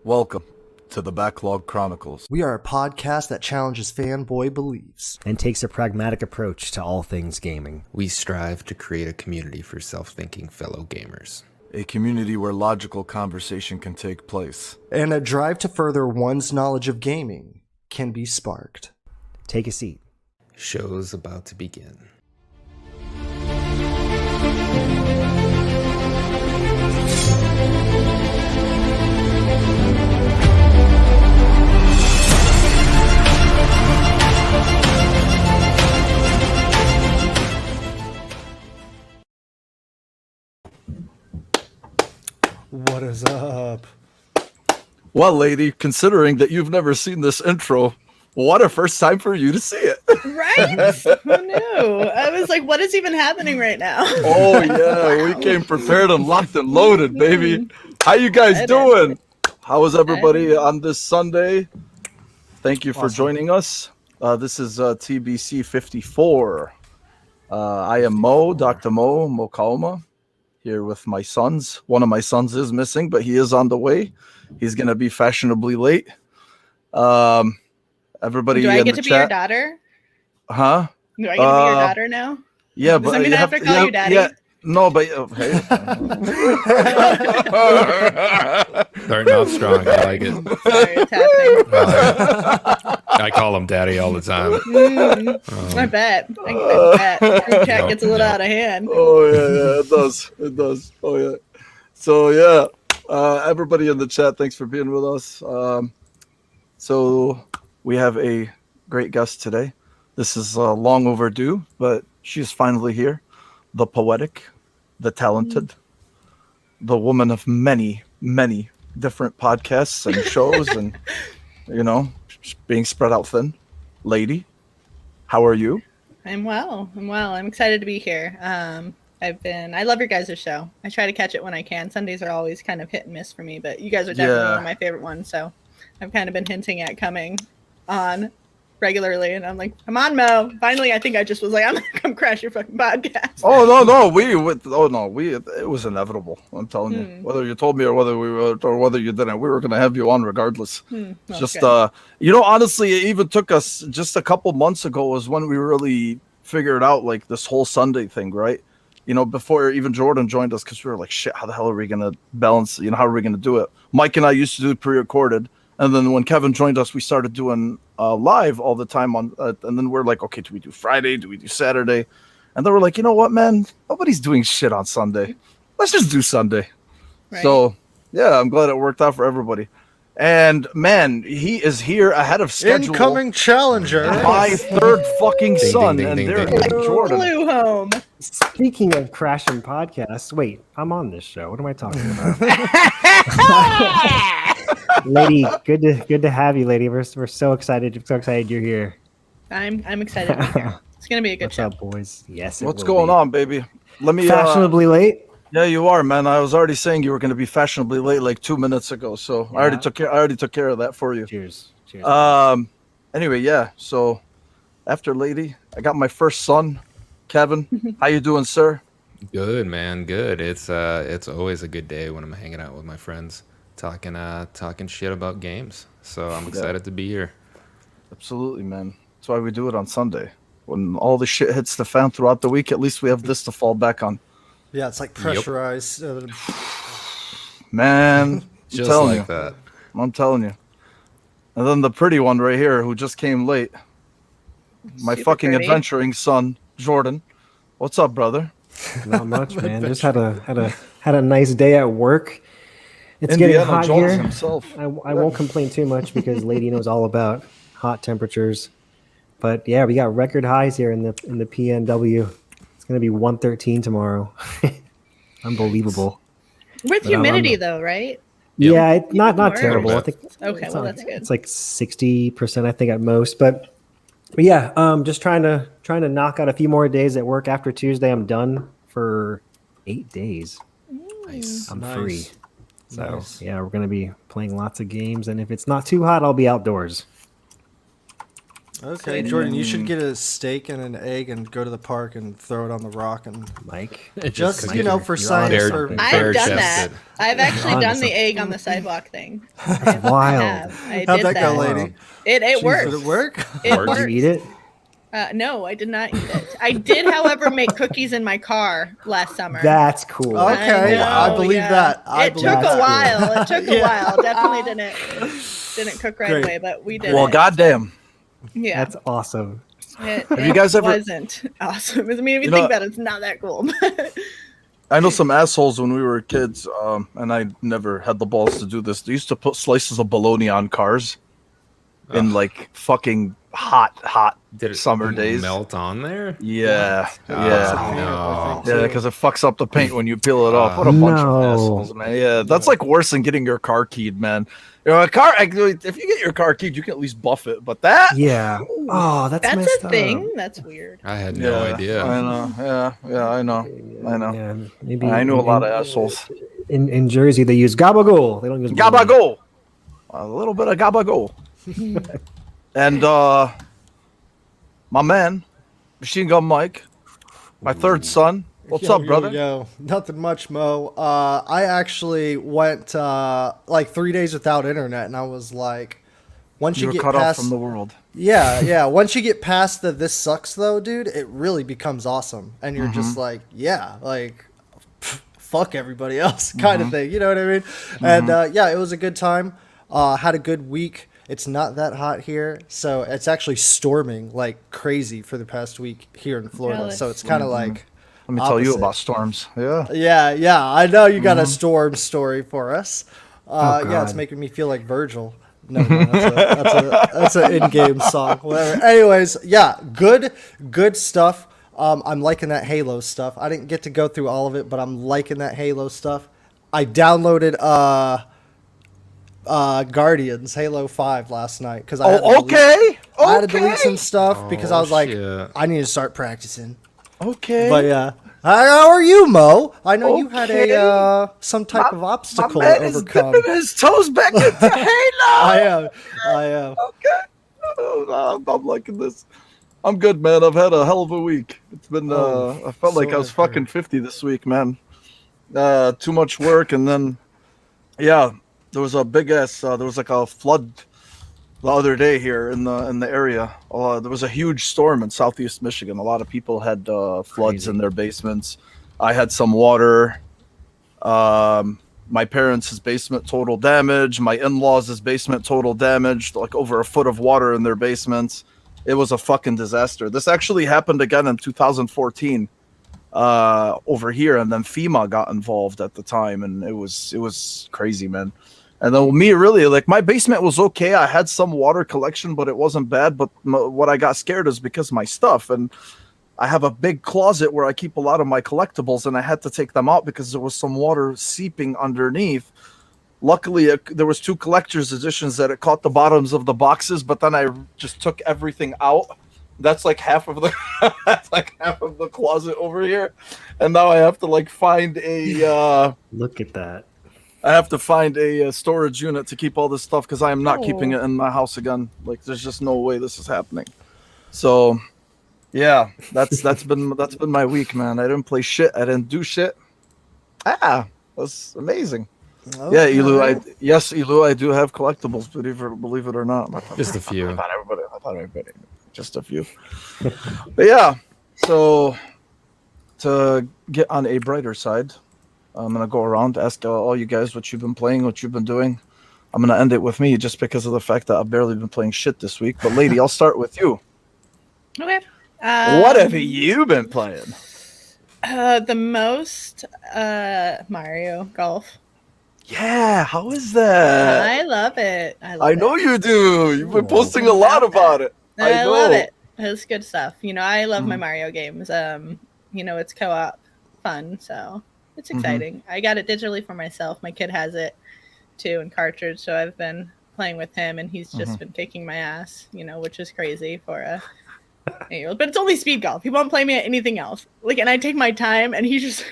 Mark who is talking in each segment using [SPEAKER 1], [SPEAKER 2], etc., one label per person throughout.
[SPEAKER 1] Welcome to the Backlog Chronicles.
[SPEAKER 2] We are a podcast that challenges fanboy beliefs
[SPEAKER 3] and takes a pragmatic approach to all things gaming.
[SPEAKER 4] We strive to create a community for self-thinking fellow gamers.
[SPEAKER 1] A community where logical conversation can take place.
[SPEAKER 2] and a drive to further one's knowledge of gaming can be sparked.
[SPEAKER 3] Take a seat.
[SPEAKER 4] Show's about to begin.
[SPEAKER 2] What is up?
[SPEAKER 1] Well, lady, considering that you've never seen this intro, what a first time for you to see it.
[SPEAKER 5] Right? Who knew? I was like, what is even happening right now?
[SPEAKER 1] Oh, yeah, we came prepared and locked and loaded, baby. How you guys doing? How is everybody on this Sunday? Thank you for joining us. This is TBC 54. I am Mo, Dr. Mo Kalma, here with my sons. One of my sons is missing, but he is on the way. He's going to be fashionably late. Everybody
[SPEAKER 5] Do I
[SPEAKER 1] in
[SPEAKER 5] get
[SPEAKER 1] the
[SPEAKER 5] to be
[SPEAKER 1] chat,
[SPEAKER 5] your daughter?
[SPEAKER 1] huh?
[SPEAKER 5] Do I get to be your daughter now?
[SPEAKER 1] Yeah,
[SPEAKER 5] Does
[SPEAKER 1] but
[SPEAKER 5] that mean
[SPEAKER 1] you
[SPEAKER 5] I have to call you daddy?
[SPEAKER 1] Yeah, no, but hey.
[SPEAKER 4] Starting off strong. I like it.
[SPEAKER 5] Sorry, it's happening.
[SPEAKER 4] I call him daddy all the time.
[SPEAKER 5] I bet. I bet. Group chat gets a little out of hand.
[SPEAKER 1] Oh yeah, it does. It does. Oh yeah. So yeah, everybody in the chat, thanks for being with us. So we have a great guest today. This is long overdue, but she's finally here. The poetic, the talented, the woman of many, many different podcasts and shows, and being spread out thin. Lady, how are you?
[SPEAKER 5] I'm well. I'm excited to be here. I love your guys' show. I try to catch it when I can. Sundays are always kind of hit and miss for me, but you guys are definitely one of my favorite ones. So I've kind of been hinting at coming on regularly, and I'm like, come on, Mo. Finally, I think I just was like, I'm gonna come crash your fucking podcast.
[SPEAKER 1] Oh no, it was inevitable. I'm telling you, whether you told me or whether you didn't, we were gonna have you on regardless. Just honestly, it even took us just a couple months ago was when we really figured out like this whole Sunday thing, right? Before even Jordan joined us, because we were like, shit, how the hell are we gonna balance? How are we gonna do it? Mike and I used to do pre-recorded. And then when Kevin joined us, we started doing live all the time on. And then we're like, okay, do we do Friday? Do we do Saturday? And then we're like, you know what, man? Nobody's doing shit on Sunday. Let's just do Sunday. Right. So yeah, I'm glad it worked out for everybody. And man, he is here ahead of schedule.
[SPEAKER 2] Incoming challenger.
[SPEAKER 1] My third fucking son, and there is Jordan.
[SPEAKER 5] Flew home.
[SPEAKER 3] Speaking of crashing podcasts, wait, I'm on this show. What am I talking about? Lady, good to have you, lady. We're so excited. So excited you're here.
[SPEAKER 5] I'm excited to be here. It's gonna be a good show.
[SPEAKER 3] What's up, boys? Yes.
[SPEAKER 1] What's going on, baby? Let me
[SPEAKER 3] fashionably late.
[SPEAKER 1] Yeah, you are, man. I was already saying you were going to be fashionably late like 2 minutes ago, so yeah. I already took care of that for you.
[SPEAKER 3] Cheers.
[SPEAKER 1] Anyway, yeah. So after Lady, I got my first son, Kevin. How you doing, sir?
[SPEAKER 4] Good, man. Good. It's always a good day when I'm hanging out with my friends, talking shit about games. So I'm excited to be here.
[SPEAKER 1] Absolutely, man. That's why we do it on Sunday. When all the shit hits the fan throughout the week, at least we have this to fall back on.
[SPEAKER 2] Yeah, it's like pressurized.
[SPEAKER 1] Man,
[SPEAKER 4] just like that.
[SPEAKER 1] I'm telling you. And then the pretty one right here who just came late. My
[SPEAKER 5] Super
[SPEAKER 1] fucking
[SPEAKER 5] pretty.
[SPEAKER 1] adventuring son, Jordan. What's up, brother?
[SPEAKER 3] Not much, man. Just had a nice day at work. It's
[SPEAKER 1] Indiana
[SPEAKER 3] getting hot
[SPEAKER 1] Jones
[SPEAKER 3] here.
[SPEAKER 1] Himself.
[SPEAKER 3] I won't complain too much because Lady knows all about hot temperatures. But yeah, we got record highs here in the PNW. It's gonna be 113 tomorrow. Unbelievable.
[SPEAKER 5] With humidity, though, right?
[SPEAKER 3] Yep. Yeah, not terrible. I think.
[SPEAKER 5] Okay, well that's good.
[SPEAKER 3] It's like 60%, I think, at most. But yeah, just trying to knock out a few more days at work. After Tuesday, I'm done for 8 days.
[SPEAKER 4] Nice.
[SPEAKER 3] I'm free. So yeah, we're gonna be playing lots of games, and if it's not too hot, I'll be outdoors.
[SPEAKER 2] Okay, Jordan, you should get a steak and an egg and go to the park and throw it on the rock and
[SPEAKER 3] Mike.
[SPEAKER 2] just
[SPEAKER 3] Mike,
[SPEAKER 2] you know, for science.
[SPEAKER 4] Bare-
[SPEAKER 5] I've done
[SPEAKER 4] chested.
[SPEAKER 5] that. I've actually
[SPEAKER 3] Honest.
[SPEAKER 5] done the egg on the sidewalk thing.
[SPEAKER 3] That's wild.
[SPEAKER 5] I
[SPEAKER 2] How'd
[SPEAKER 5] did
[SPEAKER 2] that go,
[SPEAKER 3] Wow.
[SPEAKER 2] lady?
[SPEAKER 5] It
[SPEAKER 2] Jeez,
[SPEAKER 5] worked.
[SPEAKER 2] Did it work?
[SPEAKER 5] It
[SPEAKER 4] Worked.
[SPEAKER 3] Did you
[SPEAKER 5] worked.
[SPEAKER 3] eat it?
[SPEAKER 5] No, I did not eat it. I did, however, make cookies in my car last summer.
[SPEAKER 3] That's cool.
[SPEAKER 2] Okay, I believe that.
[SPEAKER 5] It took a
[SPEAKER 3] that.
[SPEAKER 5] while. It took a
[SPEAKER 2] Yeah.
[SPEAKER 5] while. Definitely didn't cook right
[SPEAKER 2] Great.
[SPEAKER 5] away, but we did.
[SPEAKER 1] Well,
[SPEAKER 5] it.
[SPEAKER 1] goddamn.
[SPEAKER 5] Yeah.
[SPEAKER 3] That's awesome.
[SPEAKER 5] Have
[SPEAKER 1] you guys ever-
[SPEAKER 5] wasn't awesome. I mean, if you
[SPEAKER 1] know-
[SPEAKER 5] think about it, it's not that cool.
[SPEAKER 1] I know some assholes when we were kids, and I never had the balls to do this. They used to put slices of bologna on cars in like fucking hot
[SPEAKER 4] Did it
[SPEAKER 1] summer days.
[SPEAKER 4] melt on there?
[SPEAKER 1] Yeah,
[SPEAKER 4] Oh,
[SPEAKER 1] yeah.
[SPEAKER 4] no.
[SPEAKER 1] Yeah, because it fucks up the paint when you peel it off. What a bunch
[SPEAKER 3] No.
[SPEAKER 1] of assholes, man. Yeah, that's like worse than getting your car keyed, man. You know, if you get your car keyed, you can at least buff it. But that,
[SPEAKER 3] Yeah. Oh, that's
[SPEAKER 5] That's
[SPEAKER 3] messed
[SPEAKER 5] a thing.
[SPEAKER 3] up.
[SPEAKER 5] That's weird.
[SPEAKER 4] I had no idea.
[SPEAKER 1] I know. Yeah, I know.
[SPEAKER 3] Yeah, maybe
[SPEAKER 1] I knew a lot of assholes.
[SPEAKER 3] In Jersey, they use gabagool. They don't use bologna.
[SPEAKER 1] Gabagool. A little bit of gabagool. And my man, Machine Gun Mike, my third son. What's up, brother?
[SPEAKER 2] Yo, nothing much, Mo. I actually went like 3 days without internet, and I was like, once
[SPEAKER 1] You
[SPEAKER 2] you
[SPEAKER 1] were
[SPEAKER 2] get
[SPEAKER 1] cut off
[SPEAKER 2] past
[SPEAKER 1] from the world.
[SPEAKER 2] yeah, once you get past the this sucks though, dude, it really becomes awesome, and you're just like, yeah, like fuck everybody else kind of thing, you know what I mean? And yeah, it was a good time. Had a good week. It's not that hot here, so it's actually storming like crazy for the past week here in Florida.
[SPEAKER 5] Jealous.
[SPEAKER 2] So it's kind of like,
[SPEAKER 1] Let me tell you
[SPEAKER 2] opposite.
[SPEAKER 1] about storms. Yeah.
[SPEAKER 2] yeah. I know you got a storm story for us.
[SPEAKER 3] Oh,
[SPEAKER 2] Yeah, it's
[SPEAKER 3] God.
[SPEAKER 2] making me feel like Virgil. No, that's an in-game song. Whatever. Anyways, yeah, good stuff. I'm liking that Halo stuff. I didn't get to go through all of it, but I'm liking that Halo stuff. I downloaded Guardians Halo 5 last night because I had to delete- I had to delete some stuff because I was like,
[SPEAKER 4] shit.
[SPEAKER 2] I need to start practicing.
[SPEAKER 1] Okay.
[SPEAKER 2] But yeah. How are you, Mo? I know you had
[SPEAKER 1] Okay.
[SPEAKER 2] a some type of obstacle
[SPEAKER 1] my
[SPEAKER 2] to
[SPEAKER 1] man is
[SPEAKER 2] overcome.
[SPEAKER 1] dipping his toes back into Halo.
[SPEAKER 2] I am.
[SPEAKER 1] Okay. I'm liking this. I'm good, man. I've had a hell of a week. It's been. I felt like
[SPEAKER 2] so
[SPEAKER 1] I was
[SPEAKER 2] I've heard.
[SPEAKER 1] fucking 50 this week, man. Too much work, and then, yeah, there was a big ass. There was like a flood the other day here in the area. There was a huge storm in southeast Michigan. A lot of people had floods
[SPEAKER 3] Crazy.
[SPEAKER 1] in their basements. I had some water. My parents' basement total damage. My in-laws' basement total damaged. Like over a foot of water in their basements. It was a fucking disaster. This actually happened again in 2014 over here, and then FEMA got involved at the time, and it was crazy, man. And then me, really, like my basement was okay. I had some water collection, but it wasn't bad. But what I got scared is because my stuff, and I have a big closet where I keep a lot of my collectibles, and I had to take them out because there was some water seeping underneath. Luckily, there was 2 collector's editions that it caught the bottoms of the boxes, but then I just took everything out. That's like half of the that's like half of the closet over here, and now I have to like find a
[SPEAKER 3] Look at that.
[SPEAKER 1] I have to find a storage unit to keep all this stuff because I am not keeping
[SPEAKER 5] Oh.
[SPEAKER 1] it in my house again. Like, there's just no way this is happening. So, yeah, that's been my week, man. I didn't play shit. I didn't do shit. That's amazing. Yeah, Elu, I do have collectibles. Believe it or not.
[SPEAKER 4] Just a few.
[SPEAKER 1] I thought everybody. Just a few. But yeah, so to get on a brighter side, I'm gonna go around, ask all you guys what you've been playing, what you've been doing. I'm gonna end it with me just because of the fact that I've barely been playing shit this week. But Lady, I'll start with you.
[SPEAKER 5] Okay.
[SPEAKER 1] What have you been playing?
[SPEAKER 5] The most Mario Golf.
[SPEAKER 1] Yeah, how is that?
[SPEAKER 5] I love it.
[SPEAKER 1] I know you do. You've been posting a lot about it.
[SPEAKER 5] I
[SPEAKER 1] know.
[SPEAKER 5] love it. It's good stuff. You know, I love my
[SPEAKER 1] Mhm.
[SPEAKER 5] Mario games. You know, it's co-op fun, so it's exciting. I got it digitally for myself. My kid has it too in cartridge, so I've been playing with him, and he's just been kicking my ass. You know, which is crazy for a 8-year-old. But it's only speed golf. He won't play me at anything else. Like, and I take my time, and he just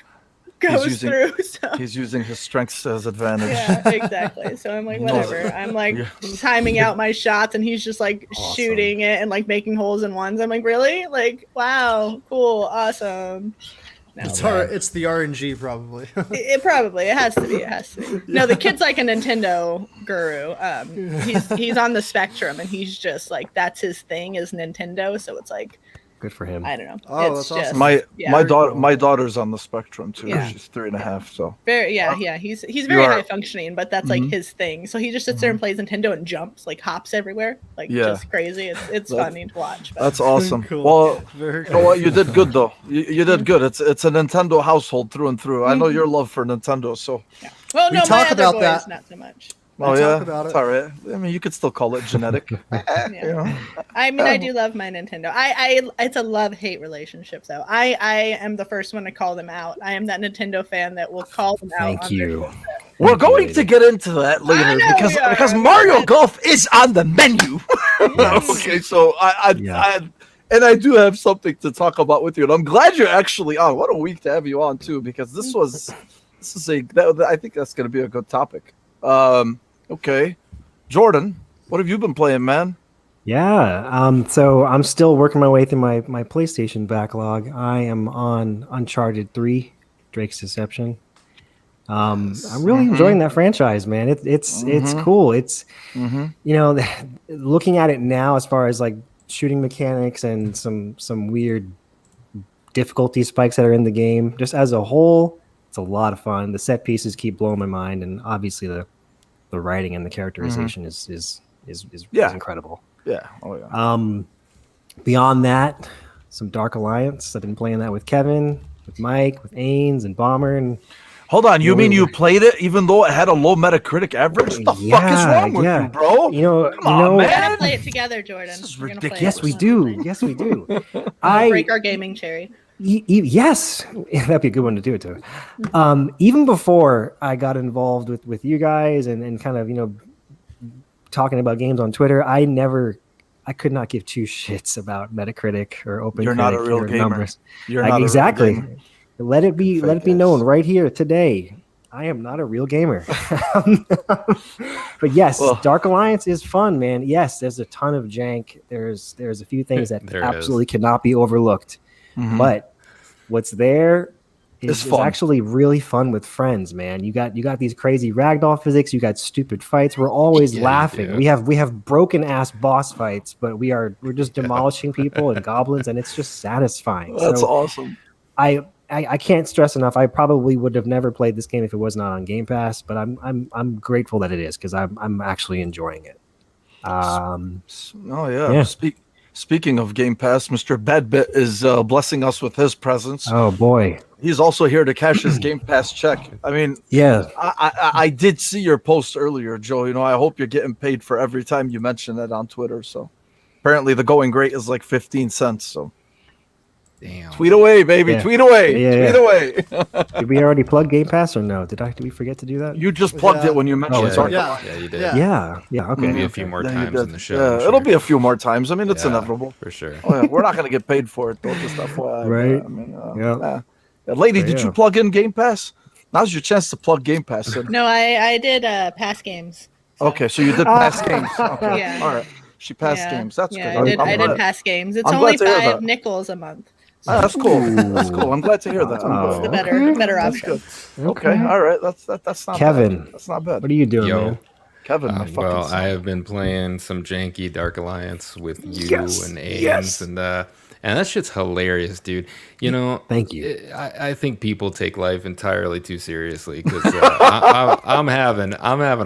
[SPEAKER 5] goes through. So.
[SPEAKER 1] He's using his strengths as advantage.
[SPEAKER 5] Yeah, exactly. So I'm like, whatever. I'm like timing out my shots, and he's just like shooting it and like making holes in ones. I'm like, really? Like, wow, cool, awesome. No,
[SPEAKER 2] it's the RNG probably.
[SPEAKER 5] It probably has to be. It has to be. No, the kid's like a Nintendo guru. He's on the spectrum, and he's just like that's his thing is Nintendo. So it's like.
[SPEAKER 3] Good for him.
[SPEAKER 5] I don't know.
[SPEAKER 2] Oh,
[SPEAKER 5] it's
[SPEAKER 2] that's
[SPEAKER 5] just,
[SPEAKER 2] awesome.
[SPEAKER 1] My daughter's on the spectrum too.
[SPEAKER 5] Yeah.
[SPEAKER 1] She's 3.5. So
[SPEAKER 5] He's very high functioning, but that's like his thing. So he just sits there and plays Nintendo and jumps, like hops everywhere, like just crazy. It's funny to watch. But.
[SPEAKER 1] That's awesome.
[SPEAKER 2] Cool.
[SPEAKER 1] Well,
[SPEAKER 2] Very
[SPEAKER 1] you know what? You did good though. You did good. It's a Nintendo household through and through. I know your love for Nintendo, so.
[SPEAKER 5] Yeah. Well,
[SPEAKER 2] We
[SPEAKER 5] no,
[SPEAKER 2] talk
[SPEAKER 5] my other
[SPEAKER 2] about
[SPEAKER 5] boys,
[SPEAKER 2] that.
[SPEAKER 5] not so much.
[SPEAKER 1] Oh
[SPEAKER 2] We
[SPEAKER 1] yeah,
[SPEAKER 2] talk about
[SPEAKER 1] it's
[SPEAKER 2] it.
[SPEAKER 1] all right. I mean, you could still call it genetic. You know?
[SPEAKER 5] I mean, I do love my Nintendo. I it's a love-hate relationship, though. I am the first one to call them out. I am that Nintendo fan that will call them out.
[SPEAKER 3] Thank you.
[SPEAKER 1] We're going to get into that later
[SPEAKER 5] I know we are.
[SPEAKER 1] because Mario Golf is on the menu. Okay, so I do have something to talk about with you, and I'm glad you're actually on. What a week to have you on too, because this is I think that's going to be a good topic. Okay, Jordan, what have you been playing, man?
[SPEAKER 3] Yeah. So I'm still working my way through my PlayStation backlog. I am on Uncharted 3, Drake's Deception. I'm really enjoying that franchise, man. It's cool. It's looking at it now as far as like shooting mechanics and some weird difficulty spikes that are in the game. Just as a whole, it's a lot of fun. The set pieces keep blowing my mind, and obviously the writing and the characterization is incredible.
[SPEAKER 1] Yeah. Oh yeah.
[SPEAKER 3] Beyond that, some Dark Alliance. I've been playing that with Kevin, with Mike, with Ains and Bomber. And
[SPEAKER 1] hold on, you mean you played it even though it had a low Metacritic average? What the fuck is wrong with you, bro?
[SPEAKER 3] Come on,
[SPEAKER 5] We're
[SPEAKER 1] man.
[SPEAKER 5] gonna play it together, Jordan.
[SPEAKER 1] This is
[SPEAKER 5] We're gonna play
[SPEAKER 1] ridiculous.
[SPEAKER 3] Yes, we do. Yes, we do.
[SPEAKER 5] break our gaming cherry.
[SPEAKER 3] Yes, that'd be a good one to do it to. Even before I got involved with you guys and kind of talking about games on Twitter, I could not give two shits about Metacritic or OpenCritic.
[SPEAKER 1] You're not a real gamer.
[SPEAKER 3] Numbers.
[SPEAKER 1] You're not
[SPEAKER 3] exactly.
[SPEAKER 1] A real gamer.
[SPEAKER 3] Let it be known right here today. I am not a real gamer. But yes, Dark Alliance is fun, man. Yes, there's a ton of jank. There's a few things that absolutely cannot be overlooked. But what's there is actually really fun with friends, man. You got these crazy ragdoll physics. You got stupid fights. We're always laughing. We have broken ass boss fights, but we're just demolishing people and goblins, and it's just satisfying.
[SPEAKER 1] That's awesome.
[SPEAKER 3] I can't stress enough. I probably would have never played this game if it was not on Game Pass, but I'm grateful that it is because I'm actually enjoying it.
[SPEAKER 1] Speaking of Game Pass, Mr. Badbit is blessing us with his presence.
[SPEAKER 3] Oh boy,
[SPEAKER 1] he's also here to cash his Game Pass check. I mean, I did see your post earlier, Joe. I hope you're getting paid for every time you mention that on Twitter. So apparently the going rate is like 15 cents. So.
[SPEAKER 4] Damn.
[SPEAKER 1] Tweet away, baby.
[SPEAKER 3] Yeah.
[SPEAKER 1] Tweet away. Tweet away.
[SPEAKER 3] Did we already plug Game Pass or no? Did we forget to do that?
[SPEAKER 1] You just plugged it when you mentioned it.
[SPEAKER 4] Yeah, you did.
[SPEAKER 3] Yeah. Okay.
[SPEAKER 4] Maybe a few more times in the show.
[SPEAKER 1] Yeah, it'll be a few more times. I mean, it's inevitable.
[SPEAKER 4] For sure.
[SPEAKER 1] Oh, yeah. We're not going to get paid for it, though. Just FYI.
[SPEAKER 3] Right.
[SPEAKER 1] I mean, Lady, did you plug in Game Pass? Now's your chance to plug Game Pass in.
[SPEAKER 5] No, I did pass games.
[SPEAKER 1] So. Okay, so you did pass games. Okay.
[SPEAKER 5] Yeah.
[SPEAKER 1] All right. She passed games. That's good.
[SPEAKER 5] I did pass games. It's only $5 a month.
[SPEAKER 1] Oh, that's cool. That's cool. I'm glad to hear that.
[SPEAKER 5] It's the better option.
[SPEAKER 1] Okay. All right. That's not
[SPEAKER 3] Kevin.
[SPEAKER 1] Bad. That's not bad.
[SPEAKER 3] What are you doing, man?
[SPEAKER 1] Kevin,
[SPEAKER 4] I have been playing some janky Dark Alliance with you and Ames, and that shit's hilarious, dude.
[SPEAKER 3] Thank you.
[SPEAKER 4] I think people take life entirely too seriously because I'm having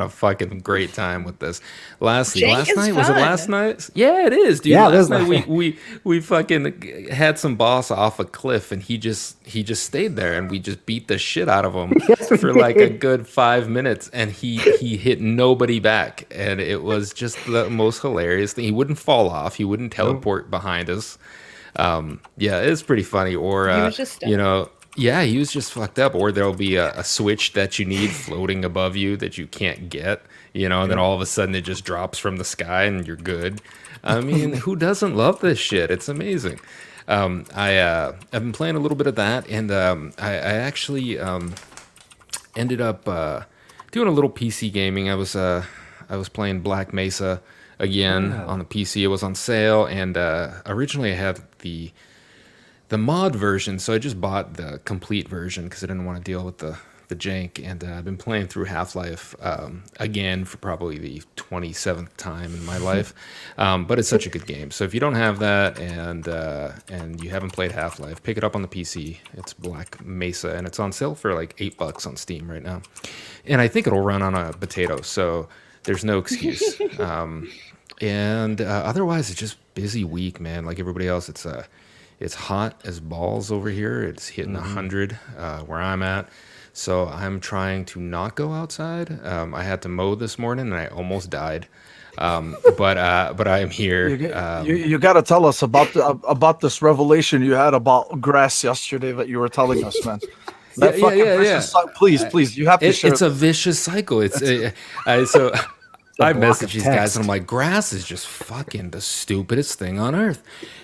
[SPEAKER 4] a fucking great time with this. Last night was it last night? Yeah, it is, dude.
[SPEAKER 3] Yeah,
[SPEAKER 4] last night we fucking had some boss off a cliff, and he just stayed there, and we just beat the shit out of him for like a good 5 minutes, and he hit nobody back, and it was just the most hilarious thing. He wouldn't fall off. He wouldn't teleport behind us. It's pretty funny. Or he was just he was just fucked up. Or there'll be a switch that you need floating above you that you can't get, and then all of a sudden it just drops from the sky and you're good. I mean, who doesn't love this shit? It's amazing. I've been playing a little bit of that, and I actually ended up doing a little PC gaming. I was playing Black Mesa again on the PC. It was on sale, and originally I had the mod version, so I just bought the complete version because I didn't want to deal with the jank, and I've been playing through Half-Life again for probably the 27th time in my life. But it's such a good game. So if you don't have that and you haven't played Half-Life, pick it up on the PC. It's Black Mesa, and it's on sale for like $8 on Steam right now. And I think it'll run on a potato, so there's no excuse. And otherwise, it's just busy week, man. Like everybody else, it's hot as balls over here. It's hitting 100 where I'm at. So I'm trying to not go outside. I had to mow this morning, and I almost died. But I am here.
[SPEAKER 1] You got to tell us about this revelation you had about grass yesterday that you were telling us, man. Please, you have to share.
[SPEAKER 4] It's a vicious cycle. It's so I message these guys, and I'm like, grass is just fucking the stupidest thing on earth.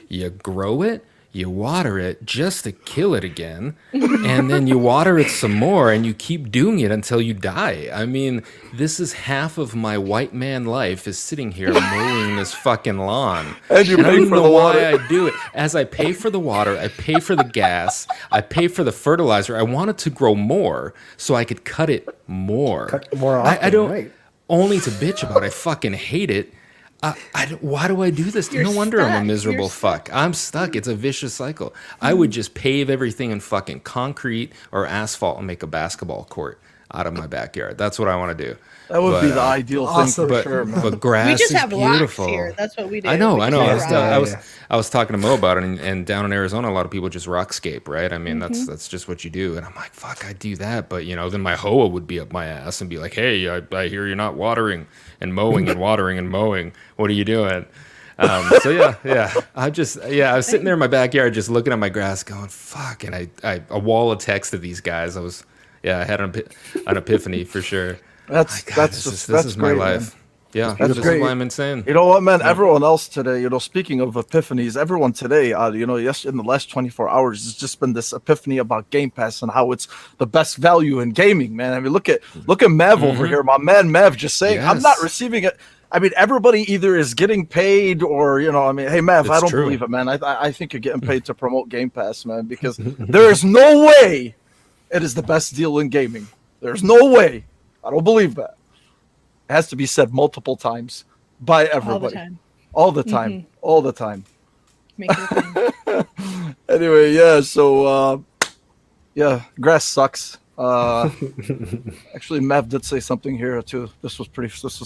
[SPEAKER 4] You grow it. You water it just to kill it again, and then you water it some more, and you keep doing it until you die. I mean, this is half of my white man life is sitting here mowing this fucking lawn.
[SPEAKER 1] And you pay for the water.
[SPEAKER 4] Why I do it. As I pay for the water, I pay for the gas, I pay for the fertilizer. I want it to grow more so I could cut it more.
[SPEAKER 3] Cut more often,
[SPEAKER 4] I don't
[SPEAKER 3] right.
[SPEAKER 4] only to bitch about. I fucking hate it. Why do I do this? No wonder I'm a miserable fuck. I'm stuck. It's a vicious cycle. I would just pave everything in fucking concrete or asphalt and make a basketball court out of my backyard. That's what I want to do.
[SPEAKER 1] That would be the ideal thing for sure, man.
[SPEAKER 4] But grass
[SPEAKER 5] we just
[SPEAKER 4] is
[SPEAKER 5] have
[SPEAKER 4] beautiful.
[SPEAKER 5] rocks here. That's what we do.
[SPEAKER 4] I know.
[SPEAKER 5] Yeah.
[SPEAKER 4] I was talking to Mo about it, and down in Arizona, a lot of people just rockscape, right? I mean, that's just what you do. And I'm like, fuck, I do that, but then my hoa would be up my ass and be like, hey, I hear you're not watering and mowing and watering and mowing. What are you doing? So yeah. I was sitting there in my backyard just looking at my grass, going, fuck, and I a wall of text to these guys. I had an epiphany for sure. This is my life. Man. Yeah,
[SPEAKER 1] that's great.
[SPEAKER 4] Is why I'm insane.
[SPEAKER 1] You know what, man? Yeah. Everyone else today, speaking of epiphanies, everyone today, yes, in the last 24 hours, has just been this epiphany about Game Pass and how it's the best value in gaming, man. I mean, look at Mev over here, my man Mev, just saying, I'm not receiving it. I mean, everybody either is getting paid or, hey, Mev, I don't believe it, man. I think you're getting paid to promote Game Pass, man, because there is no way it is the best deal in gaming. There's no way. I don't believe that. It has to be said multiple times by everybody. All the time. All the time.
[SPEAKER 5] Make it
[SPEAKER 1] Anyway, yeah, so grass sucks. Actually, Mav did say something here too. This was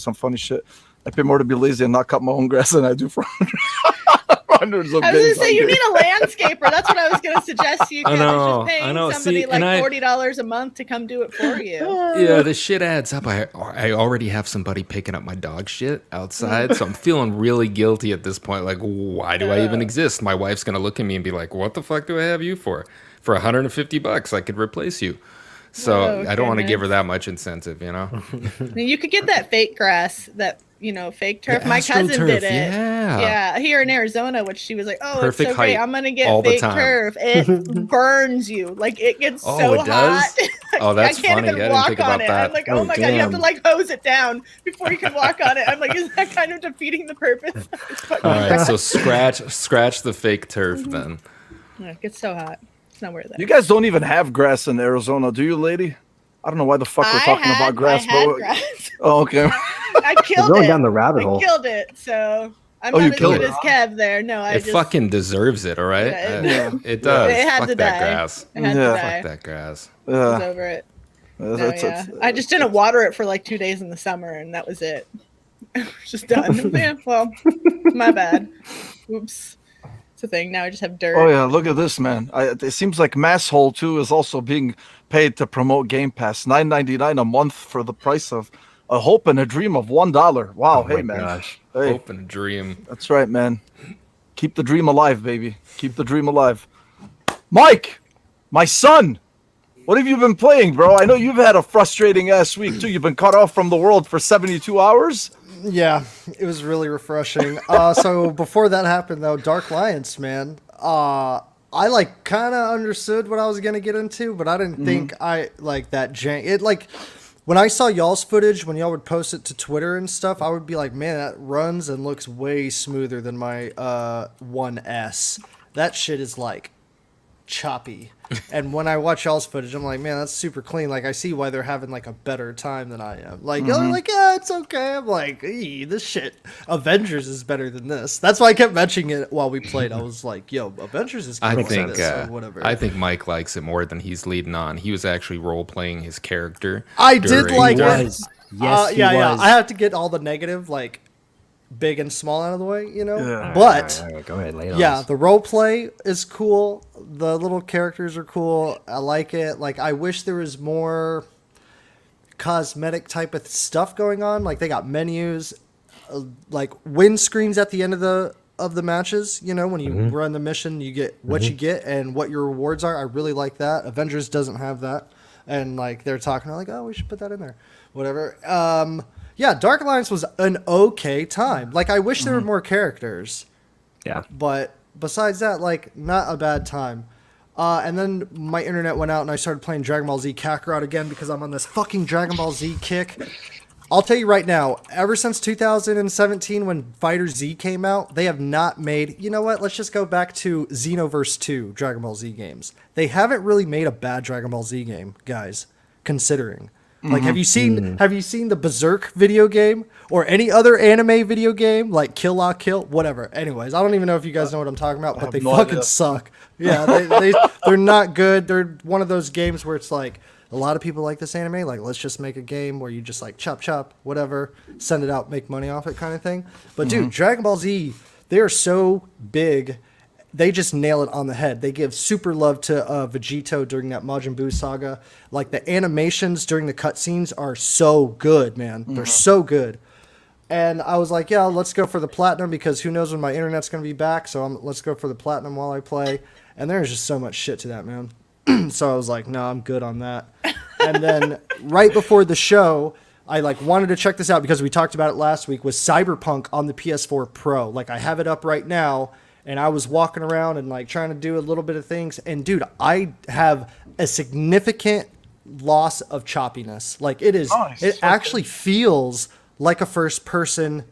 [SPEAKER 1] some funny shit. I pay more to be lazy and not cut my own grass than I do for hundreds of
[SPEAKER 5] I was
[SPEAKER 1] days.
[SPEAKER 5] going to say, you need a landscaper. That's what I was going to suggest to you.
[SPEAKER 4] I know.
[SPEAKER 5] Just paying somebody $40 a month to come do it for you.
[SPEAKER 4] Yeah, the shit adds up. I already have somebody picking up my dog shit outside, so I'm feeling really guilty at this point. Like, why do I even exist? My wife's going to look at me and be like, what the fuck do I have you for? For $150, I could replace you. So I don't want to give her that much incentive,
[SPEAKER 5] You could get that fake grass, that fake turf. My cousin did it. Yeah, here in Arizona, which she was like, "Oh,
[SPEAKER 4] perfect
[SPEAKER 5] it's so great. I'm gonna get fake turf. It burns you. Like it gets so hot.
[SPEAKER 4] Oh, that's
[SPEAKER 5] I can't
[SPEAKER 4] funny.
[SPEAKER 5] even
[SPEAKER 4] I didn't
[SPEAKER 5] walk
[SPEAKER 4] think
[SPEAKER 5] on
[SPEAKER 4] about
[SPEAKER 5] it.
[SPEAKER 4] that.
[SPEAKER 5] I'm like, oh my god, you have to hose it down before you can walk on it. I'm like, is that kind of defeating the purpose?
[SPEAKER 4] All right, so scratch the fake turf then.
[SPEAKER 5] Yeah, it gets so hot. It's not worth it.
[SPEAKER 1] You guys don't even have grass in Arizona, do you, lady? I don't know why the fuck we're talking about grass.
[SPEAKER 5] Grass.
[SPEAKER 1] Oh, okay.
[SPEAKER 5] I killed it.
[SPEAKER 3] Going down the rabbit hole.
[SPEAKER 5] I killed it, so I'm not as good as Kev there. No,
[SPEAKER 4] it fucking deserves it, all right? It does.
[SPEAKER 5] It had
[SPEAKER 4] fuck
[SPEAKER 5] to
[SPEAKER 4] that
[SPEAKER 5] die.
[SPEAKER 4] Grass.
[SPEAKER 5] It had to die.
[SPEAKER 4] Fuck that grass.
[SPEAKER 5] I was over it. I just didn't water it for like 2 days in the summer, and that was it. Just done. Yeah, well, my bad. Oops. It's a thing. Now I just have dirt.
[SPEAKER 1] Oh yeah, look at this, man. It seems like Masshole too is also being paid to promote Game Pass. $9.99 a month for the price of a hope and a dream of $1. Wow, hey man.
[SPEAKER 4] Gosh.
[SPEAKER 1] Hey.
[SPEAKER 4] Hope and a dream.
[SPEAKER 1] That's right, man. Keep the dream alive, baby. Keep the dream alive. Mike, my son, what have you been playing, bro? I know you've had a frustrating ass week too. You've been cut off from the world for 72 hours.
[SPEAKER 2] Yeah, it was really refreshing. So before that happened, though, Dark Alliance, man, I like kind of understood what I was gonna get into, but I didn't think I like that jank. It like when I saw y'all's footage, when y'all would post it to Twitter and stuff, I would be like, man, that runs and looks way smoother than my 1S. That shit is like choppy. And when I watch y'all's footage, I'm like, man, that's super clean. Like, I see why they're having like a better time than I am. Like, y'all are like, yeah, it's okay. I'm like, this shit, Avengers is better than this. That's why I kept mentioning it while we played. I was like, yo, Avengers is
[SPEAKER 4] I
[SPEAKER 2] cooler than
[SPEAKER 4] think
[SPEAKER 2] this, or whatever.
[SPEAKER 4] I think Mike likes it more than he's leading on. He was actually role playing his character.
[SPEAKER 2] I did like
[SPEAKER 3] He
[SPEAKER 2] it.
[SPEAKER 3] was. Yes, he
[SPEAKER 2] yeah.
[SPEAKER 3] was.
[SPEAKER 2] I have to get all the negative, like big and small, out of the way, you know.
[SPEAKER 1] Yeah.
[SPEAKER 2] But
[SPEAKER 3] All right, go ahead, lay it on
[SPEAKER 2] yeah,
[SPEAKER 3] us.
[SPEAKER 2] the role play is cool. The little characters are cool. I like it. Like, I wish there was more cosmetic type of stuff going on. Like, they got menus, like win screens at the end of the matches. You know, when you run the mission, you get what you get and what your rewards are. I really like that. Avengers doesn't have that, and like they're talking like, oh, we should put that in there, whatever. Yeah, Dark Alliance was an okay time. Like, I wish there were more characters.
[SPEAKER 3] Yeah.
[SPEAKER 2] But besides that, like, not a bad time. And then my internet went out and I started playing Dragon Ball Z Kakarot again because I'm on this fucking Dragon Ball Z kick. I'll tell you right now, ever since 2017 when Fighter Z came out, they have not made... You know what? Let's just go back to Xenoverse 2 Dragon Ball Z games. They haven't really made a bad Dragon Ball Z game, guys, considering... Like, have you seen the Berserk video game or any other anime video game like Kill La Kill? Whatever. Anyways, I don't even know if you guys know what I'm talking about, but they fucking suck. Yeah, they're not good. They're one of those games where it's like a lot of people like this anime. Like, let's just make a game where you just like chop, whatever, send it out, make money off it, kind of thing. But dude, Dragon Ball Z, they are so big. They just nail it on the head. They give super love to Vegito during that Majin Buu saga. Like, the animations during the cutscenes are so good, man. They're so good. And I was like, yeah, let's go for the platinum because who knows when my internet's going to be back. So let's go for the platinum while I play. And there's just so much shit to that, man. So I was like, no, I'm good on that. And then right before the show, I like wanted to check this out because we talked about it last week, was Cyberpunk on the PS4 Pro. Like, I have it up right now. And I was walking around and like trying to do a little bit of things. And dude, I have a significant loss of choppiness. Like, it is,
[SPEAKER 1] Nice.
[SPEAKER 2] it actually feels like a first person,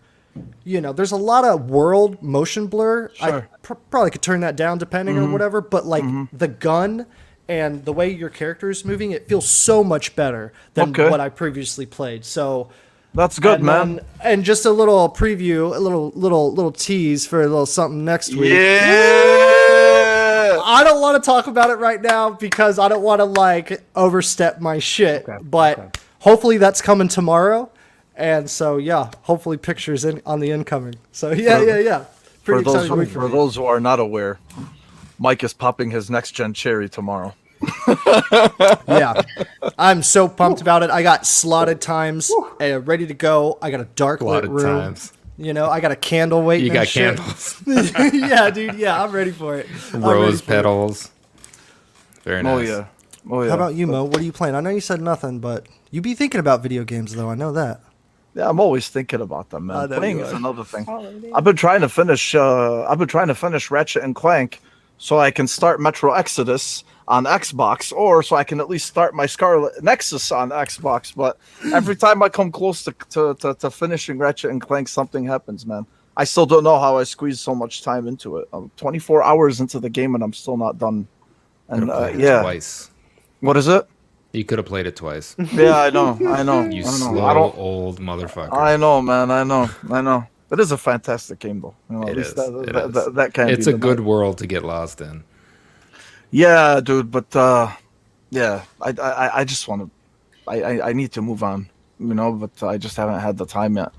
[SPEAKER 2] you know, there's a lot of world motion blur.
[SPEAKER 1] Sure.
[SPEAKER 2] I probably could turn that down depending or whatever, but like the gun and the way your character is moving, it feels so much better than what I previously played. So
[SPEAKER 1] That's good,
[SPEAKER 2] and
[SPEAKER 1] man.
[SPEAKER 2] then- and just a little preview, a little tease for a little something next week.
[SPEAKER 1] Yeah.
[SPEAKER 2] I don't want to talk about it right now because I don't want to like overstep my shit.
[SPEAKER 3] Okay,
[SPEAKER 2] But hopefully that's coming tomorrow. And so yeah, hopefully pictures on the incoming. So yeah.
[SPEAKER 1] For
[SPEAKER 2] Pretty exciting week for me.
[SPEAKER 1] those who are not aware, Mike is popping his next gen cherry tomorrow.
[SPEAKER 2] Yeah, I'm so pumped about it. I got slotted times ready to go. I got a dark lit
[SPEAKER 4] Slotted
[SPEAKER 2] room.
[SPEAKER 4] times.
[SPEAKER 2] You know, I got a candle waiting.
[SPEAKER 4] You
[SPEAKER 2] and
[SPEAKER 4] got
[SPEAKER 2] shit.
[SPEAKER 4] candles,
[SPEAKER 2] Yeah, dude. Yeah, I'm ready for it. I'm ready
[SPEAKER 4] rose
[SPEAKER 2] for it.
[SPEAKER 4] petals. Very nice.
[SPEAKER 1] Oh yeah. Oh yeah.
[SPEAKER 2] How about you, Mo? What are you playing? I know you said nothing, but you be thinking about video games, though. I know that.
[SPEAKER 1] Yeah, I'm always thinking about them,
[SPEAKER 2] I
[SPEAKER 1] man.
[SPEAKER 2] know
[SPEAKER 1] Playing
[SPEAKER 2] you
[SPEAKER 1] is
[SPEAKER 2] are.
[SPEAKER 1] another thing.
[SPEAKER 5] Holiday.
[SPEAKER 1] I've been trying to finish. Ratchet and Clank, so I can start Metro Exodus on Xbox, or so I can at least start my Scarlet Nexus on Xbox. But every time I come close to finishing Ratchet and Clank, something happens, man. I still don't know how I squeezed so much time into it. I'm 24 hours into the game and I'm still not done. And
[SPEAKER 4] Could've played it
[SPEAKER 1] yeah,
[SPEAKER 4] twice.
[SPEAKER 1] what is it?
[SPEAKER 4] You could have played it twice.
[SPEAKER 1] Yeah, I know.
[SPEAKER 4] You
[SPEAKER 1] I know.
[SPEAKER 4] slow old motherfucker.
[SPEAKER 1] I know, man. I know. It is a fantastic game, though. You know, at
[SPEAKER 4] It
[SPEAKER 1] least
[SPEAKER 4] is.
[SPEAKER 1] that can.
[SPEAKER 4] It's
[SPEAKER 1] be
[SPEAKER 4] a good
[SPEAKER 1] denied.
[SPEAKER 4] world to get lost in.
[SPEAKER 1] Yeah, dude. But yeah, I just want to. I need to move on, you know. But I just haven't had the time yet.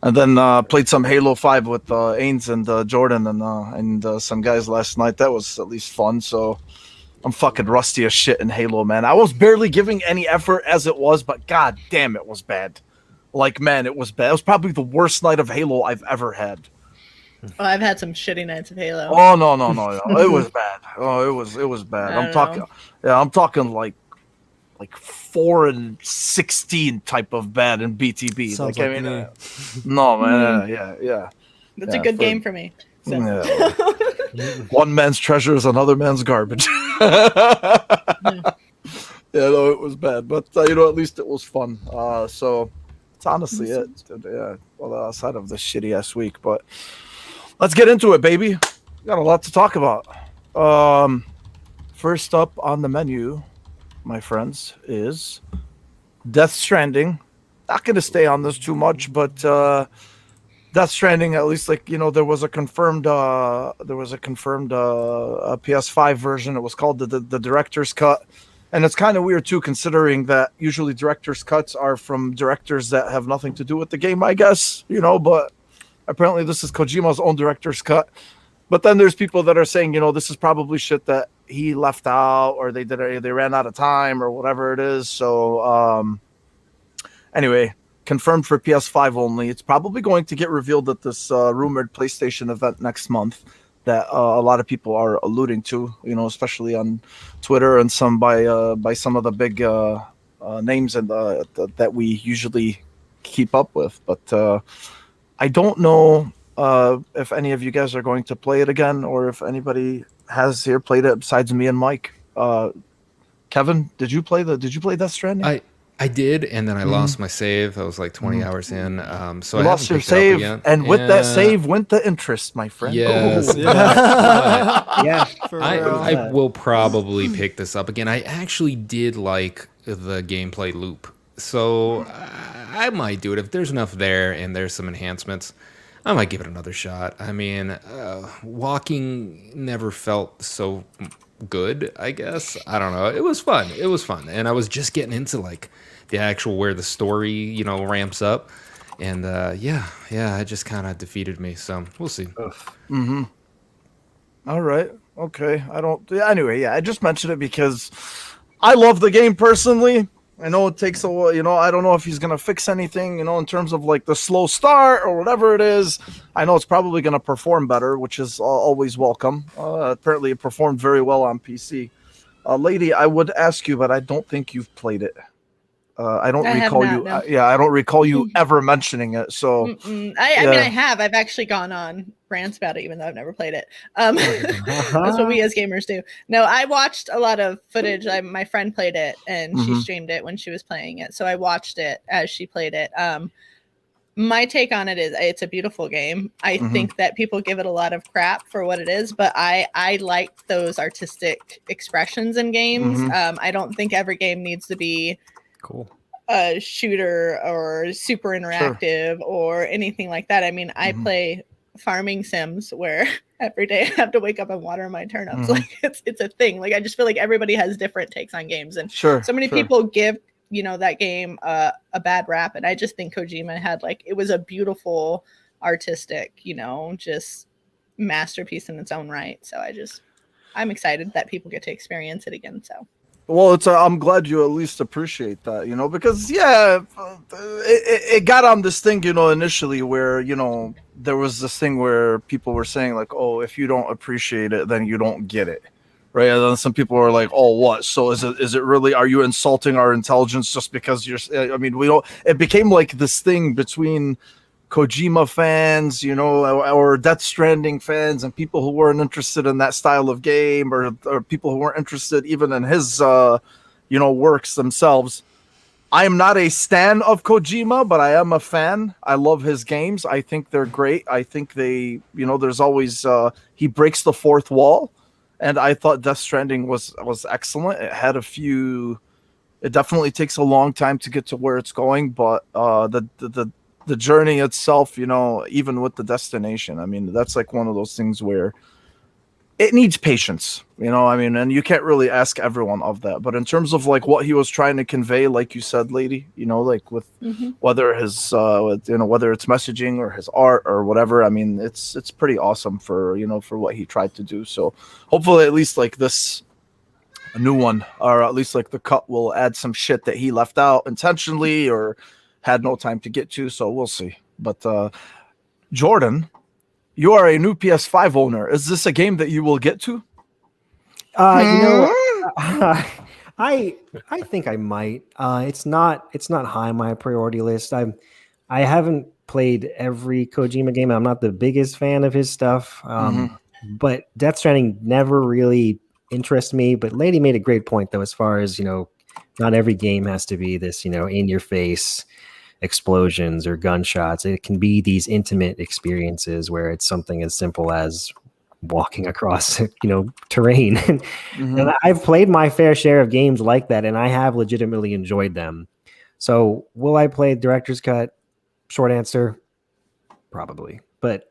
[SPEAKER 1] And then played some Halo 5 with Ains and Jordan and some guys last night. That was at least fun. So I'm fucking rusty as shit in Halo, man. I was barely giving any effort as it was, but god damn, it was bad. Like, man, it was bad. It was probably the worst night of Halo I've ever had.
[SPEAKER 5] Oh, I've had some shitty nights of Halo.
[SPEAKER 1] Oh no, it was bad. Oh, it was bad.
[SPEAKER 5] I don't know.
[SPEAKER 1] I'm talking like 4 and 16 type of bad in BTB.
[SPEAKER 2] Sounds
[SPEAKER 1] like,
[SPEAKER 2] like me.
[SPEAKER 1] No, man, yeah.
[SPEAKER 5] That's
[SPEAKER 1] Yeah,
[SPEAKER 5] a good
[SPEAKER 1] for-
[SPEAKER 5] game for me. So.
[SPEAKER 1] Yeah. One man's treasure is another man's garbage. Yeah, no, it was bad, but at least it was fun. So it's honestly it. Yeah, well, outside of the shitty ass week, but let's get into it, baby. We got a lot to talk about. First up on the menu, my friends, is Death Stranding. Not going to stay on this too much, but Death Stranding, at least, there was a confirmed PS5 version. It was called the director's cut. And it's kind of weird, too, considering that usually director's cuts are from directors that have nothing to do with the game, I guess, but apparently this is Kojima's own director's cut. But then there's people that are saying, this is probably shit that he left out or they ran out of time or whatever it is. So anyway, confirmed for PS5 only. It's probably going to get revealed at this rumored PlayStation event next month that a lot of people are alluding to, especially on Twitter and some by some of the big names that we usually keep up with. But I don't know if any of you guys are going to play it again, or if anybody has here played it besides me and Mike. Kevin, did you play Death Stranding?
[SPEAKER 4] I did, and then I lost my save. I was like 20 hours in. So
[SPEAKER 1] you
[SPEAKER 4] I
[SPEAKER 1] lost your
[SPEAKER 4] haven't picked it up
[SPEAKER 1] save,
[SPEAKER 4] again.
[SPEAKER 1] and with that save went the interest, my friend.
[SPEAKER 4] Yes.
[SPEAKER 3] Yeah,
[SPEAKER 4] I will probably pick this up again. I actually did like the gameplay loop, so I might do it if there's enough there and there's some enhancements. I might give it another shot. I mean, walking never felt so good, I guess. I don't know. It was fun. And I was just getting into the actual where the story, ramps up. And it just kind of defeated me. So we'll see.
[SPEAKER 1] Mm-hmm. All right. Okay. Anyway, I just mentioned it because I love the game personally. I know it takes a while, I don't know if he's going to fix anything, in terms of the slow start or whatever it is. I know it's probably going to perform better, which is always welcome. Apparently it performed very well on PC. Lady, I would ask you, but I don't think you've played it. I don't recall you. No. I don't recall you ever mentioning it. So
[SPEAKER 5] I mean, I have. I've actually gone on rants about it, even though I've never played it. That's what we as gamers do. No, I watched a lot of footage. My friend played it, and she streamed it when she was playing it. So I watched it as she played it. My take on it is it's a beautiful game. I think that people give it a lot of crap for what it is, but I like those artistic expressions in games. I don't think every game needs to be
[SPEAKER 4] cool.
[SPEAKER 5] A shooter or super interactive or anything like that. I mean, I play farming sims where every day I have to wake up and water my turnips. It's a thing. I just feel like everybody has different takes on games, and so many people give that game a bad rap, and I just think Kojima had it was a beautiful artistic just masterpiece in its own right. So I'm excited that people get to experience it again. So
[SPEAKER 1] well, I'm glad you at least appreciate that, because it got on this thing, initially where, there was this thing where people were saying oh, if you don't appreciate it, then you don't get it. Right. And then some people were like, oh, what? So is it really, are you insulting our intelligence just because it became this thing between Kojima fans, or Death Stranding fans, and people who weren't interested in that style of game, or people who weren't interested even in his, works themselves. I am not a stan of Kojima, but I am a fan. I love his games. I think they're great. I think they, there's always, he breaks the fourth wall, and I thought Death Stranding was excellent. It had it definitely takes a long time to get to where it's going, but the journey itself, even with the destination, I mean, that's one of those things where it needs patience, and you can't really ask everyone of that. But in terms of what he was trying to convey, like you said, Lady, with whether his, whether it's messaging or his art or whatever, I mean, it's pretty awesome for what he tried to do. So hopefully at least this new one, or at least the cut, will add some shit that he left out intentionally or had no time to get to, so we'll see. But Jordan, you are a new PS5 owner. Is this a game that you will get to?
[SPEAKER 3] I think I might. It's not high on my priority list. I haven't played every Kojima game. I'm not the biggest fan of his stuff. But Death Stranding never really interests me. But Lady made a great point, though, as far as, not every game has to be this, in your face explosions or gunshots. It can be these intimate experiences where it's something as simple as walking across, terrain. And I've played my fair share of games like that, and I have legitimately enjoyed them. So will I play Director's Cut? Short answer, probably. But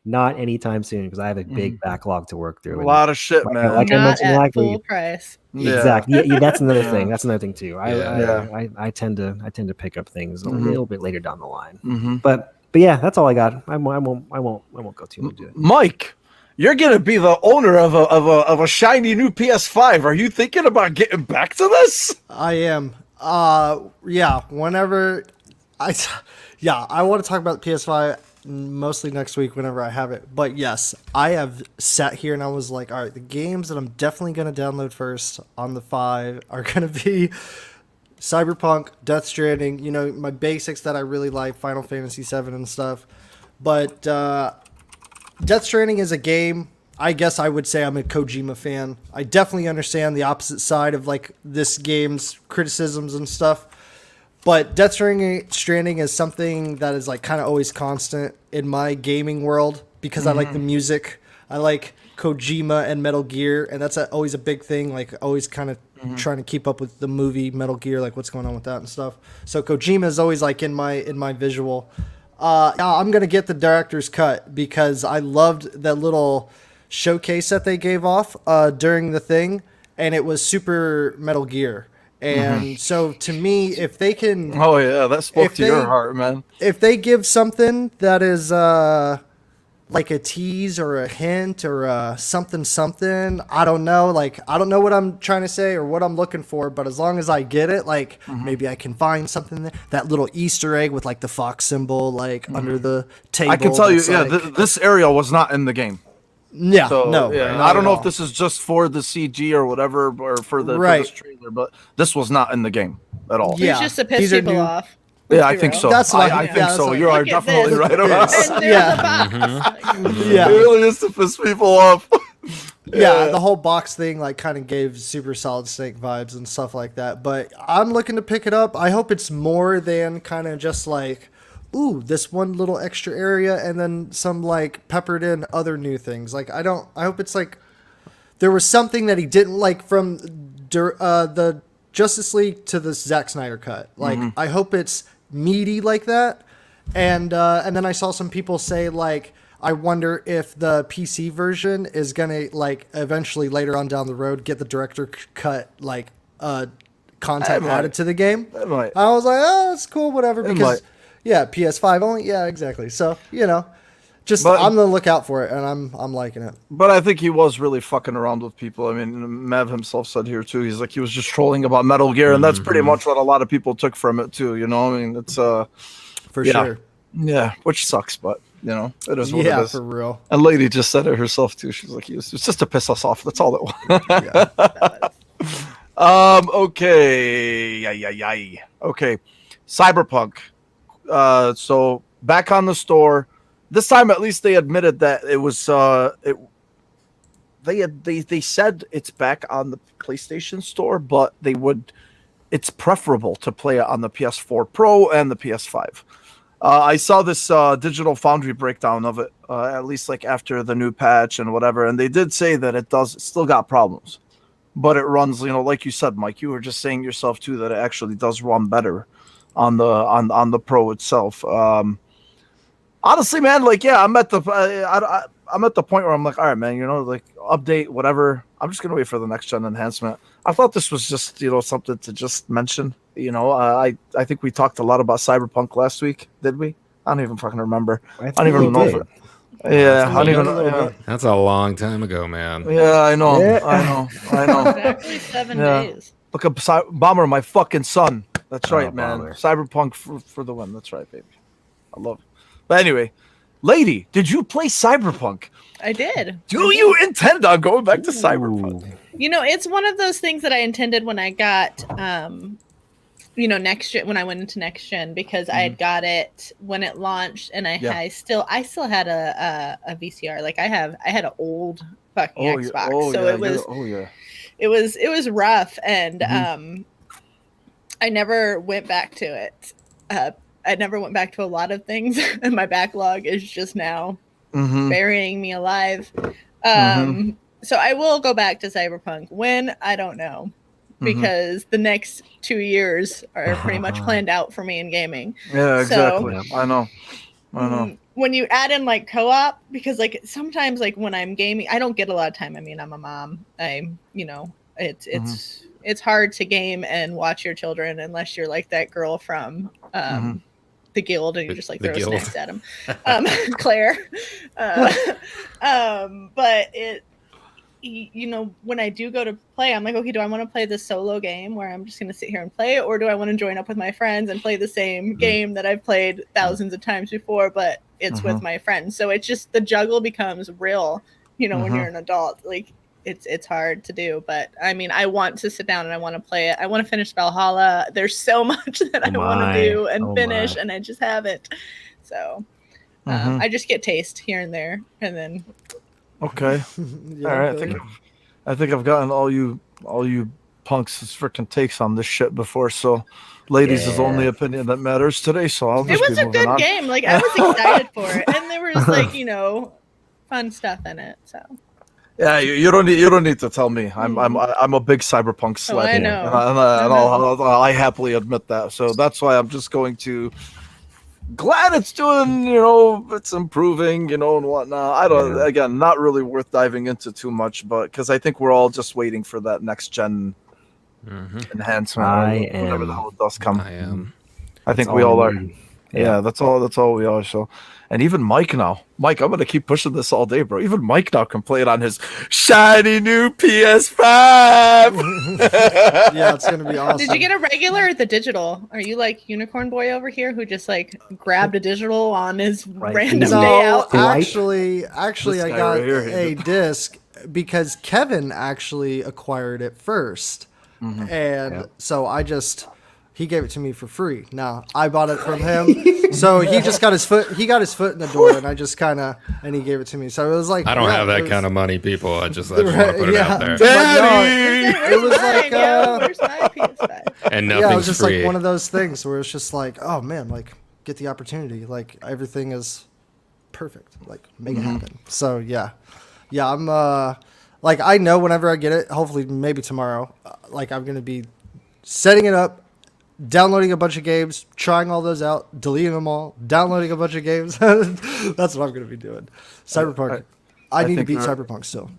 [SPEAKER 3] not anytime soon because I have a big backlog to work through.
[SPEAKER 1] A lot of shit, man.
[SPEAKER 5] Like I mentioned, at full price.
[SPEAKER 3] Exactly. Yeah, that's another thing. That's another thing too. I tend to pick up things a little bit later down the line. But yeah, that's all I got. I won't go too much into it.
[SPEAKER 1] Mike, you're gonna be the owner of a shiny new PS5. Are you thinking about getting back to this?
[SPEAKER 2] I am. Yeah. Whenever I want to talk about the PS5 mostly next week whenever I have it. But yes, I have sat here and I was like, all right, the games that I'm definitely going to download first on the 5 are going to be Cyberpunk, Death Stranding, my basics that I really like, Final Fantasy 7 and stuff. But Death Stranding is a game, I guess I would say I'm a Kojima fan. I definitely understand the opposite side of like this game's criticisms and stuff. But Death Stranding is something that is like kind of always constant in my gaming world because I like the music. I like Kojima and Metal Gear, and that's always a big thing. Like always kind of trying to keep up with the movie Metal Gear, like what's going on with that and stuff. So Kojima is always like in my visual. I'm gonna get the director's cut because I loved that little showcase that they gave off during the thing, and it was super Metal Gear. And so to me, if they can...
[SPEAKER 1] Oh, yeah, that spoke to your heart, man.
[SPEAKER 2] If they give something that is like a tease or a hint or something, I don't know. Like, I don't know what I'm trying to say or what I'm looking for, but as long as I get it, like, maybe I can find something there. That little Easter egg with, like, the fox symbol, like, under the table.
[SPEAKER 1] I can tell you, this area was not in the game.
[SPEAKER 2] Yeah,
[SPEAKER 1] so,
[SPEAKER 2] no.
[SPEAKER 1] Yeah, I don't know if this is just for the CG or whatever, or for this trailer, but this was not in the game at all.
[SPEAKER 5] Yeah, it's just to piss people off.
[SPEAKER 1] Yeah, I think so.
[SPEAKER 2] That's
[SPEAKER 1] I think so. You are definitely right about that.
[SPEAKER 2] Yeah,
[SPEAKER 1] it really is to piss people off.
[SPEAKER 2] Yeah, the whole box thing like kind of gave Super Solid Snake vibes and stuff like that. But I'm looking to pick it up. I hope it's more than kind of just like, ooh, this one little extra area and then some like peppered in other new things. Like I hope it's like there was something that he didn't like from the Justice League to the Zack Snyder cut. Like I hope it's meaty like that. And then I saw some people say like, I wonder if the PC version is gonna like eventually later on down the road get the director cut like content added to the game. I was like, oh, it's cool, whatever. Because yeah, PS5 only. Yeah, exactly. So I'm gonna look out for it, and I'm liking it.
[SPEAKER 1] But I think he was really fucking around with people. I mean, Mav himself said here too. He's like he was just trolling about Metal Gear, and that's pretty much what a lot of people took from it too. I mean, it's
[SPEAKER 2] for sure.
[SPEAKER 1] Yeah, which sucks, but it is what it is.
[SPEAKER 2] Yeah, for real.
[SPEAKER 1] And Lady just said it herself too. She's like, it's just to piss us off. That's all it was. Okay. Okay. Cyberpunk. So back on the store. This time, at least, they admitted that it was. They said it's back on the PlayStation Store, but it's preferable to play it on the PS4 Pro and the PS5. I saw this Digital Foundry breakdown of it, at least like after the new patch and whatever, and they did say that it still got problems, but it runs, like you said, Mike. You were just saying yourself too that it actually does run better on the Pro itself. Honestly, man, like I'm at the point where I'm like, all right, man, like update whatever. I'm just gonna wait for the next gen enhancement. I thought this was just something to just mention. I think we talked a lot about Cyberpunk last week, did we? I don't even fucking remember. I don't even know if it. Yeah, I don't even know. Yeah.
[SPEAKER 4] That's a long time ago, man.
[SPEAKER 1] Yeah, I know. Yeah. I know.
[SPEAKER 5] Exactly 7 days.
[SPEAKER 1] Look up Bomber, my fucking son. That's right, man.
[SPEAKER 3] Bomber.
[SPEAKER 1] Cyberpunk for the win. That's right, baby. I love it. But anyway, Lady, did you play Cyberpunk?
[SPEAKER 5] I did.
[SPEAKER 1] Do you intend on going back to Cyberpunk?
[SPEAKER 5] It's one of those things that I intended when I got next gen, when I went into next gen, because I had got it when it launched, and I still had a VCR. Like I had an old fucking Xbox, so it was rough, and I never went back to it. I never went back to a lot of things, and my backlog is just now burying me alive. So I will go back to Cyberpunk. When? I don't know. Because the next 2 years are pretty much planned out for me in gaming.
[SPEAKER 1] Yeah, exactly. So, I know.
[SPEAKER 5] When you add in like co-op, because like sometimes like when I'm gaming, I don't get a lot of time. I mean, I'm a mom. It's hard to game and watch your children unless you're like that girl from the Guild and you just like throw snacks at them. Claire. But when I do go to play, I'm like, okay, do I want to play this solo game where I'm just going to sit here and play, or do I want to join up with my friends and play the same game that I've played thousands of times before, but it's with my friends? So it's just, the juggle becomes real, when you're an adult. Like it's hard to do, but I mean, I want to sit down and I want to play it. I want to finish Valhalla. There's so much that I want to do and finish, and I just haven't. So I just get taste here and there, and then.
[SPEAKER 1] Okay. All right. I think I've gotten all you punks' freaking takes on this shit before. So, ladies' is only opinion that matters today. So I'll just.
[SPEAKER 5] It was a good game. Like I was excited for it, and there was like fun stuff in it. So.
[SPEAKER 1] Yeah, you don't need to tell me. I'm a big Cyberpunk slut.
[SPEAKER 5] I know.
[SPEAKER 1] And I happily admit that. So that's why I'm just going to. Glad it's doing, it's improving, and whatnot. Again, not really worth diving into too much, but because I think we're all just waiting for that next gen enhancement. Whatever the hell it does come.
[SPEAKER 4] I am.
[SPEAKER 1] I think we all are. Yeah, that's all we are. So, and even Mike now. Mike, I'm gonna keep pushing this all day, bro. Even Mike now can play it on his shiny new PS5.
[SPEAKER 2] Yeah, it's gonna be awesome.
[SPEAKER 5] Did you get a regular or the digital? Are you like Unicorn Boy over here who just like grabbed a digital on his random day out?
[SPEAKER 2] Actually, I got a disc because Kevin actually acquired it first, and so he gave it to me for free. Now I bought it from him, so he just got his foot. He got his foot in the door, and he gave it to me. So it was like
[SPEAKER 4] I don't have that kind of money, people. I just want to put it out there.
[SPEAKER 2] It was like
[SPEAKER 5] where's my PS5?
[SPEAKER 4] And nothing's
[SPEAKER 2] it was just
[SPEAKER 4] free.
[SPEAKER 2] like one of those things where it's just like, oh man, like get the opportunity. Like everything is perfect. Like make it happen. So yeah, I'm like I know whenever I get it, hopefully maybe tomorrow, like I'm gonna be setting it up. Downloading a bunch of games, trying all those out, deleting them all, downloading a bunch of games. That's what I'm going to be doing. Cyberpunk. I need to beat Cyberpunk still.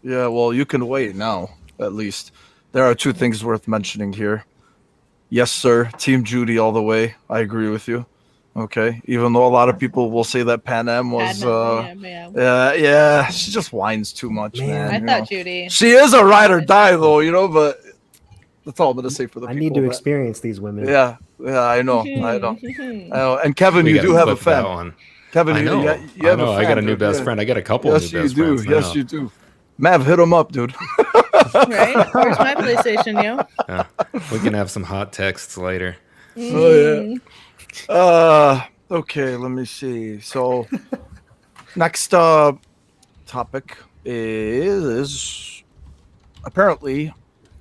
[SPEAKER 1] Yeah, well, you can wait now, at least. There are two things worth mentioning here. Yes, sir. Team Judy all the way. I agree with you. Okay. Even though a lot of people will say that Pan Am was... she just whines too much, man.
[SPEAKER 5] I thought Judy...
[SPEAKER 1] She is a ride or die, though, but... That's all I'm going to say for the people.
[SPEAKER 3] I need to experience these women.
[SPEAKER 1] Yeah, I know. And Kevin, you do have a fan. Kevin, you have a fan.
[SPEAKER 4] I got a new best friend. I got a couple of new best friends.
[SPEAKER 1] Yes, you do. Mav, hit him up, dude.
[SPEAKER 5] Right? Where's my PlayStation, yo?
[SPEAKER 4] We can have some hot texts later.
[SPEAKER 1] Oh, yeah. Okay, let me see. So, next topic is apparently...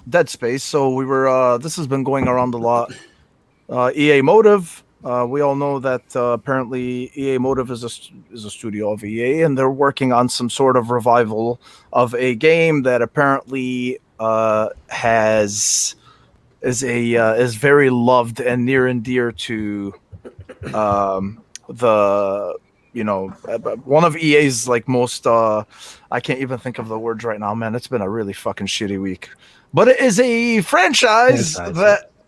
[SPEAKER 1] Dead Space. So we were this has been going around a lot. EA Motive, we all know that apparently EA Motive is a studio of EA, and they're working on some sort of revival of a game that apparently is very loved and near and dear to the one of EA's like most I can't even think of the words right now, man. It's been a really fucking shitty week. But it is a franchise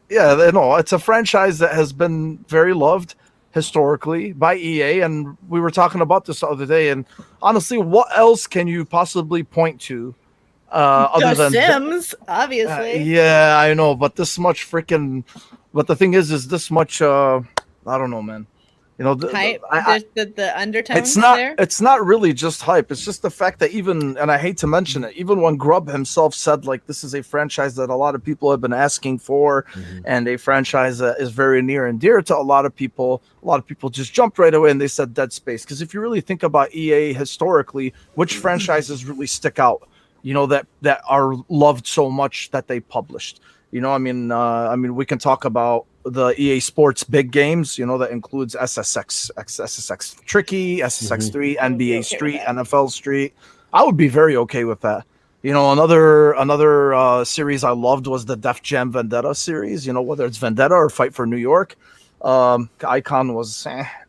[SPEAKER 1] it's a franchise that has been very loved historically by EA, and we were talking about this the other day, and honestly, what else can you possibly point to other than
[SPEAKER 5] Sims, obviously.
[SPEAKER 1] Yeah, I know, but this much freaking but the thing is this much I don't know, man. You know,
[SPEAKER 5] Hype. The undertones
[SPEAKER 1] it's not
[SPEAKER 5] there.
[SPEAKER 1] it's not really just hype. It's just the fact that even, and I hate to mention it, even when Grubb himself said like this is a franchise that a lot of people have been asking for, and a franchise that is very near and dear to a lot of people just jumped right away and they said Dead Space. Because if you really think about EA historically, which franchises really stick out, you know, that are loved so much that they published? You know, I mean, we can talk about the EA Sports big games. You know, that includes SSX Tricky, SSX3, NBA Street, NFL Street. I would be very okay with that. You know, another series I loved was the Def Jam Vendetta series. You know, whether it's Vendetta or Fight for New York. Icon was,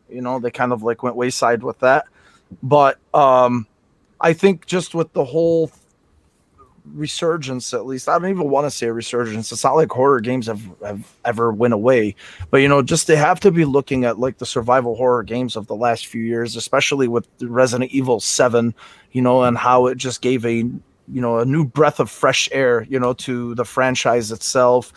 [SPEAKER 1] you know, they kind of like went wayside with that. But I think just with the whole resurgence, at least I don't even want to say a resurgence, it's not like horror games have ever went away, but you know, just they have to be looking at like the survival horror games of the last few years, especially with Resident Evil 7, you know, and how it just gave a new breath of fresh air, you know, to the franchise itself.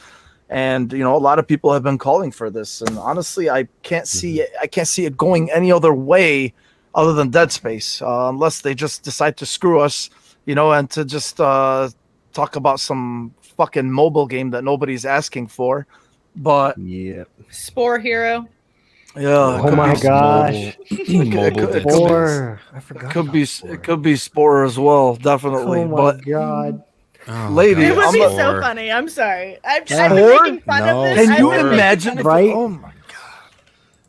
[SPEAKER 1] And you know, a lot of people have been calling for this, and honestly I can't see it going any other way other than Dead Space, unless they just decide to screw us, you know, and to just talk about some fucking mobile game that nobody's asking for. But
[SPEAKER 3] yeah,
[SPEAKER 5] Spore Hero.
[SPEAKER 1] Yeah.
[SPEAKER 3] Oh my gosh.
[SPEAKER 1] Spore.
[SPEAKER 3] I forgot.
[SPEAKER 1] It could be Spore as well, definitely.
[SPEAKER 3] Oh my
[SPEAKER 1] but
[SPEAKER 3] god.
[SPEAKER 4] Oh,
[SPEAKER 1] Lady,
[SPEAKER 5] It would
[SPEAKER 1] I'm
[SPEAKER 5] be
[SPEAKER 1] a-
[SPEAKER 5] so funny. I'm sorry. I've
[SPEAKER 1] Spore?
[SPEAKER 5] been making fun
[SPEAKER 4] No.
[SPEAKER 5] of this.
[SPEAKER 1] Can you
[SPEAKER 5] I've been making
[SPEAKER 1] imagine?
[SPEAKER 5] fun of
[SPEAKER 3] Right?
[SPEAKER 1] Oh my god.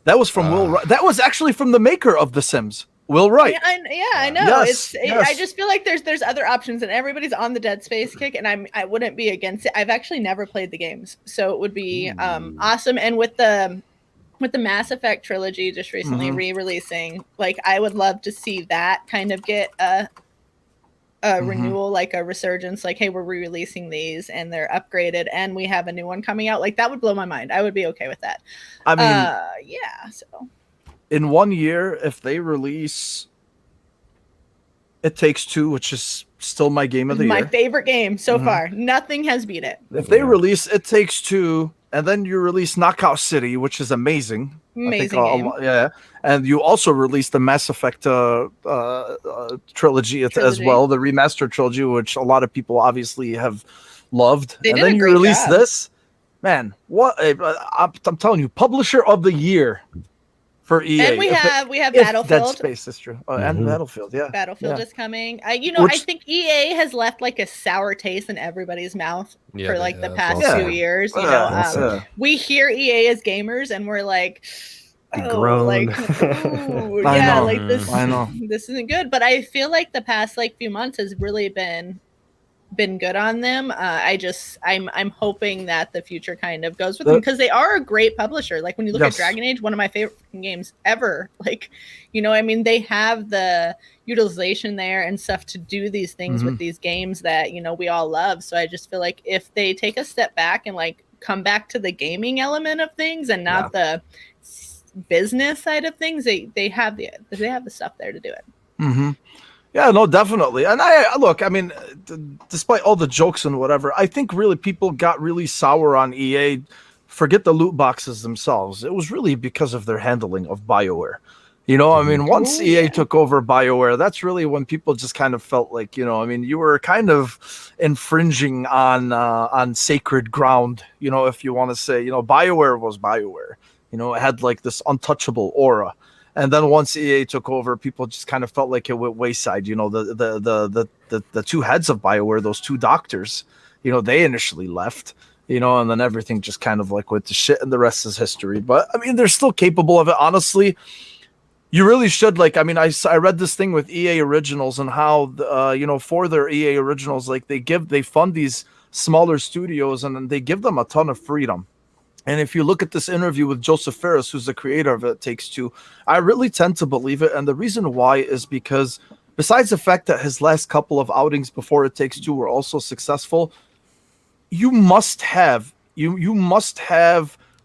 [SPEAKER 1] That was from Will Wright. That was actually from the maker of The Sims, Will Wright.
[SPEAKER 5] I know.
[SPEAKER 1] Yes, yes.
[SPEAKER 5] I just feel like there's other options, and everybody's on the Dead Space kick, and I wouldn't be against it. I've actually never played the games, so it would be awesome. And with the Mass Effect trilogy just recently re-releasing, like I would love to see that kind of get a renewal, like a resurgence. Like, hey, we're re-releasing these, and they're upgraded, and we have a new one coming out. Like that would blow my mind. I would be okay with that.
[SPEAKER 1] I mean,
[SPEAKER 5] yeah. So.
[SPEAKER 1] In 1 year, if they release It Takes Two, which is still my game of the
[SPEAKER 5] My
[SPEAKER 1] year.
[SPEAKER 5] favorite game so far. Nothing has beat it.
[SPEAKER 1] If they release It Takes Two, and then you release Knockout City, which is amazing.
[SPEAKER 5] Amazing game.
[SPEAKER 1] Yeah. And you also released the Mass Effect trilogy as well, the remastered trilogy, which a lot of people obviously have loved.
[SPEAKER 5] They
[SPEAKER 1] and
[SPEAKER 5] did
[SPEAKER 1] then
[SPEAKER 5] a
[SPEAKER 1] you
[SPEAKER 5] great
[SPEAKER 1] release
[SPEAKER 5] job.
[SPEAKER 1] this. Man, what I'm telling you, publisher of the year for EA.
[SPEAKER 5] And we have
[SPEAKER 1] Dead
[SPEAKER 5] Battlefield.
[SPEAKER 1] Space is true. And Battlefield, yeah.
[SPEAKER 5] Battlefield
[SPEAKER 1] Yeah.
[SPEAKER 5] is coming. I
[SPEAKER 1] Which-
[SPEAKER 5] think EA has left like a sour taste in everybody's mouth
[SPEAKER 4] Yeah,
[SPEAKER 5] for
[SPEAKER 4] they
[SPEAKER 5] like the
[SPEAKER 4] have.
[SPEAKER 5] past
[SPEAKER 1] Yeah.
[SPEAKER 5] few years. You
[SPEAKER 1] Yeah.
[SPEAKER 5] know,
[SPEAKER 1] Yeah.
[SPEAKER 5] we hear EA as gamers, and we're like,
[SPEAKER 3] groan.
[SPEAKER 5] like, ooh,
[SPEAKER 1] I
[SPEAKER 5] yeah,
[SPEAKER 1] know.
[SPEAKER 5] like this.
[SPEAKER 1] I know.
[SPEAKER 5] This isn't good. But I feel like the past like few months has really been good on them. I'm hoping that the future kind of goes with them, because they are a great publisher. Like when you look
[SPEAKER 1] Yes.
[SPEAKER 5] at Dragon Age, one of my favorite games ever. Like, you know, I mean, they have the utilization there and stuff to do these things with these games that, you know, we all love. So I just feel like if they take a step back and like come back to the gaming element of things and not the business side of things, they have the stuff there to do it.
[SPEAKER 1] Mm-hmm. Yeah, no, definitely. And I look, I mean, despite all the jokes and whatever, I think really people got really sour on EA. Forget the loot boxes themselves. It was really because of their handling of BioWare. You know, I mean, once EA took over BioWare, that's really when people just kind of felt like, you know, I mean, you were kind of infringing on sacred ground, you know, if you want to say, you know, BioWare was BioWare. You know, it had like this untouchable aura. And then once EA took over, people just kind of felt like it went wayside. You know, the two heads of BioWare, those two doctors, you know, they initially left, you know, and then everything just kind of like went to shit, and the rest is history. But I mean, they're still capable of it. Honestly, you really should, like, I mean, I read this thing with EA Originals and how, you know, for their EA Originals, like they fund these smaller studios and they give them a ton of freedom. And if you look at this interview with Joseph Ferris, who's the creator of It Takes Two, I really tend to believe it. And the reason why is because besides the fact that his last couple of outings before It Takes Two were also successful, you must have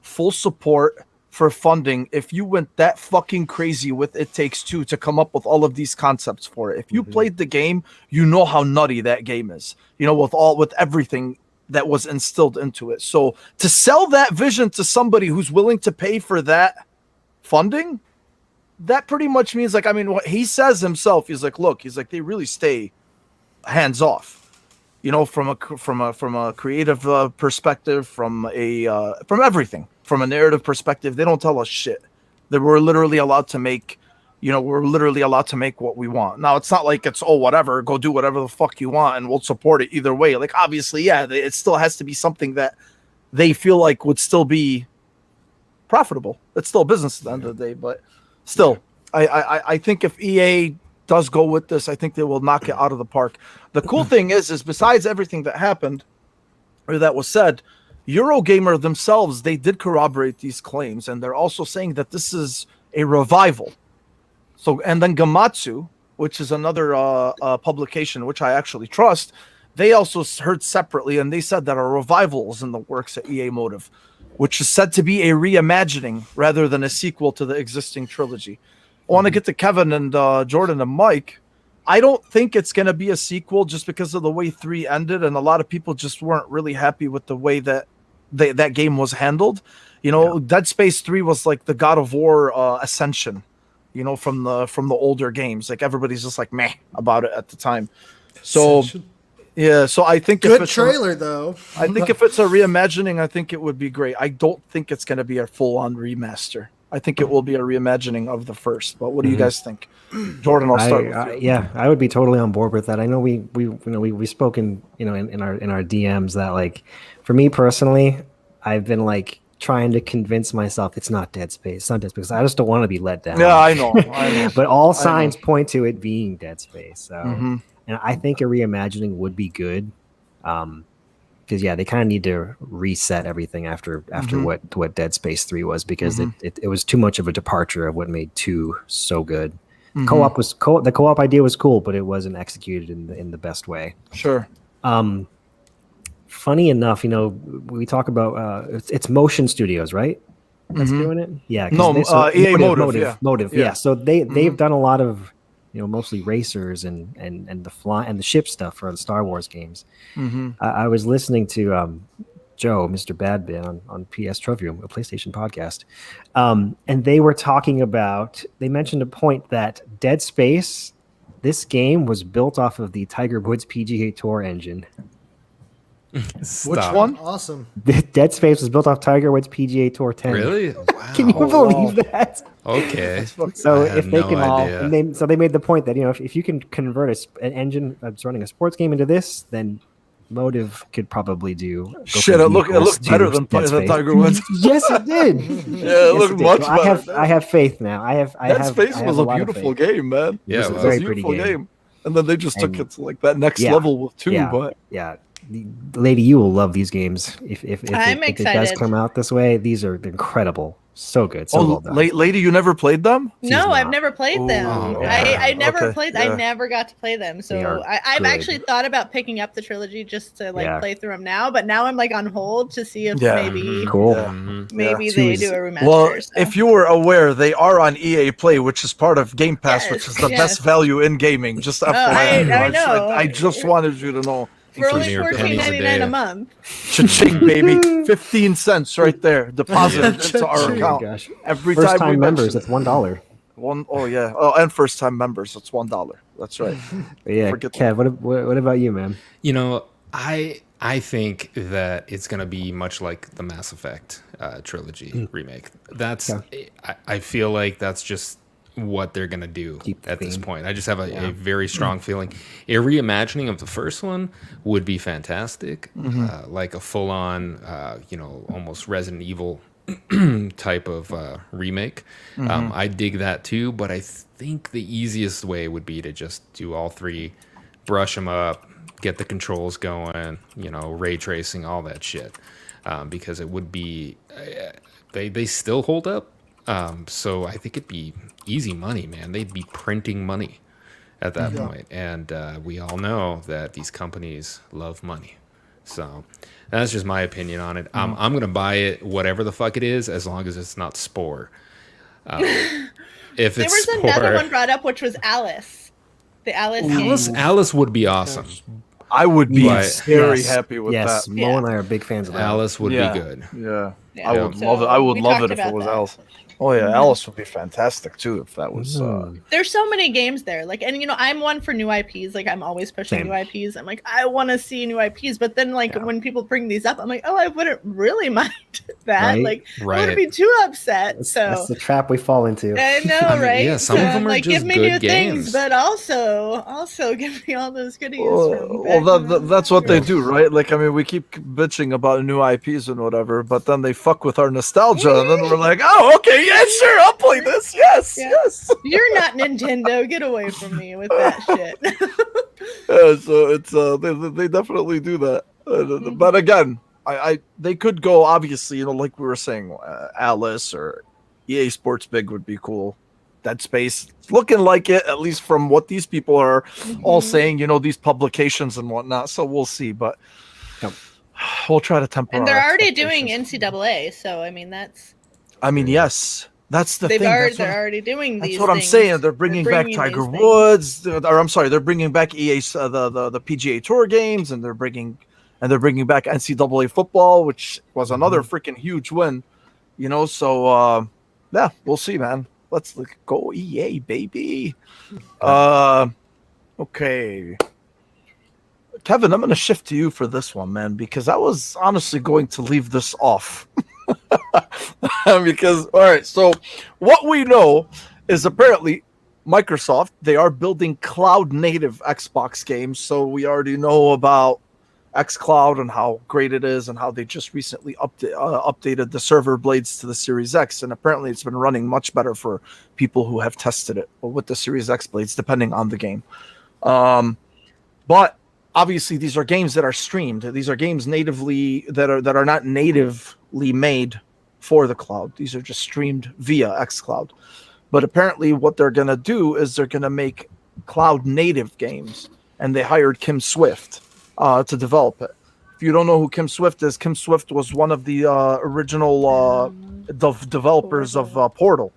[SPEAKER 1] full support for funding if you went that fucking crazy with It Takes Two to come up with all of these concepts for it. If you played the game, you know how nutty that game is, you know, with everything that was instilled into it. So to sell that vision to somebody who's willing to pay for that funding, that pretty much means, like, I mean, what he says himself, he's like, look, he's like, they really stay hands off, you know, from a creative perspective, from everything, from a narrative perspective. They don't tell us shit. That we're literally allowed to make, you know, we're literally allowed to make what we want. Now, it's not like it's, oh, whatever, go do whatever the fuck you want and we'll support it either way. Like, obviously, yeah, it still has to be something that they feel like would still be profitable. It's still business at the end of the day, but still, I think if EA does go with this, I think they will knock it out of the park. The cool thing is besides everything that happened or that was said, Eurogamer themselves, they did corroborate these claims, and they're also saying that this is a revival. So, and then Gamatsu, which is another publication which I actually trust, they also heard separately, and they said that a revival is in the works at EA Motive, which is said to be a reimagining rather than a sequel to the existing trilogy. I want to get to Kevin and Jordan and Mike. I don't think it's going to be a sequel just because of the way 3 ended, and a lot of people just weren't really happy with the way that that game was handled. You know, Dead Space 3 was like the God of War Ascension, you know, from the older games. Like, everybody's just like meh about it at the time. So yeah, so I think
[SPEAKER 2] good trailer though.
[SPEAKER 1] I think if it's a reimagining, I think it would be great. I don't think it's going to be a full-on remaster. I think it will be a reimagining of the first. But what do you guys think? Jordan, I'll start with you.
[SPEAKER 3] Yeah, I would be totally on board with that. I know we've spoken, you know, in our DMs that, like, for me personally, I've been like trying to convince myself it's not Dead Space. It's not Dead Space. I just don't want to be let down.
[SPEAKER 1] Yeah, I know.
[SPEAKER 3] But all signs point to it being Dead Space. So, and I think a reimagining would be good. Because they kind of need to reset everything after what Dead Space 3 was, because it was too much of a departure of what made 2 so good. The co-op idea was cool, but it wasn't executed in the best way.
[SPEAKER 1] Sure.
[SPEAKER 3] Funny enough, you know, we talk about it's Motion Studios, right? That's doing it. Yeah.
[SPEAKER 1] No, EA Motive.
[SPEAKER 3] Yeah. So they've done a lot of, you know, mostly racers and the ship stuff for the Star Wars games. I was listening to Joe, Mr. Badbin, on PS Trophy Room, a PlayStation podcast, and they were talking about. They mentioned a point that Dead Space, this game was built off of the Tiger Woods PGA Tour engine.
[SPEAKER 1] Which one?
[SPEAKER 2] Awesome.
[SPEAKER 3] Dead Space was built off Tiger Woods PGA Tour 10.
[SPEAKER 4] Really? Wow.
[SPEAKER 3] Can you believe that?
[SPEAKER 4] Okay.
[SPEAKER 3] So if they can they made the point that, you know, if you can convert an engine that's running a sports game into this, then Motive could probably do.
[SPEAKER 1] Shit, it looked better than Tiger Woods.
[SPEAKER 3] Yes, it did.
[SPEAKER 1] Yeah, it looked much better.
[SPEAKER 3] I have faith now. Dead
[SPEAKER 1] Space was a beautiful game, man.
[SPEAKER 4] Yeah,
[SPEAKER 1] it was a beautiful game. And then they just took it to like that next level with 2. But
[SPEAKER 3] Lady, you will love these games if it does come out this way. These are incredible. So good. So well done.
[SPEAKER 1] Lady, you never played them?
[SPEAKER 5] No, I've never played them. I never
[SPEAKER 1] played.
[SPEAKER 5] I never got to play them. So I've actually thought about picking up the trilogy just to play through them now. But now I'm like on hold to see if maybe they do a remaster.
[SPEAKER 1] Well, if you were aware, they are on EA Play, which is part of Game Pass, which is the best value in gaming. Just FYI.
[SPEAKER 5] I know.
[SPEAKER 1] I just wanted you to know.
[SPEAKER 5] For only $14.99 a month.
[SPEAKER 1] Cha-ching, baby. 15 cents right there. Deposited into our account.
[SPEAKER 3] Gosh.
[SPEAKER 1] Every
[SPEAKER 3] first
[SPEAKER 1] time
[SPEAKER 3] members, it's $1.
[SPEAKER 1] And first time members, it's $1. That's right.
[SPEAKER 3] Yeah, Kev, what about you, man?
[SPEAKER 4] You know, I think that it's going to be much like the Mass Effect trilogy remake. I feel like that's just what they're going to do at this point. I just have a very strong feeling. A reimagining of the first one would be fantastic. Like a full-on, almost Resident Evil type of remake. I dig that too, but I think the easiest way would be to just do all 3, brush them up, get the controls going, ray tracing, all that shit. Because it would be, they still hold up. So I think it'd be easy money, man. They'd be printing money at that point. And we all know that these companies love money. So that's just my opinion on it. I'm going to buy it, whatever the fuck it is, as long as it's not Spore. If
[SPEAKER 5] there was
[SPEAKER 4] Spore,
[SPEAKER 5] another one brought up, which was Alice. The Alice game.
[SPEAKER 4] Alice would be awesome.
[SPEAKER 1] I would be very happy with that.
[SPEAKER 3] Yes, Mo and I are big fans of that.
[SPEAKER 4] Alice would be good.
[SPEAKER 1] Yeah.
[SPEAKER 5] Yeah.
[SPEAKER 1] I would
[SPEAKER 5] So
[SPEAKER 1] love it. I would
[SPEAKER 5] we
[SPEAKER 1] love
[SPEAKER 5] talked
[SPEAKER 1] it if it
[SPEAKER 5] about
[SPEAKER 1] was
[SPEAKER 5] that.
[SPEAKER 1] Alice. Oh yeah, Alice would be fantastic too if that was.
[SPEAKER 5] There's so many games there. Like, and I'm one for new IPs. Like, I'm always pushing new IPs. I'm like, I want to see new IPs. But then, like, when people bring these up, I'm like, oh, I wouldn't really mind that.
[SPEAKER 3] Right?
[SPEAKER 5] Like, I wouldn't be too upset.
[SPEAKER 3] That's the trap we fall into.
[SPEAKER 5] I know, right?
[SPEAKER 4] Yeah, some of them are
[SPEAKER 5] like,
[SPEAKER 4] just
[SPEAKER 5] give me
[SPEAKER 4] good
[SPEAKER 5] new
[SPEAKER 4] games.
[SPEAKER 5] things, but also give me all those goodies.
[SPEAKER 1] That's what they do, right? Like, I mean, we keep bitching about new IPs and whatever, but then they fuck with our nostalgia, and then we're like, oh, okay, yeah, sure, I'll play this. Yes, yes.
[SPEAKER 5] You're not Nintendo. Get away from me with that shit.
[SPEAKER 1] Yeah, so it's they definitely do that. But again, they could go, obviously, like we were saying, Alice or EA Sports Big would be cool. Dead Space, it's looking like it, at least from what these people are all saying, these publications and whatnot. So we'll see, but we'll try to temper.
[SPEAKER 5] And they're already doing NCAA, so I mean
[SPEAKER 1] yes. That's the thing.
[SPEAKER 5] They're already doing these.
[SPEAKER 1] That's what I'm saying. They're bringing back Tiger Woods, or I'm sorry, they're bringing back EA's the PGA Tour games, and they're bringing back NCAA football, which was another freaking huge win. So yeah, we'll see, man. Let's go EA, baby. Okay. Kevin, I'm going to shift to you for this one, man, because I was honestly going to leave this off. Because, all right, so what we know is apparently Microsoft, they are building cloud native Xbox games. So we already know about xCloud and how great it is and how they just recently updated the server blades to the Series X. And apparently it's been running much better for people who have tested it with the Series X blades, depending on the game. But obviously these are games that are streamed. These are games natively that are not natively made for the cloud. These are just streamed via xCloud. But apparently what they're going to do is they're going to make cloud native games. And they hired Kim Swift to develop it. If you don't know who Kim Swift is, Kim Swift was one of the original developers of Portal.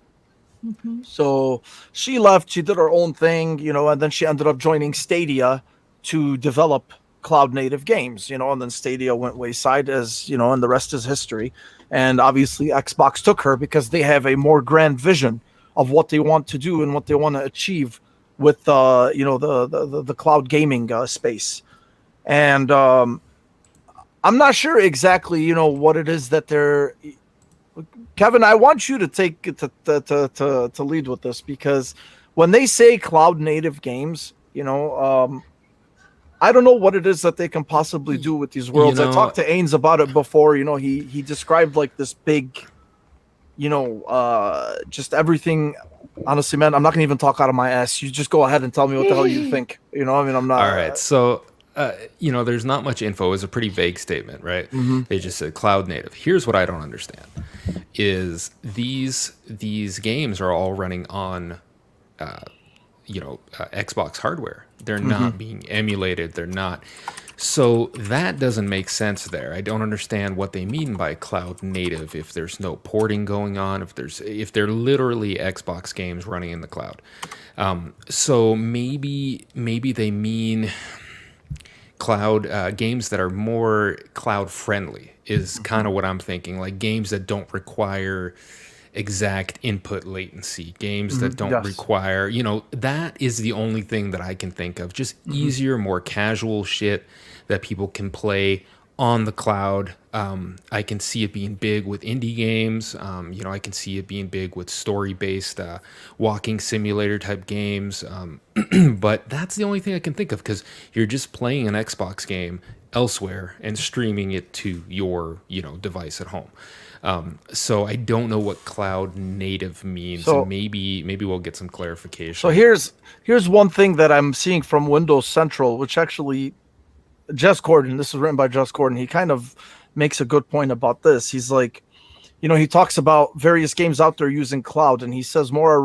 [SPEAKER 1] So she left, she did her own thing, and then she ended up joining Stadia to develop cloud native games, and then Stadia went wayside, as and the rest is history. And obviously Xbox took her because they have a more grand vision of what they want to do and what they want to achieve with the cloud gaming space. And I'm not sure exactly what it is that they're. Kevin, I want you to take to lead with this, because when they say cloud native games, I don't know what it is that they can possibly do with these worlds. I talked to Ains about it before. He described like this big, just everything. Honestly, man, I'm not gonna even talk out of my ass. You just go ahead and tell me what the hell you think. I'm not.
[SPEAKER 4] All right, so. There's not much info. It was a pretty vague statement, right? They just said cloud native. Here's what I don't understand: is these games are all running on, Xbox hardware. They're not being emulated. They're not. So that doesn't make sense there. I don't understand what they mean by cloud native. If there's no porting going on, if they're literally Xbox games running in the cloud. So maybe they mean cloud games that are more cloud friendly is kind of what I'm thinking. Like games that don't require exact input latency, games that don't require, that is the only thing that I can think of. Just easier, more casual shit that people can play on the cloud. I can see it being big with indie games. I can see it being big with story-based walking simulator type games. But that's the only thing I can think of, because you're just playing an Xbox game elsewhere and streaming it to your device at home. So I don't know what cloud native means. So, and maybe we'll get some clarification.
[SPEAKER 1] So here's one thing that I'm seeing from Windows Central, which actually Jess Corden, this is written by Jess Corden, he kind of makes a good point about this. He's like, he talks about various games out there using cloud, and he says more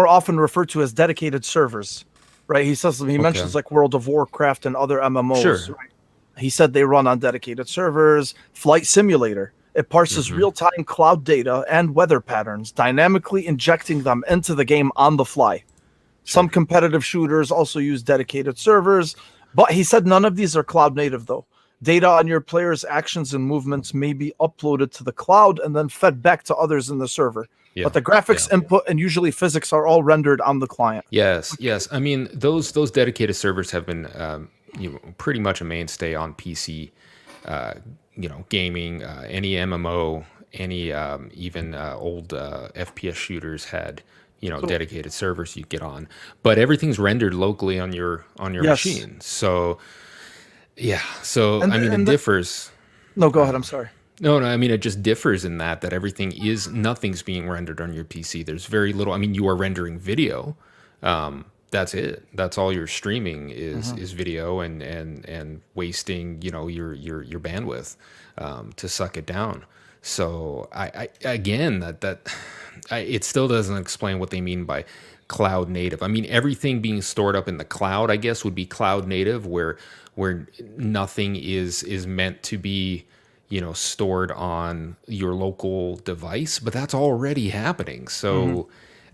[SPEAKER 1] often referred to as dedicated servers, right? He mentions like World of Warcraft and other MMOs.
[SPEAKER 4] Sure.
[SPEAKER 1] Right? He said they run on dedicated servers. Flight Simulator, it parses real-time cloud data and weather patterns, dynamically injecting them into the game on the fly. Sure. Some competitive shooters also use dedicated servers. But he said none of these are cloud native, though. Data on your players' actions and movements may be uploaded to the cloud and then fed back to others in the server. But the graphics input and usually physics are all rendered on the client.
[SPEAKER 4] Yes. I mean, those dedicated servers have been pretty much a mainstay on PC. Gaming, any MMO, any even old FPS shooters had dedicated servers you get on, but everything's rendered locally on your machine. So it differs.
[SPEAKER 1] No, go ahead. I'm sorry.
[SPEAKER 4] No, I mean, it just differs in that nothing's being rendered on your PC. There's very little. I mean, you are rendering video. That's it. That's all you're streaming is video and wasting, your bandwidth to suck it down. So it still doesn't explain what they mean by cloud native. I mean, everything being stored up in the cloud, I guess, would be cloud native, where nothing is meant to be stored on your local device, but that's already happening. So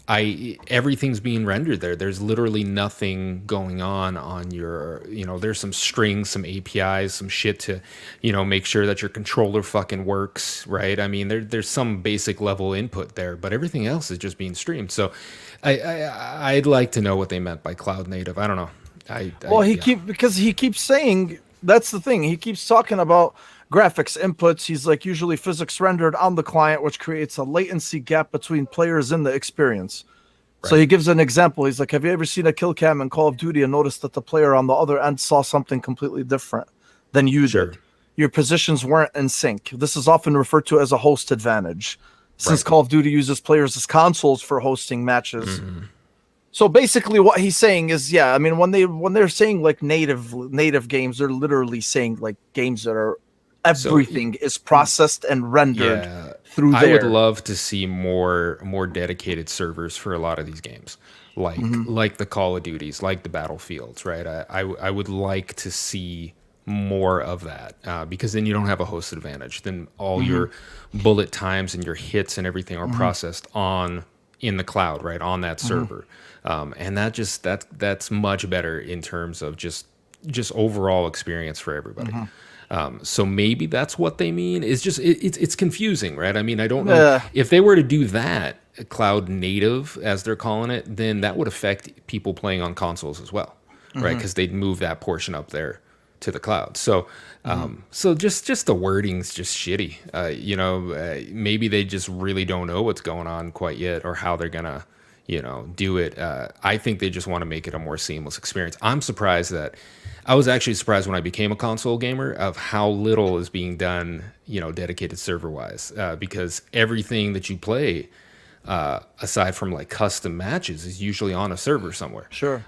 [SPEAKER 4] everything's being rendered there. There's literally nothing going on your, there's some strings, some APIs, some shit to, make sure that your controller fucking works, right? I mean, there's some basic level input there, but everything else is just being streamed. So I'd like to know what they meant by cloud native. I don't know.
[SPEAKER 1] Because he keeps saying, that's the thing. He keeps talking about graphics inputs. He's like, usually physics rendered on the client, which creates a latency gap between players in the experience. Right. So he gives an example. He's like, have you ever seen a kill cam in Call of Duty and noticed that the player on the other end saw something completely different than you did? Your positions weren't in sync. This is often referred to as a host advantage, since Call of Duty uses players as consoles for hosting matches. So basically what he's saying is, I mean, when they're saying like native games, they're literally saying like games that are everything is processed and rendered through there.
[SPEAKER 4] I would love to see more dedicated servers for a lot of these games, like the Call of Duties, like the Battlefields, right? I would like to see more of that because then you don't have a host advantage. Then all your bullet times and your hits and everything are processed in the cloud, right, on that server. And that's much better in terms of just overall experience for everybody. So maybe that's what they mean. It's just it's confusing, right? I mean, I don't know if they were to do that cloud native, as they're calling it, then that would affect people playing on consoles as well, right? Because they'd move that portion up there to the cloud. So so just the wording's just shitty. Maybe they just really don't know what's going on quite yet or how they're gonna do it. I think they just want to make it a more seamless experience. I was actually surprised when I became a console gamer of how little is being done, dedicated server wise, because everything that you play, aside from like custom matches, is usually on a server somewhere.
[SPEAKER 1] Sure.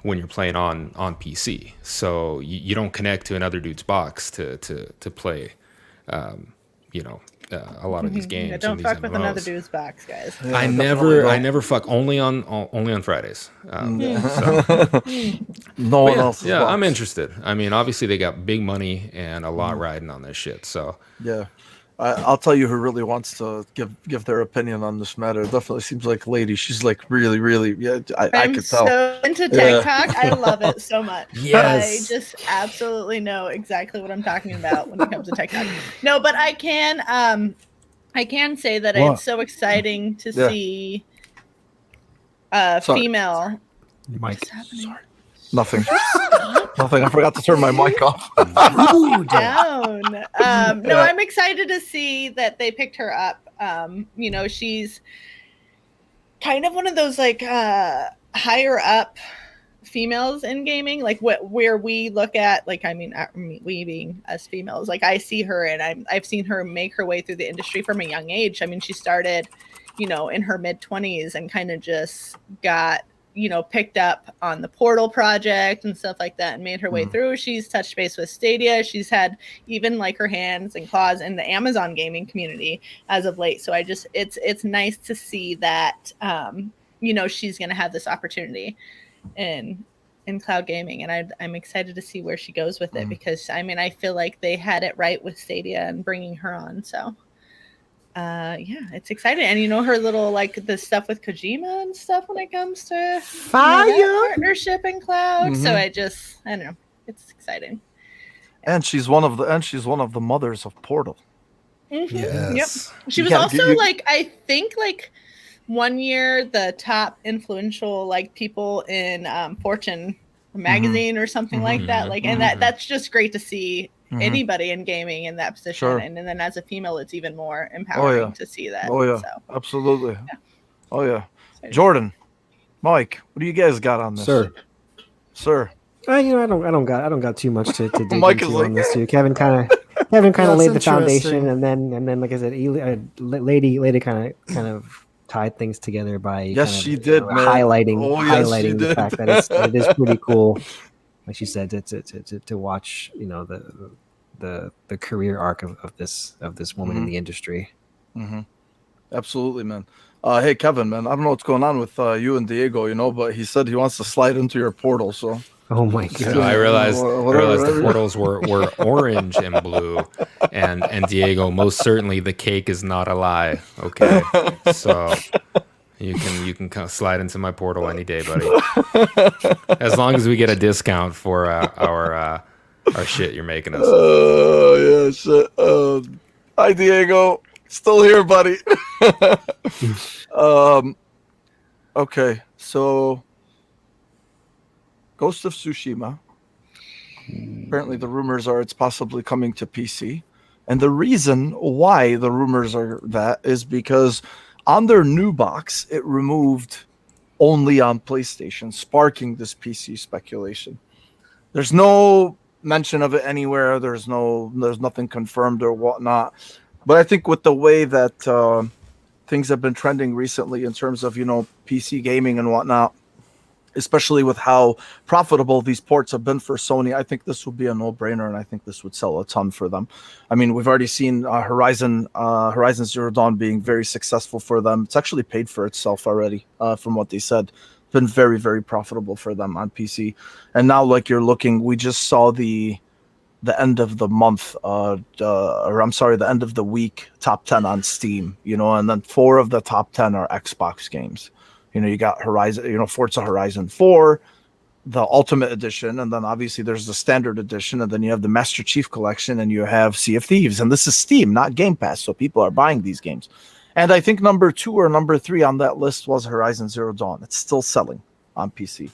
[SPEAKER 4] When you're playing on PC, so you don't connect to another dude's box to play, a lot of these games.
[SPEAKER 5] Yeah, don't fuck with another dude's box, guys.
[SPEAKER 4] Yeah, I never fuck only on Fridays.
[SPEAKER 1] No one else.
[SPEAKER 4] Yeah, I'm interested. I mean, obviously they got big money and a lot riding on this shit. So
[SPEAKER 1] I'll tell you who really wants to give their opinion on this matter. It definitely seems like Laidy. She's like really, I could tell.
[SPEAKER 5] I'm so into TikTok. I love it so much.
[SPEAKER 1] Yes.
[SPEAKER 5] I just absolutely know exactly what I'm talking about when it comes to TikTok. No, but I can say that it's so exciting to see female.
[SPEAKER 1] Mike, sorry. Nothing. Nothing. I forgot to turn my mic off.
[SPEAKER 5] Down. No, I'm excited to see that they picked her up. She's kind of one of those like higher up females in gaming, like where we look at, like, we being us females, like I see her and I've seen her make her way through the industry from a young age. I mean, she started, in her mid-20s and kind of just got picked up on the Portal project and stuff like that and made her way through. She's touched base with Stadia. She's had even like her hands and claws in the Amazon gaming community as of late. So it's nice to see that, she's going to have this opportunity in cloud gaming. And I'm excited to see where she goes with it because, I feel like they had it right with Stadia and bringing her on. So it's exciting. And her little, like, the stuff with Kojima and stuff when it comes to that partnership in cloud. So I don't know, it's exciting.
[SPEAKER 1] And she's one of the mothers of Portal.
[SPEAKER 5] Mm-hmm.
[SPEAKER 4] Yes.
[SPEAKER 5] Yep. She was also like, I think like one year the top influential like people in Fortune magazine or something like that. Like, and that's just great to see anybody in gaming in that position.
[SPEAKER 1] Sure.
[SPEAKER 5] And then as a female, it's even more empowering to see that.
[SPEAKER 1] Oh yeah,
[SPEAKER 5] so.
[SPEAKER 1] Absolutely.
[SPEAKER 5] Yeah.
[SPEAKER 1] Oh yeah. Jordan, Mike, what do you guys got on this? Sir.
[SPEAKER 3] I don't got too much to dig
[SPEAKER 1] Mike
[SPEAKER 3] into
[SPEAKER 1] is like,
[SPEAKER 3] on this too. Kevin kind of laid the foundation,
[SPEAKER 2] interesting.
[SPEAKER 3] and then like I said, Lady kind of tied things together by
[SPEAKER 1] she did, man.
[SPEAKER 3] highlighting the fact that it is pretty cool, like she said, to watch the career arc of this woman in the industry.
[SPEAKER 1] Absolutely, man. Hey Kevin, man, I don't know what's going on with you and Diego, but he said he wants to slide into your portal, so.
[SPEAKER 3] Oh my god!
[SPEAKER 4] So I realized the portals were orange and blue, and Diego, most certainly the cake is not a lie. Okay, so you can come slide into my portal any day, buddy. As long as we get a discount for our shit you're making us.
[SPEAKER 1] Oh yeah, shit. Hi Diego, still here, buddy. Okay, so. Ghost of Tsushima. Apparently, the rumors are it's possibly coming to PC. And the reason why the rumors are that is because on their new box, it removed only on PlayStation, sparking this PC speculation. There's no mention of it anywhere. There's nothing confirmed or whatnot. But I think with the way that things have been trending recently in terms of, PC gaming and whatnot, especially with how profitable these ports have been for Sony, I think this would be a no-brainer, and I think this would sell a ton for them. I mean, we've already seen Horizon Zero Dawn being very successful for them. It's actually paid for itself already, from what they said. It's been very, very profitable for them on PC. And now, like you're looking, we just saw the end of the month, the end of the week top 10 on Steam, and then 4 of the top 10 are Xbox games. You got Horizon, Forza Horizon 4, the Ultimate Edition, and then obviously there's the Standard Edition, and then you have the Master Chief Collection, and you have Sea of Thieves, and this is Steam, not Game Pass, so people are buying these games. And I think number 2 or number 3 on that list was Horizon Zero Dawn. It's still selling on PC.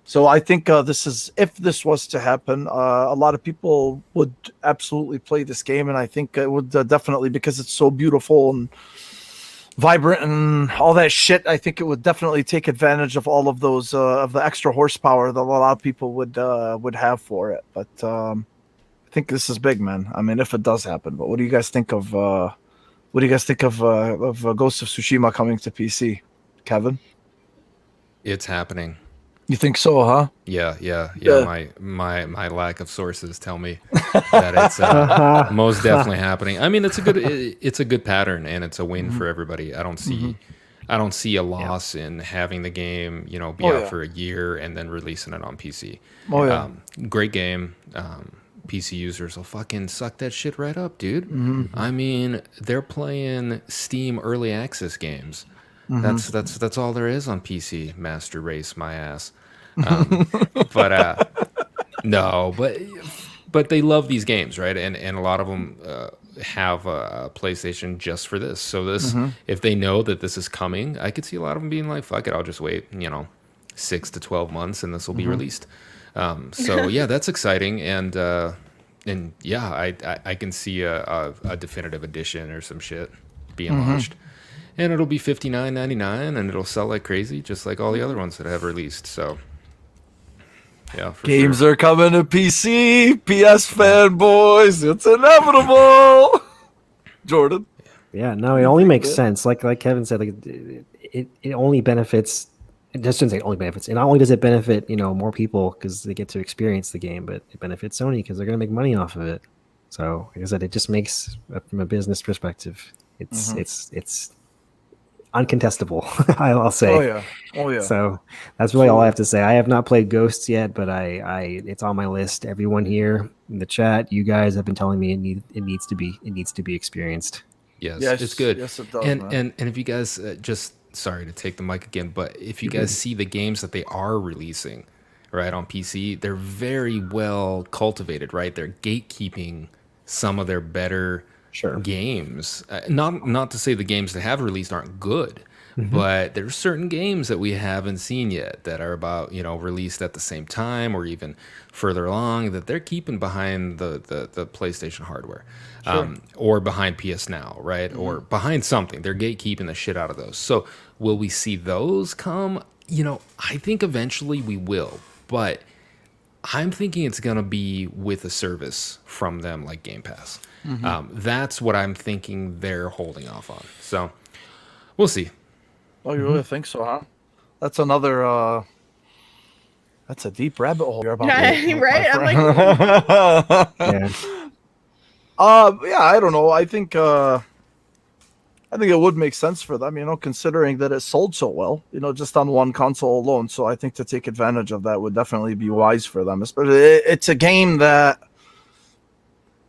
[SPEAKER 1] So I think if this was to happen, a lot of people would absolutely play this game, and I think it would definitely, because it's so beautiful and vibrant and all that shit, I think it would definitely take advantage of all of those of the extra horsepower that a lot of people would have for it. But I think this is big, man. I mean, if it does happen. But what do you guys think of Ghost of Tsushima coming to PC, Kevin?
[SPEAKER 4] It's happening.
[SPEAKER 1] You think so, huh?
[SPEAKER 4] Yeah. My lack of sources tell me that it's most definitely happening. I mean, it's a good pattern, and it's a win for everybody. I don't see a loss in having the game, be out for a year and then releasing it on PC. Great game. PC users will fucking suck that shit right up, dude. I mean, they're playing Steam early access games. That's all there is on PC. Master Race my ass. But they love these games, right? And a lot of them have a PlayStation just for this. So if they know that this is coming, I could see a lot of them being like, "Fuck it, I'll just wait, 6 to 12 months, and this will be released." So yeah, that's exciting, and yeah, I can see a definitive edition or some shit being launched. And it'll be $59.99, and it'll sell like crazy, just like all the other ones that have released. So, yeah,
[SPEAKER 1] games are coming to PC, PS fanboys. It's inevitable. Jordan.
[SPEAKER 3] Yeah, no, it only makes sense. Like Kevin said, like it only benefits. It just shouldn't say it only benefits. And not only does it benefit more people because they get to experience the game, but it benefits Sony because they're going to make money off of it. So, like I said, it just makes, from a business perspective, it's uncontestable, I'll say. Oh yeah. So that's really all I have to say. I have not played Ghosts yet, but it's on my list. Everyone here in the chat, you guys have been telling me it needs to be experienced.
[SPEAKER 4] Yes, it's good.
[SPEAKER 1] Yes, it does.
[SPEAKER 4] And if you guys sorry to take the mic again, but if you guys see the games that they are releasing, right, on PC, they're very well cultivated, right? They're gatekeeping some of their better games. Not to say the games they have released aren't good, but there's certain games that we haven't seen yet that are about, released at the same time or even further along that they're keeping behind the PlayStation hardware, or behind PS Now, right? Or behind something. They're gatekeeping the shit out of those. So will we see those come? I think eventually we will, but I'm thinking it's going to be with a service from them like Game Pass. That's what I'm thinking they're holding off on. So we'll see.
[SPEAKER 1] Oh, you really think so, huh? That's another, that's a deep rabbit hole you're about to
[SPEAKER 5] right? I'm like,
[SPEAKER 1] yeah, I don't know. I think it would make sense for them, considering that it sold so well, just on one console alone. So I think to take advantage of that would definitely be wise for them. Especially, it's a game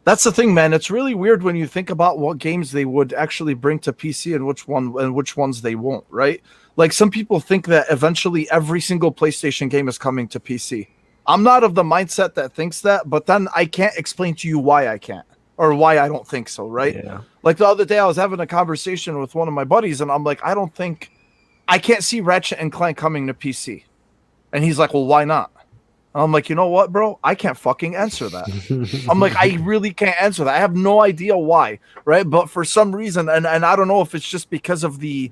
[SPEAKER 1] that's the thing, man. It's really weird when you think about what games they would actually bring to PC and which ones they won't, right? Like some people think that eventually every single PlayStation game is coming to PC. I'm not of the mindset that thinks that, but then I can't explain to you why I can't. Or why I don't think so, right?
[SPEAKER 3] Yeah.
[SPEAKER 1] Like the other day, I was having a conversation with one of my buddies, and I'm like, I can't see Ratchet and Clank coming to PC. And he's like, well, why not? And I'm like, you know what, bro? I can't fucking answer that. I'm like, I really can't answer that. I have no idea why, right? But for some reason, and I don't know if it's just because of the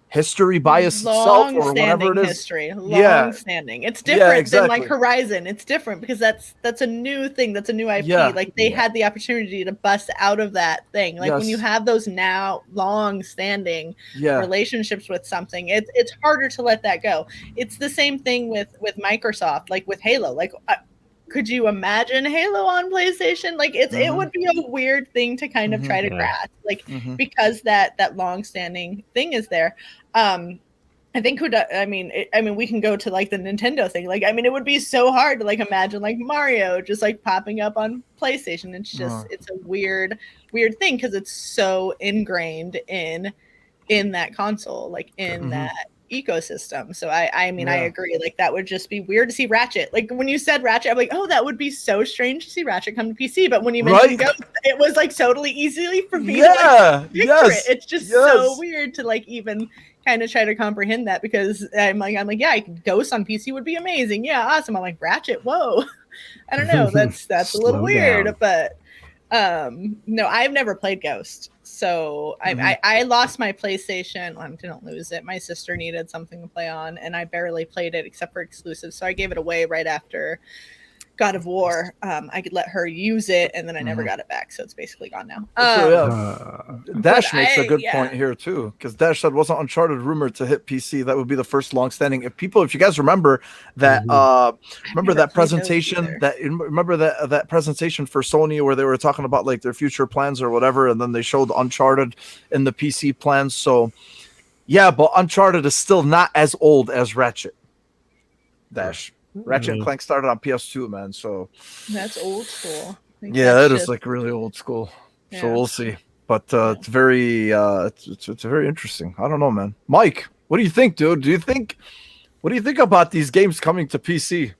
[SPEAKER 1] history bias itself or whatever it is.
[SPEAKER 5] History, long-standing. It's different than like Horizon. It's different because that's a new thing. That's a new IP. Like they had the opportunity to bust out of that thing. Like when you have those now long-standing relationships with something, it's harder to let that go. It's the same thing with Microsoft, like with Halo. Like could you imagine Halo on PlayStation? Like it would be a weird thing to kind of try to grasp, like because that long-standing thing is there. I think we can go to like the Nintendo thing. Like, it would be so hard to like imagine like Mario just like popping up on PlayStation. It's just it's a weird thing because it's so ingrained in that console, like in that ecosystem. So I agree. Like that would just be weird to see Ratchet. Like when you said Ratchet, I'm like, oh, that would be so strange to see Ratchet come to PC. But when you mentioned Ghost, it was like totally easily for me to like picture it. It's just so weird to like even kind of try to comprehend that because I'm like, yeah, Ghost on PC would be amazing. Yeah, awesome. I'm like, Ratchet, whoa. I don't know. That's a little weird, but no, I've never played Ghost. So I lost my PlayStation. Well, I didn't lose it. My sister needed something to play on, and I barely played it except for exclusives. So I gave it away right after God of War. I could let her use it, and then I never got it back. So it's basically gone now.
[SPEAKER 1] Dash makes a good point here too, because Dash said wasn't Uncharted rumored to hit PC. That would be the first long-standing. If you guys remember that, that presentation, that presentation for Sony where they were talking about like their future plans or whatever, and then they showed Uncharted in the PC plans. So yeah, but Uncharted is still not as old as Ratchet. Dash. Ratchet and Clank started on PS2, man. So
[SPEAKER 5] that's old school.
[SPEAKER 1] That is like really old school. Yeah. So we'll see. But it's very, it's very interesting. I don't know, man. Mike, what do you think, dude? What do you think about these games coming to PC?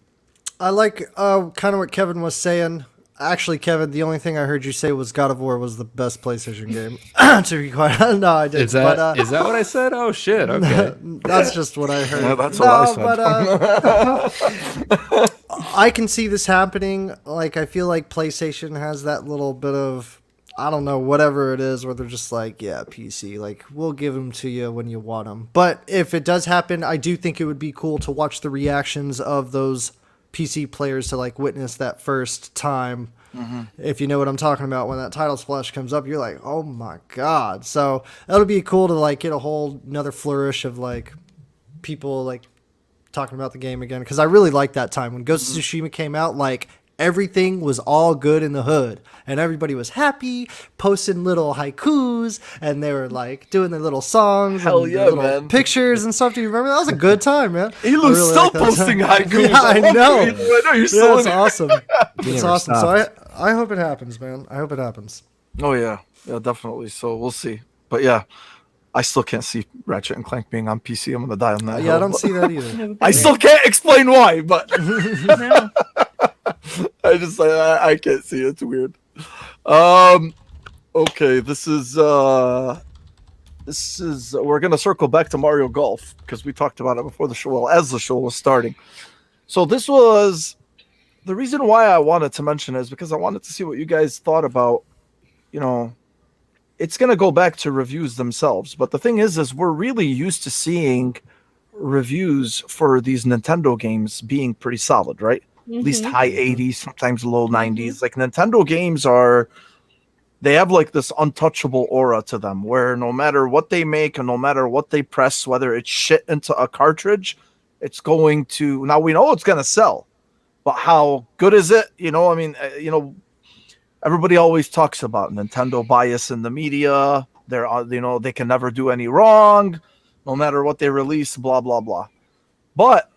[SPEAKER 2] I like kind of what Kevin was saying. Actually, Kevin, the only thing I heard you say was God of War was the best PlayStation game. To be quite honest, no, I didn't.
[SPEAKER 4] Is that what I said? Oh shit! Okay,
[SPEAKER 2] that's just what I heard.
[SPEAKER 1] Yeah, that's what I
[SPEAKER 2] said. But I can see this happening. Like, I feel like PlayStation has that little bit of, I don't know, whatever it is, where they're just like, yeah, PC, like we'll give them to you when you want them. But if it does happen, I do think it would be cool to watch the reactions of those PC players to like witness that first time. If you know what I'm talking about, when that title splash comes up, you're like, oh my god. So that'll be cool to like get a whole another flourish of like people like talking about the game again, because I really liked that time when Ghost of Tsushima came out. Like everything was all good in the hood and everybody was happy, posting little haikus, and they were like doing their little songs.
[SPEAKER 1] Hell yeah, man.
[SPEAKER 2] Pictures and stuff. Do you remember? That was a good time, man.
[SPEAKER 1] Elu's really still posting haikus.
[SPEAKER 2] Yeah, I know.
[SPEAKER 1] I know you're still
[SPEAKER 2] That's awesome. It's awesome. So I hope it happens, man. I hope it happens.
[SPEAKER 1] Oh yeah, definitely. So we'll see. But yeah, I still can't see Ratchet and Clank being on PC. I'm gonna die on that.
[SPEAKER 2] Yeah, I don't see that either.
[SPEAKER 1] I still can't explain why, but
[SPEAKER 5] No.
[SPEAKER 1] I can't see it. It's weird. Okay, this is we're gonna circle back to Mario Golf because we talked about it before the show. Well, as the show was starting, so this was the reason why I wanted to mention it is because I wanted to see what you guys thought about. You know, it's gonna go back to reviews themselves, but the thing is we're really used to seeing reviews for these Nintendo games being pretty solid, right? At least high 80s, sometimes low 90s. Like Nintendo games they have like this untouchable aura to them where no matter what they make and no matter what they press, whether it's shit into a cartridge, it's going to, now we know it's going to sell, but how good is it? You know, I mean, everybody always talks about Nintendo bias in the media. They're, they can never do any wrong, no matter what they release, blah, blah, blah. But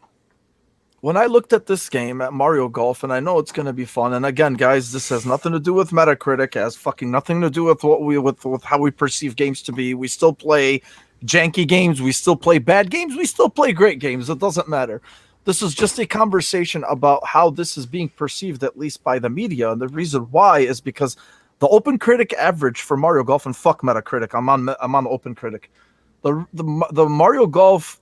[SPEAKER 1] when I looked at this game, at Mario Golf, and I know it's going to be fun, and again, guys, this has nothing to do with Metacritic, it has fucking nothing to do with with how we perceive games to be. We still play janky games, we still play bad games, we still play great games. It doesn't matter. This is just a conversation about how this is being perceived, at least by the media, and the reason why is because the OpenCritic average for Mario Golf, and fuck Metacritic, I'm on OpenCritic. The Mario Golf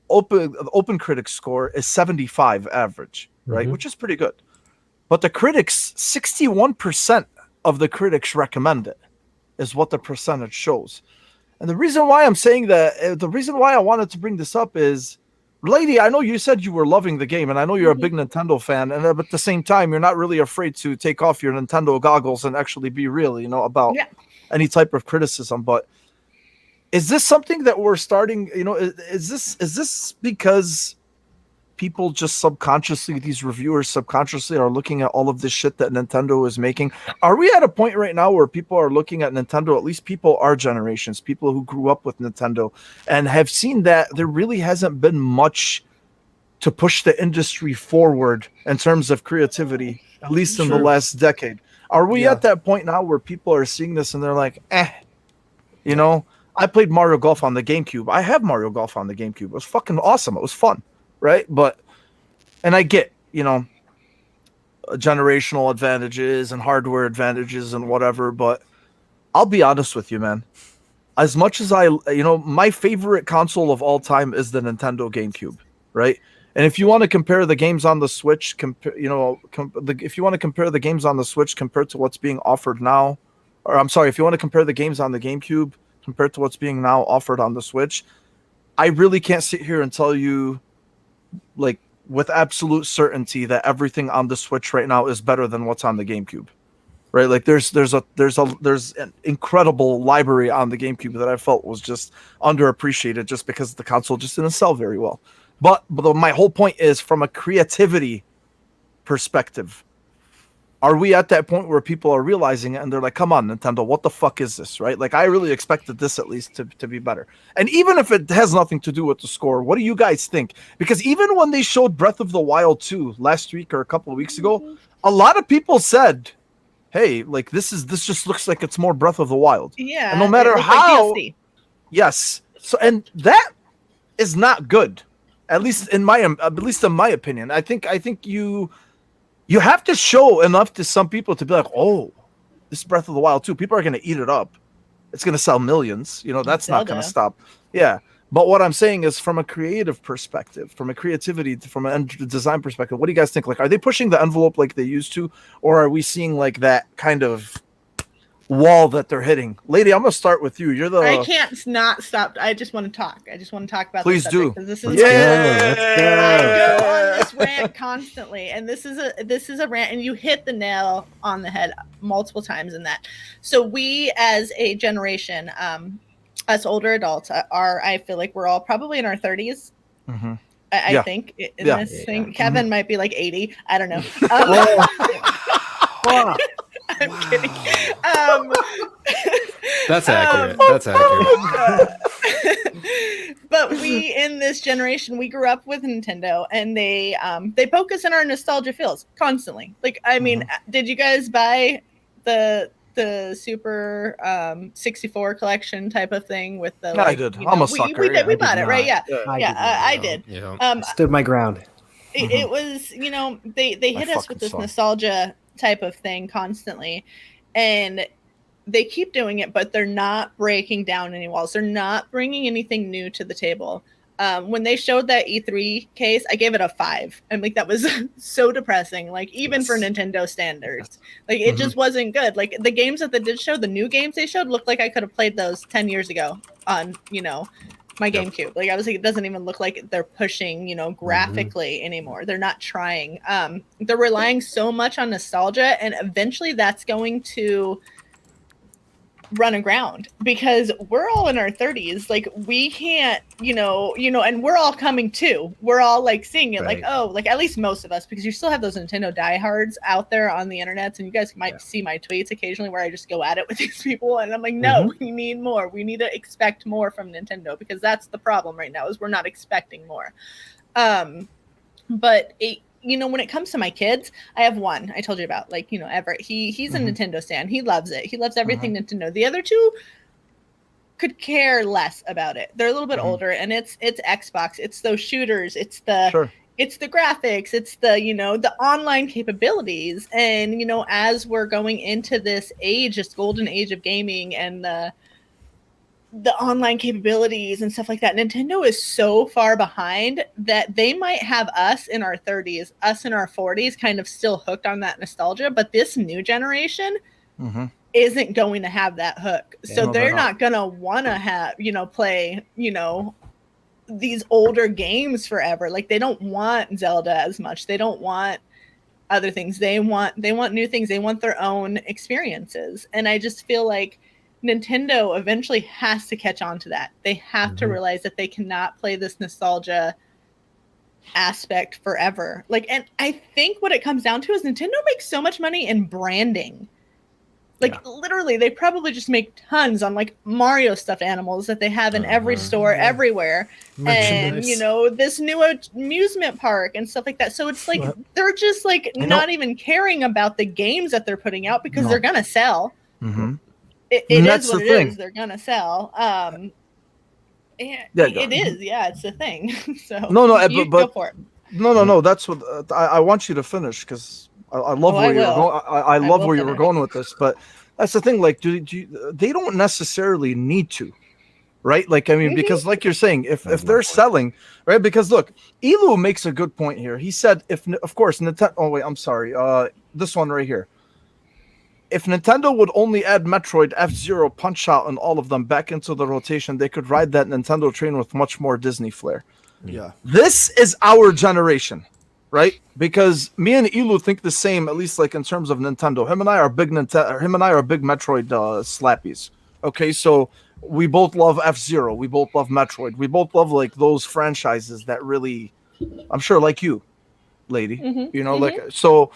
[SPEAKER 1] OpenCritic score is 75 average, right? Which is pretty good. But the critics, 61% of the critics recommend it, is what the percentage shows. And the reason why I'm saying that, the reason why I wanted to bring this up is, Lady, I know you said you were loving the game, and I know you're a big Nintendo fan, and at the same time, you're not really afraid to take off your Nintendo goggles and actually be real, about any type of criticism. But is this something that we're starting, is this because people just subconsciously, these reviewers subconsciously are looking at all of this shit that Nintendo is making? Are we at a point right now where people are looking at Nintendo, at least people our generations, people who grew up with Nintendo, and have seen that there really hasn't been much to push the industry forward in terms of creativity, at least in the last decade? Are we at that point now where people are seeing this and they're like, I played Mario Golf on the GameCube. I have Mario Golf on the GameCube. It was fucking awesome. It was fun, right? And I get, generational advantages and hardware advantages and whatever, but I'll be honest with you, man. As much as my favorite console of all time is the Nintendo GameCube, right? And if you want to compare the games on the Switch, if you want to compare the games on the Switch compared to what's being offered now, or I'm sorry, if you want to compare the games on the GameCube compared to what's being now offered on the Switch, I really can't sit here and tell you, like, with absolute certainty that everything on the Switch right now is better than what's on the GameCube, right? Like, there's an incredible library on the GameCube that I felt was just underappreciated just because the console just didn't sell very well. But my whole point is, from a creativity perspective, are we at that point where people are realizing it and they're like, come on, Nintendo, what the fuck is this, right? Like, I really expected this at least to be better. And even if it has nothing to do with the score, what do you guys think? Because even when they showed Breath of the Wild 2 last week or a couple of weeks ago, a lot of people said, hey, like, this just looks like it's more Breath of the Wild.
[SPEAKER 5] Yeah.
[SPEAKER 1] And no matter how,
[SPEAKER 5] like
[SPEAKER 1] yes. So, and that is not good. At least in my opinion. I think you have to show enough to some people to be like, oh, this is Breath of the Wild 2. People are going to eat it up. It's going to sell millions. That's not going to stop. Yeah. But what I'm saying is, from a creative perspective, from a creativity, from a design perspective, what do you guys think? Like, are they pushing the envelope like they used to? Or are we seeing like that kind of wall that they're hitting? Lady, I'm going to start with you.
[SPEAKER 5] I can't not stop. I just want to talk. I just want to talk about
[SPEAKER 1] Please
[SPEAKER 5] this
[SPEAKER 1] do.
[SPEAKER 5] This is
[SPEAKER 3] Let's go.
[SPEAKER 5] I go on this rant constantly, and this is a rant, and you hit the nail on the head multiple times in that. So we, as a generation, us older adults, I feel like we're all probably in our 30s. Mm-hmm. I think in this thing. Kevin might be like 80. I don't know. I'm kidding.
[SPEAKER 4] That's accurate. That's accurate.
[SPEAKER 5] But we, in this generation, we grew up with Nintendo, and they poke us in our nostalgia feels constantly. Like, I mean, did you guys buy the the Super 64 collection type of thing with the.
[SPEAKER 1] Yeah, I did. I'm a sucker.
[SPEAKER 5] We did. We bought it,
[SPEAKER 3] not.
[SPEAKER 5] right? Yeah,
[SPEAKER 3] I
[SPEAKER 5] did.
[SPEAKER 4] Yeah.
[SPEAKER 3] I stood my ground.
[SPEAKER 5] It was, they hit us with this nostalgia type of thing constantly, and they keep doing it, but they're not breaking down any walls. They're not bringing anything new to the table. When they showed that E3 case, I gave it a 5. And like, that was so depressing. Like, even for Nintendo standards, like it just wasn't good. Like, the games that they did show, the new games they showed, looked like I could have played those 10 years ago on, my GameCube. Like, I was like, it doesn't even look like they're pushing, graphically anymore. They're not trying. They're relying so much on nostalgia, and eventually that's going to run aground, because we're all in our 30s. Like, we can't, and we're all coming too. We're all like seeing it, like, oh, like at least most of us, because you still have those Nintendo diehards out there on the internet, and you guys might see my tweets occasionally where I just go at it with these people, and I'm like, no, we need more. We need to expect more from Nintendo, because that's the problem right now, is we're not expecting more. But when it comes to my kids, I have one I told you about, like, Everett. He's a Nintendo stan. He loves it. He loves everything Nintendo. The other two could care less about it. They're a little bit older, and it's Xbox. It's those shooters. It's the it's the graphics. It's the the online capabilities. And as we're going into this age, this golden age of gaming, and the online capabilities and stuff like that, Nintendo is so far behind that they might have us in our 30s, us in our 40s, kind of still hooked on that nostalgia. But this new generation isn't going to have that hook. Yeah, so they're not going to want to have, play, these older games forever. Like, they don't want Zelda as much. They don't want other things. They want new things. They want their own experiences. And I just feel like Nintendo eventually has to catch on to that. They have to realize that they cannot play this nostalgia aspect forever. Like, and I think what it comes down to is Nintendo makes so much money in branding. Like, literally, they probably just make tons on, like, Mario stuffed animals that they have in every store, everywhere. And, this new amusement park and stuff like that. So it's like, they're just, like, not even caring about the games that they're putting out, because they're going to sell. It is what it is. They're gonna sell. It is. Yeah, it's the thing. So but go for it.
[SPEAKER 1] No. That's what I want you to finish, because I love where you're going. I love where you were going with this. But that's the thing. Like, they don't necessarily need to, right? Like, I mean, because like you're saying, if they're selling, right? Because look, Elu makes a good point here. He said, of course, Nintendo. Oh wait, I'm sorry. This one right here. If Nintendo would only add Metroid, F-Zero, Punch-Out, and all of them back into the rotation, they could ride that Nintendo train with much more Disney flair.
[SPEAKER 2] Yeah.
[SPEAKER 1] This is our generation, right? Because me and Elu think the same, at least like in terms of Nintendo. Him and I are big Metroid slappies. Okay, so we both love F-Zero. We both love Metroid. We both love like those franchises that really, I'm sure, like you, Lady. Like, so,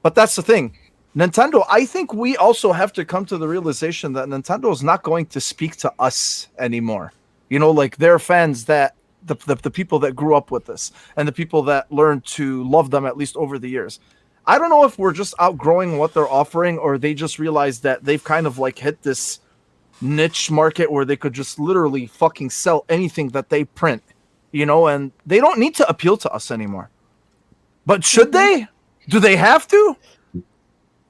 [SPEAKER 1] but that's the thing. Nintendo, I think we also have to come to the realization that Nintendo is not going to speak to us anymore. Like, their fans, that the people that grew up with this, and the people that learned to love them, at least over the years. I don't know if we're just outgrowing what they're offering, or they just realized that they've kind of like hit this niche market where they could just literally fucking sell anything that they print, and they don't need to appeal to us anymore. But should they? Do they have to?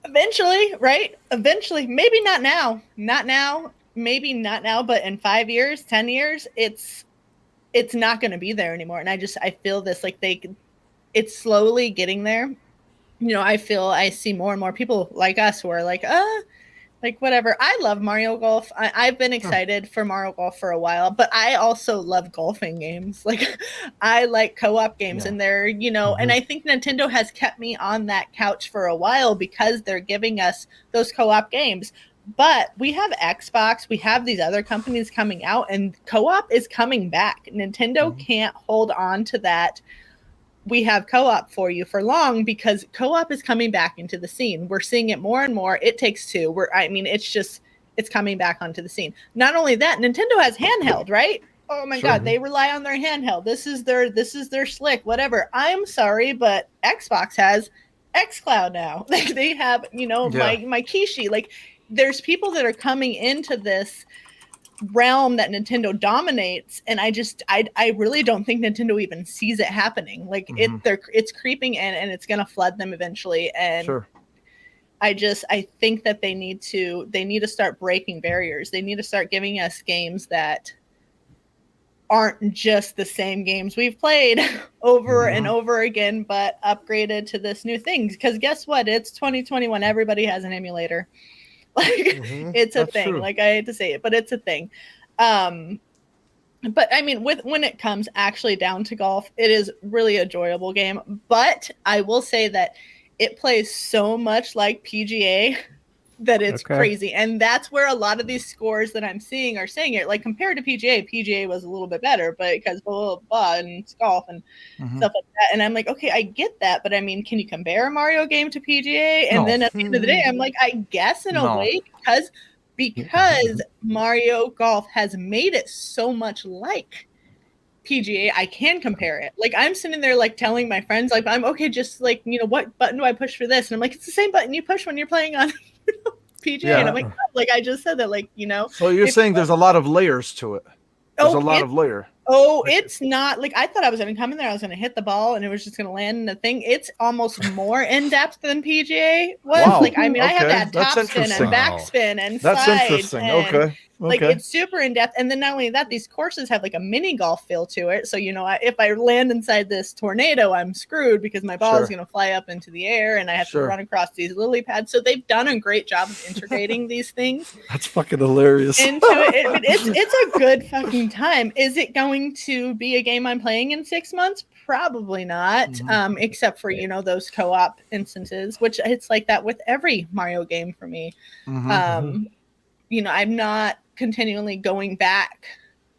[SPEAKER 5] Eventually, right? Eventually. Maybe not now. Maybe not now, but in 5 years, 10 years, it's not going to be there anymore. And I feel this, like, it's slowly getting there. I see more and more people like us who are like, whatever. I love Mario Golf. I've been excited for Mario Golf for a while, but I also love golfing games. Like, I like co-op games, and they're, and I think Nintendo has kept me on that couch for a while because they're giving us those co-op games. But we have Xbox, we have these other companies coming out, and co-op is coming back. Nintendo can't hold on to that. We have co-op for you for long, because co-op is coming back into the scene. We're seeing it more and more. It Takes Two. It's coming back onto the scene. Not only that, Nintendo has handheld, right? Oh my God, they rely on their handheld. This is their slick, whatever. I'm sorry, but Xbox has xCloud now. Like, they have, my Kishi. Like, there's people that are coming into this realm that Nintendo dominates, and I really don't think Nintendo even sees it happening. Like it's creeping in, and it's gonna flood them eventually. And I think that they need to start breaking barriers. They need to start giving us games that aren't just the same games we've played over and over again, but upgraded to this new thing. Because guess what? It's 2021. Everybody has an emulator. Like it's a thing. True. Like I hate to say it, but it's a thing. But I mean, when it comes actually down to golf, it is really an enjoyable game. But I will say that it plays so much like PGA that it's crazy. And that's where a lot of these scores that I'm seeing are saying it. Like compared to PGA was a little bit better, but because blah, blah, blah, and it's golf and stuff like that. And I'm like, okay, I get that. But I mean, can you compare a Mario game to PGA? And then at the end of the day, I'm like, I guess in a way, because Mario Golf has made it so much like PGA, I can compare it. Like I'm sitting there like telling my friends, like, I'm okay, just like, you know, what button do I push for this? And I'm like, it's the same button you push when you're playing on PGA. And I'm like I just said that, like, you know.
[SPEAKER 1] So you're saying there's a lot of layers to it. There's a lot of layer.
[SPEAKER 5] Oh, it's not like I thought I was going to come in there. I was going to hit the ball and it was just going to land in the thing. It's almost more in depth than PGA was. Wow. Like, I mean, I have that top spin and back spin and
[SPEAKER 1] that's
[SPEAKER 5] slides.
[SPEAKER 1] Interesting.
[SPEAKER 5] And,
[SPEAKER 1] okay.
[SPEAKER 5] Like it's super in depth. And then not only that, these courses have like a mini golf feel to it. So, you know, if I land inside this tornado, I'm screwed because my ball is going to fly up into the air and I have to run across these lily pads. So they've done a great job of integrating these things.
[SPEAKER 1] That's fucking hilarious.
[SPEAKER 5] Into it. It's a good fucking time. Is it going to be a game I'm playing in 6 months? Probably not. Except for, you know, those co-op instances, which it's like that with every Mario game for me. You know, I'm not continually going back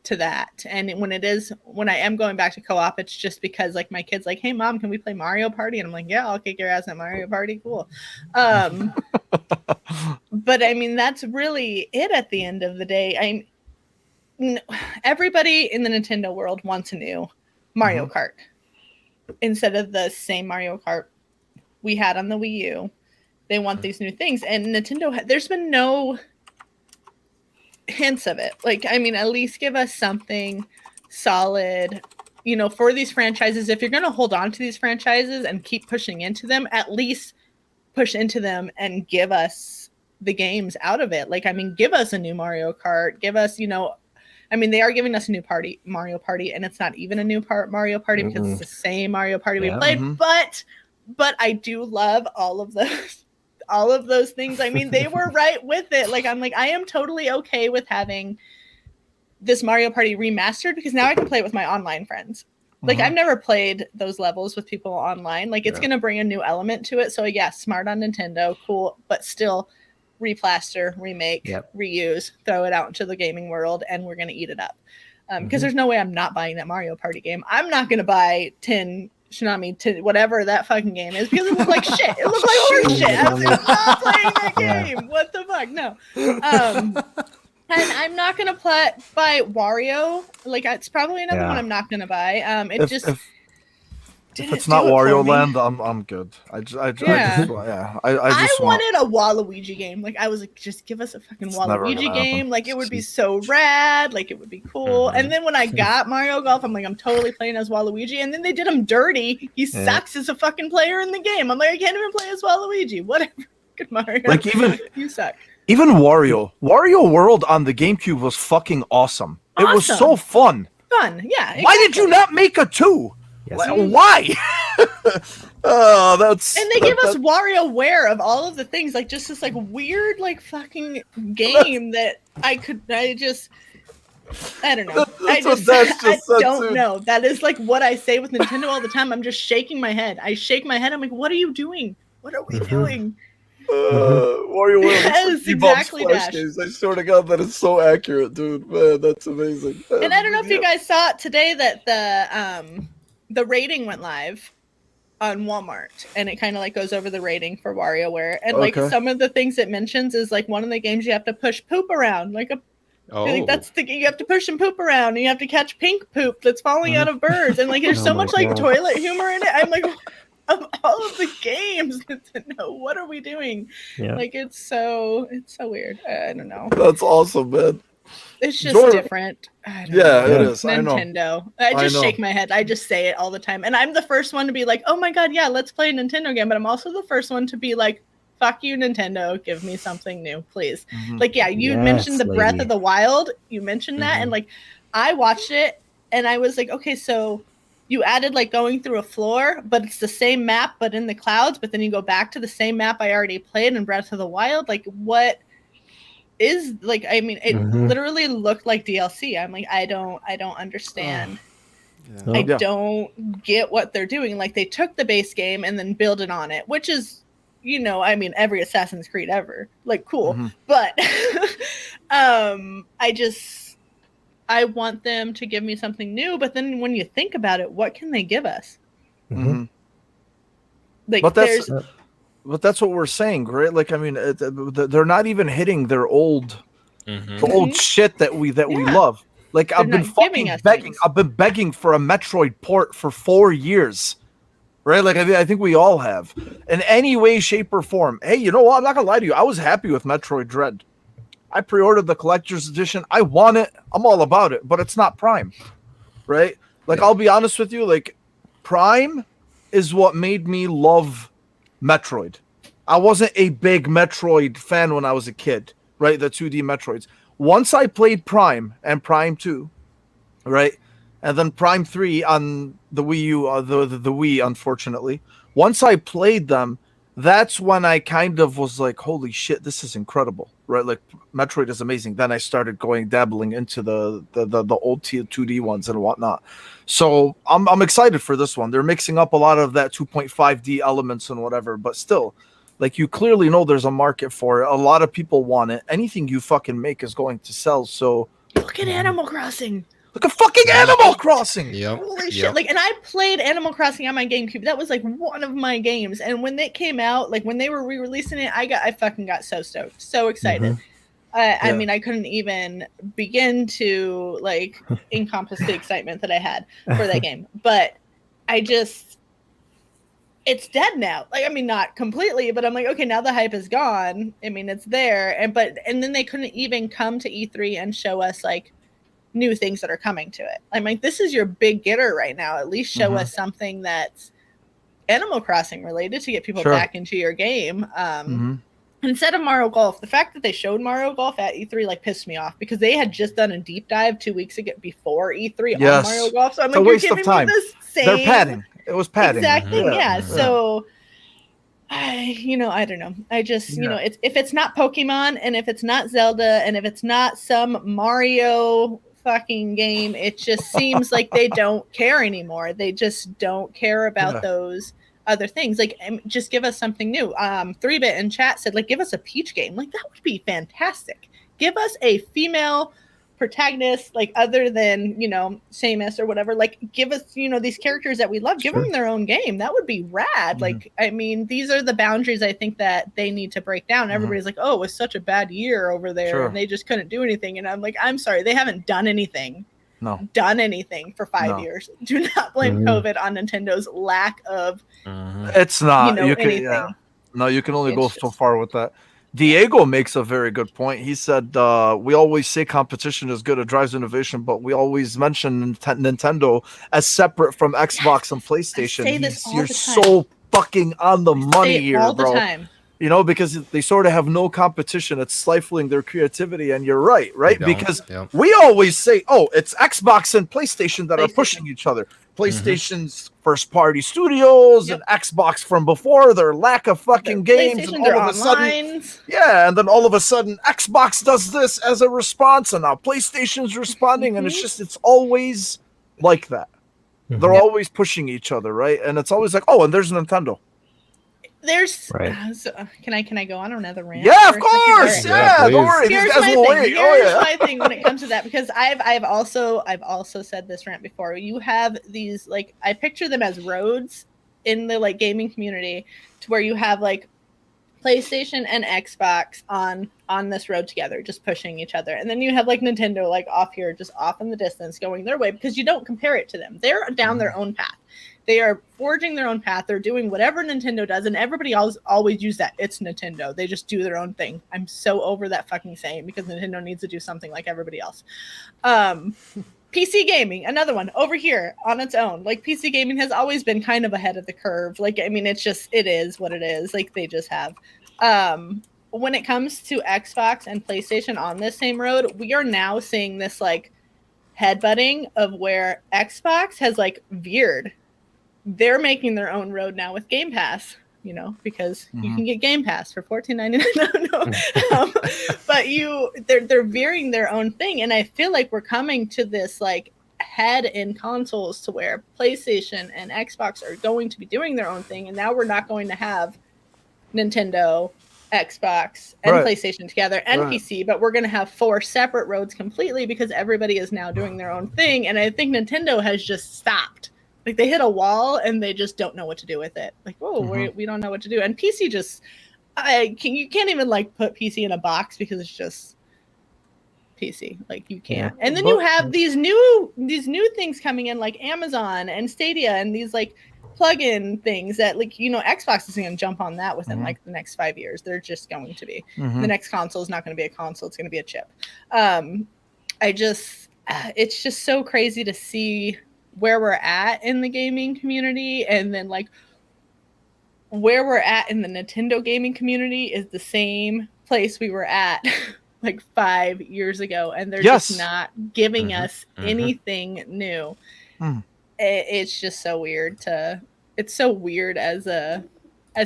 [SPEAKER 5] to that. And when I am going back to co-op, it's just because like my kid's like, hey mom, can we play Mario Party? And I'm like, yeah, I'll kick your ass at Mario Party. Cool. But I mean, that's really it at the end of the day. Everybody in the Nintendo world wants a new Mario Kart instead of the same Mario Kart we had on the Wii U. They want these new things, and Nintendo, there's been no hints of it. Like, I mean, at least give us something solid, you know, for these franchises. If you're going to hold on to these franchises and keep pushing into them, at least push into them and give us the games out of it. Like, I mean, give us a new Mario Kart, give us, you know, I mean, they are giving us a new Mario Party, and it's not even a new Mario Party because it's the same Mario Party we played. But I do love all of those things. I mean, they were right with it. Like, I'm like, I am totally okay with having this Mario Party remastered because now I can play it with my online friends. Like, I've never played those levels with people online. Like, it's going to bring a new element to it. So, yeah, smart on Nintendo, cool, but still replaster, remake, reuse, throw it out into the gaming world, and we're going to eat it up. Because there's no way I'm not buying that Mario Party game. I'm not going to buy Tsunami, whatever that fucking game is, because it looked like shit. It looked like horse shit. I was not playing that game. What the fuck? No. And I'm not going to buy Wario. Like, it's probably another one I'm not going to buy.
[SPEAKER 1] If it's not Wario Land, I'm good. I just
[SPEAKER 5] wanted a Waluigi game. Like, I was like, just give us a fucking Waluigi game. Like, it would be so rad. Like, it would be cool. And then when I got Mario Golf, I'm like, I'm totally playing as Waluigi. And then they did him dirty. He sucks as a fucking player in the game. I'm like, I can't even play as Waluigi. Whatever. Good Mario.
[SPEAKER 1] Like, even
[SPEAKER 5] you suck.
[SPEAKER 1] Even Wario World on the GameCube was fucking awesome. It was so fun.
[SPEAKER 5] Yeah. Exactly.
[SPEAKER 1] Why did you not make a 2? Yes. Why? That's.
[SPEAKER 5] And they give us WarioWare of all of the things, like just this like weird like fucking game that I don't know. I don't know. That is like what I say with Nintendo all the time. I'm just shaking my head. I shake my head. I'm like, what are you doing? What are we doing?
[SPEAKER 1] WarioWare.
[SPEAKER 5] Yes, exactly.
[SPEAKER 1] Games. I swear to God, that is so accurate, dude. Man, that's amazing.
[SPEAKER 5] And I don't know if you guys saw it today that the rating went live on Walmart, and it kind of like goes over the rating for WarioWare, and like some of the things it mentions is like one of the games you have to push poop around, like that's you have to push and poop around, and you have to catch pink poop that's falling out of birds, and like there's so much like toilet humor in it. I'm like, of all of the games. Nintendo, what are we doing?
[SPEAKER 3] Yeah.
[SPEAKER 5] Like it's so weird. I don't know.
[SPEAKER 1] That's awesome, man.
[SPEAKER 5] It's just
[SPEAKER 1] Jordan-
[SPEAKER 5] different. I don't
[SPEAKER 1] Yeah,
[SPEAKER 5] know.
[SPEAKER 1] it is. I know.
[SPEAKER 5] Nintendo. I just
[SPEAKER 1] know.
[SPEAKER 5] shake my head. I just say it all the time. And I'm the first one to be like, oh my God, yeah, let's play a Nintendo game. But I'm also the first one to be like, fuck you, Nintendo. Give me something new, please. Like, yeah, you mentioned the Breath
[SPEAKER 3] Lady.
[SPEAKER 5] of the Wild. You mentioned that. And like, I watched it and I was like, okay, so you added like going through a floor, but it's the same map, but in the clouds. But then you go back to the same map I already played in Breath of the Wild. Like, what is like? I mean, it literally looked like DLC. I'm like, I don't understand. I don't get what they're doing. Like, they took the base game and then build it on it, which is, you know, I mean, every Assassin's Creed ever. Like, cool, but I want them to give me something new. But then when you think about it, what can they give us? Like,
[SPEAKER 1] But that's what we're saying, right? Like, I mean, they're not even hitting their old, the old shit that we love. Like, I've been fucking begging.
[SPEAKER 5] things.
[SPEAKER 1] I've been begging for a Metroid port for 4 years, right? Like, I think we all have, in any way, shape, or form. Hey, you know what? I'm not gonna lie to you. I was happy with Metroid Dread. I pre-ordered the collector's edition. I want it. I'm all about it, but it's not Prime, right? Like, I'll be honest with you. Like, Prime is what made me love Metroid. I wasn't a big Metroid fan when I was a kid, right? The 2D Metroids. Once I played Prime and Prime 2, right? And then Prime 3 on the Wii U, the Wii, unfortunately. Once I played them, that's when I kind of was like, holy shit, this is incredible, right? Like, Metroid is amazing. Then I started dabbling into the old 2D ones and whatnot. So I'm excited for this one. They're mixing up a lot of that 2.5D elements and whatever, but still, like, you clearly know there's a market for it. A lot of people want it. Anything you fucking make is going to sell. So
[SPEAKER 5] Look at Animal Crossing.
[SPEAKER 1] look at fucking Animal Crossing.
[SPEAKER 5] Holy shit. Like, and I played Animal Crossing on my GameCube. That was like one of my games. And when it came out, like when they were re-releasing it, I fucking got so stoked, so excited. I mean, I couldn't even begin to like encompass the excitement that I had for that game. But it's dead now. Like, I mean, not completely, but I'm like, okay, now the hype is gone. I mean, it's there. And then they couldn't even come to E3 and show us like new things that are coming to it. I'm like, this is your big getter right now. At least show us something that's Animal Crossing related to get people back into your game. Instead of Mario Golf, the fact that they showed Mario Golf at E3 like pissed me off, because they had just done a deep dive 2 weeks ago before E3 on Mario Golf. So I'm like,
[SPEAKER 1] waste
[SPEAKER 5] you're
[SPEAKER 1] of
[SPEAKER 5] giving
[SPEAKER 1] time.
[SPEAKER 5] me the same.
[SPEAKER 1] They're padding. It was padding.
[SPEAKER 5] Exactly. Yeah. So I don't know. I just, if it's not Pokemon, and if it's not Zelda, and if it's not some Mario fucking game, it just seems like they don't care anymore. They just don't care about those other things. Like, just give us something new. 3-Bit in chat said, like, give us a Peach game. Like, that would be fantastic. Give us a female protagonist, like, other than, Samus or whatever. Like, give us, these characters that we love. Give them their own game. That would be rad. Like, I mean, these are the boundaries I think that they need to break down. Everybody's like, oh, it was such a bad year over there, and they just couldn't do anything. And I'm like, I'm sorry, they haven't done anything for 5 years. Do not blame COVID on Nintendo's lack of
[SPEAKER 1] It's not. You can,
[SPEAKER 5] anything.
[SPEAKER 1] No, you can only go so far with that. Diego makes a very good point. He said, we always say competition is good, it drives innovation, but we always mention Nintendo as separate from Xbox and PlayStation.
[SPEAKER 5] I say this all
[SPEAKER 1] You're
[SPEAKER 5] the time.
[SPEAKER 1] so fucking on the money here,
[SPEAKER 5] all
[SPEAKER 1] bro.
[SPEAKER 5] The time.
[SPEAKER 1] Because they sort of have no competition. It's stifling their creativity. And you're right? Because we always say, oh, it's Xbox and PlayStation that are pushing each other. PlayStation's first-party studios and Xbox from before, their lack of fucking games. And all of a sudden, and then all of a sudden, Xbox does this as a response, and now PlayStation's responding, and it's always like that. They're always pushing each other, right? And it's always like, oh, and there's Nintendo.
[SPEAKER 5] There's can I go on another rant?
[SPEAKER 1] Yeah, of course. Yeah, don't worry.
[SPEAKER 5] Here's my thing. Here's my thing when it comes to that, because I've also said this rant before. You have these, like, I picture them as roads in the like gaming community, to where you have like PlayStation and Xbox on this road together, just pushing each other. And then you have like Nintendo like off here, just off in the distance, going their way, because you don't compare it to them. They're down their own path. They are forging their own path. They're doing whatever Nintendo does, and everybody always use that. It's Nintendo. They just do their own thing. I'm so over that fucking saying, because Nintendo needs to do something like everybody else. PC gaming, another one over here on its own. Like, PC gaming has always been kind of ahead of the curve. Like, I mean, it is what it is. Like, they just have. When it comes to Xbox and PlayStation on this same road, we are now seeing this like headbutting of where Xbox has like veered. They're making their own road now with Game Pass, you know, because you can get Game Pass for $14.99. No. But they're veering their own thing, and I feel like we're coming to this like head in consoles to where PlayStation and Xbox are going to be doing their own thing, and now we're not going to have Nintendo, Xbox, and PlayStation together, and PC, but we're going to have 4 separate roads completely, because everybody is now doing their own thing. And I think Nintendo has just stopped. Like, they hit a wall and they just don't know what to do with it. Like, we don't know what to do. And PC just, you can't even like put PC in a box, because it's just PC. Like, you can't. And then you have these new things coming in, like Amazon and Stadia, and these like plug-in things that, like, you know, Xbox is going to jump on that within like the next 5 years. They're just going to be. The next console is not going to be a console. It's going to be a chip. It's just so crazy to see where we're at in the gaming community, and then like where we're at in the Nintendo gaming community is the same place we were at like 5 years ago, and they're just not giving us anything new. It's just so weird it's so weird as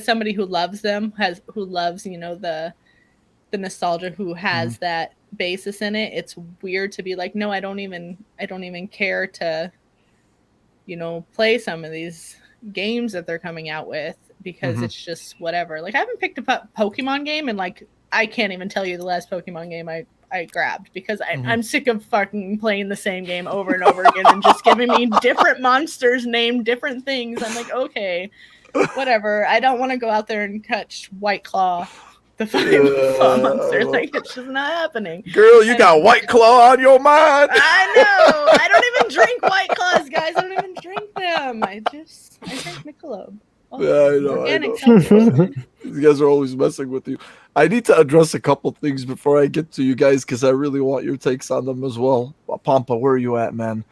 [SPEAKER 5] somebody who loves them, who loves, you know, the nostalgia, who has that basis in it. It's weird to be like, no, I don't even care to, you know, play some of these games that they're coming out with, because it's just whatever. Like, I haven't picked up a Pokemon game, and like, I can't even tell you the last Pokemon game I grabbed, because I'm sick of fucking playing the same game over and over again, and just giving me different monsters named different things. I'm like, okay, whatever. I don't want to go out there and catch White Claw, the fucking claw monster. Like, it's just not happening.
[SPEAKER 1] Girl, you got White Claw on your mind.
[SPEAKER 5] I know. I don't even drink White Claws, guys. I don't even drink them. I drink Michelob.
[SPEAKER 1] I know. These guys are always messing with you. I need to address a couple things before I get to you guys, because I really want your takes on them as well. Pampa, where are you at, man?